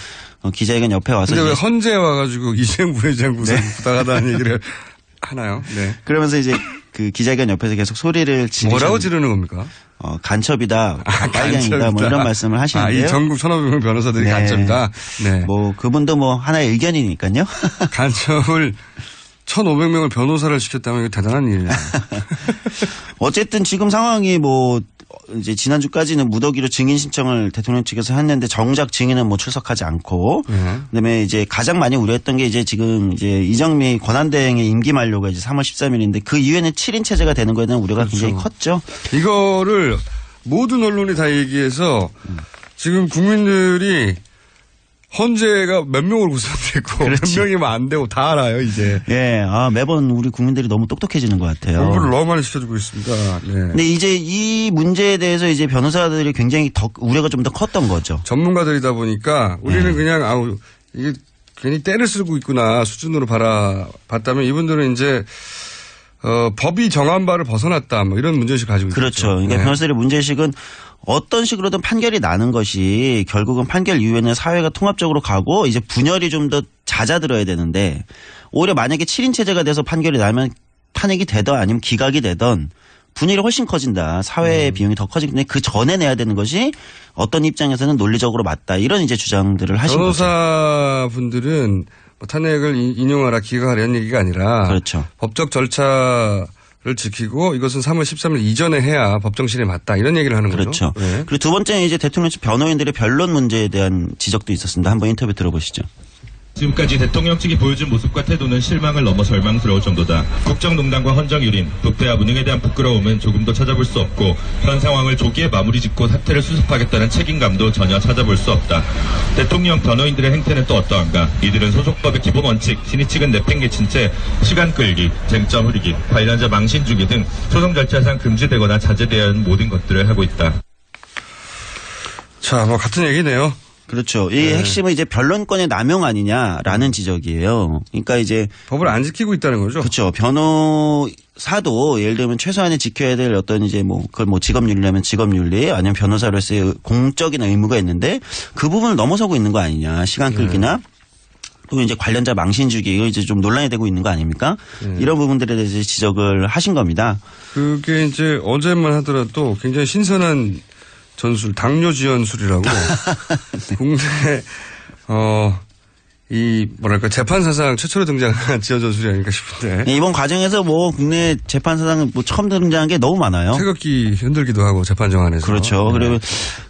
J: 기자회견 옆에 와서.
I: 근데 왜 헌재 와가지고 이재용 부회장 구속이 부당하다는 얘기를 하나요? 네.
J: 그러면서 이제 그 기자회견 옆에서 계속 소리를 지르셨는데
I: 뭐라고 지르는 겁니까?
J: 간첩이다, 빨갱이다, 뭐 이런 말씀을 하시는데요.
I: 이 전국 1,500명 변호사들이 간첩이다. 네.
J: 뭐 그분도 뭐 하나의 의견이니까요.
I: 간첩을 1,500명을 변호사를 시켰다면 이거 대단한 일이에요.
J: 어쨌든 지금 상황이 뭐 이제 지난주까지는 무더기로 증인 신청을 대통령 측에서 했는데 정작 증인은 뭐 출석하지 않고 그다음에 이제 가장 많이 우려했던 게 이제 지금 이제 이정미 권한대행의 임기 만료가 이제 3월 13일인데 그 이후에는 7인 체제가 되는 거에 대한 우려가 굉장히 컸죠.
I: 이거를 모든 언론이 다 얘기해서 지금 국민들이 헌재가 몇 명으로 구성됐고 몇 명이면 안 되고 다 알아요 이제.
J: 예, 매번 우리 국민들이 너무 똑똑해지는 것 같아요.
I: 공부를 너무 많이 시켜주고 있습니다. 네.
J: 근데 이제 이 문제에 대해서 이제 변호사들이 굉장히 더 우려가 좀 더 컸던 거죠.
I: 전문가들이다 보니까 우리는 그냥 이게 괜히 때를 쓰고 있구나 수준으로 봤다면 이분들은 이제 법이 정한 바를 벗어났다 뭐 이런 문제의식을 가지고 있죠.
J: 그렇죠. 그러니까 변호사들의 문제의식은 어떤 식으로든 판결이 나는 것이 결국은 판결 이후에는 사회가 통합적으로 가고 이제 분열이 좀 더 잦아들어야 되는데 오히려 만약에 7인 체제가 돼서 판결이 나면 탄핵이 되든 아니면 기각이 되든 분열이 훨씬 커진다. 사회의 비용이 더 커지기 때문에 그 전에 내야 되는 것이 어떤 입장에서는 논리적으로 맞다. 이런 이제 주장들을 하신 거죠.
I: 변호사분들은 뭐 탄핵을 인용하라 기각하라 이런 얘기가 아니라
J: 그렇죠.
I: 법적 절차를 지키고 이것은 3월 13일 이전에 해야 법정실에 맞다 이런 얘기를 하는
J: 그렇죠.
I: 거죠. 네.
J: 그리고 두 번째는 이제 대통령 측 변호인들의 변론 문제에 대한 지적도 있었습니다. 한번 인터뷰 들어보시죠.
L: 지금까지 대통령 측이 보여준 모습과 태도는 실망을 넘어 절망스러울 정도다. 국정농단과 헌정유린, 부패와 무능에 대한 부끄러움은 조금도 찾아볼 수 없고 현 상황을 조기에 마무리 짓고 사태를 수습하겠다는 책임감도 전혀 찾아볼 수 없다. 대통령 변호인들의 행태는 또 어떠한가? 이들은 소속법의 기본 원칙, 신의 측은 내팽개친 채 시간 끌기, 쟁점 흐리기, 관련자 망신 주기 등 소송 절차상 금지되거나 자제되어야 하는 모든 것들을 하고 있다.
I: 자, 뭐 같은 얘기네요.
J: 그렇죠. 이 핵심은 이제 변론권의 남용 아니냐라는 지적이에요. 그러니까 이제
I: 법을 안 지키고 있다는 거죠.
J: 그렇죠. 변호사도 예를 들면 최소한의 지켜야 될 어떤 이제 뭐 그걸 뭐 직업윤리라면 직업윤리 아니면 변호사로서의 공적인 의무가 있는데 그 부분을 넘어서고 있는 거 아니냐. 시간 끌기나 또 이제 관련자 망신 주기 이거 이제 좀 논란이 되고 있는 거 아닙니까? 이런 부분들에 대해서 지적을 하신 겁니다.
I: 그게 이제 어제만 하더라도 굉장히 신선한 전술, 당뇨 지연술이라고 국내 뭐랄까 재판사상 최초로 등장한 지연 전술이 아닐까 싶은데.
J: 네, 이번 과정에서 뭐 국내 재판사상 뭐 처음 등장한 게 너무 많아요.
I: 태극기 흔들기도 하고 재판 정안에서.
J: 그렇죠. 그리고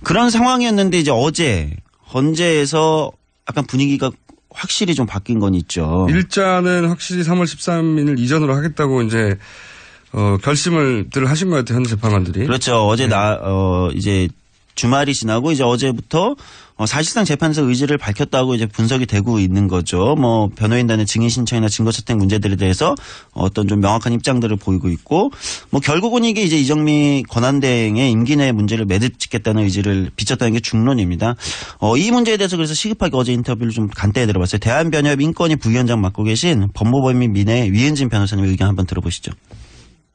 J: 그런 상황이었는데 이제 어제 헌재에서 약간 분위기가 확실히 좀 바뀐 건 있죠.
I: 일자는 확실히 3월 13일 이전으로 하겠다고 이제 결심을들 하신 것 같아요, 현재 재판관들이.
J: 그렇죠. 어제 이제 주말이 지나고 이제 어제부터 사실상 재판에서 의지를 밝혔다고 이제 분석이 되고 있는 거죠. 뭐 변호인단의 증인 신청이나 증거 채택 문제들에 대해서 어떤 좀 명확한 입장들을 보이고 있고, 뭐 결국은 이게 이제 이정미 권한대행의 임기 내 문제를 매듭짓겠다는 의지를 비쳤다는 게 중론입니다. 이 문제에 대해서 그래서 시급하게 어제 인터뷰를 좀 간단히 들어봤어요. 대한변협 인권위 부위원장 맡고 계신 법무법인 및 민의 위은진 변호사님의 의견 한번 들어보시죠.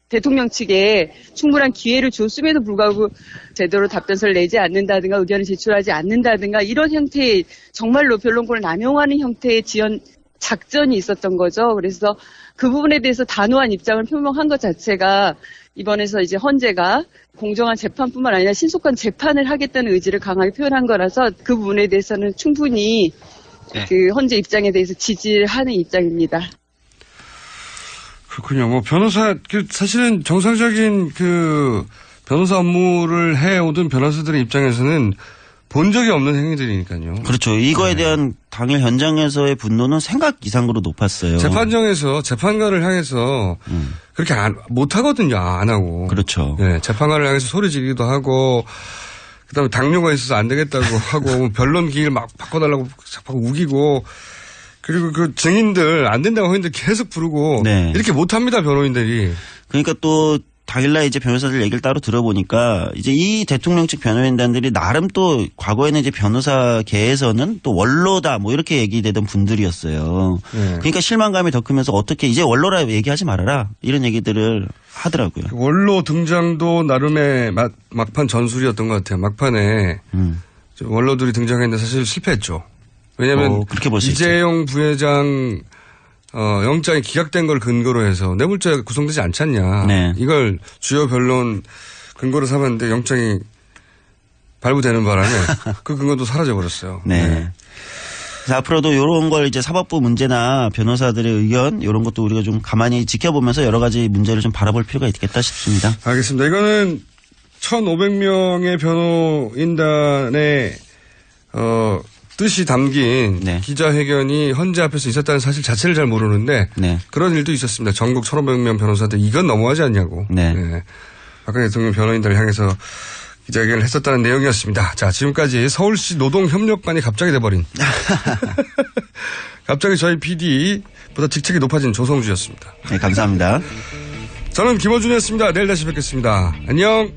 D: 대통령 측에 충분한 기회를 줬음에도 불구하고 제대로 답변서를 내지 않는다든가 의견을 제출하지 않는다든가 이런 형태의 정말로 변론권을 남용하는 형태의 지연 작전이 있었던 거죠. 그래서 그 부분에 대해서 단호한 입장을 표명한 것 자체가 이번에서 이제 헌재가 공정한 재판뿐만 아니라 신속한 재판을 하겠다는 의지를 강하게 표현한 거라서 그 부분에 대해서는 충분히 그 헌재 입장에 대해서 지지를 하는 입장입니다.
I: 그렇군요. 뭐 사실은 정상적인 변호사 업무를 해오던 변호사들의 입장에서는 본 적이 없는 행위들이니까요.
J: 그렇죠. 이거에 대한 당일 현장에서의 분노는 생각 이상으로 높았어요.
I: 재판정에서 재판관을 향해서 그렇게 못 하거든요. 안 하고.
J: 그렇죠.
I: 네, 재판관을 향해서 소리 지르기도 하고, 그다음에 당뇨가 있어서 안 되겠다고 하고, 변론 기일 막 바꿔달라고 자꾸 우기고. 그리고 그 증인들 안 된다고 하는데 계속 부르고 이렇게 못합니다, 변호인들이.
J: 그러니까 또 당일날 이제 변호사들 얘기를 따로 들어보니까 이제 이 대통령 측 변호인단들이 나름 또 과거에는 이제 변호사계에서는 또 원로다 뭐 이렇게 얘기되던 분들이었어요. 그러니까 실망감이 더 크면서 어떻게 이제 원로라 얘기하지 말아라 이런 얘기들을 하더라고요.
I: 원로 등장도 나름의 막판 전술이었던 것 같아요. 막판에 원로들이 등장했는데 사실 실패했죠. 왜냐하면 이재용 부회장 영장이 기각된 걸 근거로 해서 뇌물죄가 구성되지 않지 않냐. 이걸 주요 변론 근거로 삼았는데 영장이 발부되는 바람에 그 근거도 사라져버렸어요.
J: 그래서 앞으로도 이런 걸 이제 사법부 문제나 변호사들의 의견 이런 것도 우리가 좀 가만히 지켜보면서 여러 가지 문제를 좀 바라볼 필요가 있겠다 싶습니다.
I: 알겠습니다. 이거는 1,500명의 변호인단의 뜻이 담긴 기자회견이 헌재 앞에서 있었다는 사실 자체를 잘 모르는데 그런 일도 있었습니다. 전국 1,500명 변호사들 이건 너무하지 않냐고. 박근혜 대통령 변호인단을 향해서 기자회견을 했었다는 내용이었습니다. 자, 지금까지 서울시 노동협력반이 갑자기 돼버린 갑자기 저희 PD보다 직책이 높아진 조성주였습니다.
J: 네, 감사합니다.
I: 저는 김어준이었습니다. 내일 다시 뵙겠습니다. 안녕.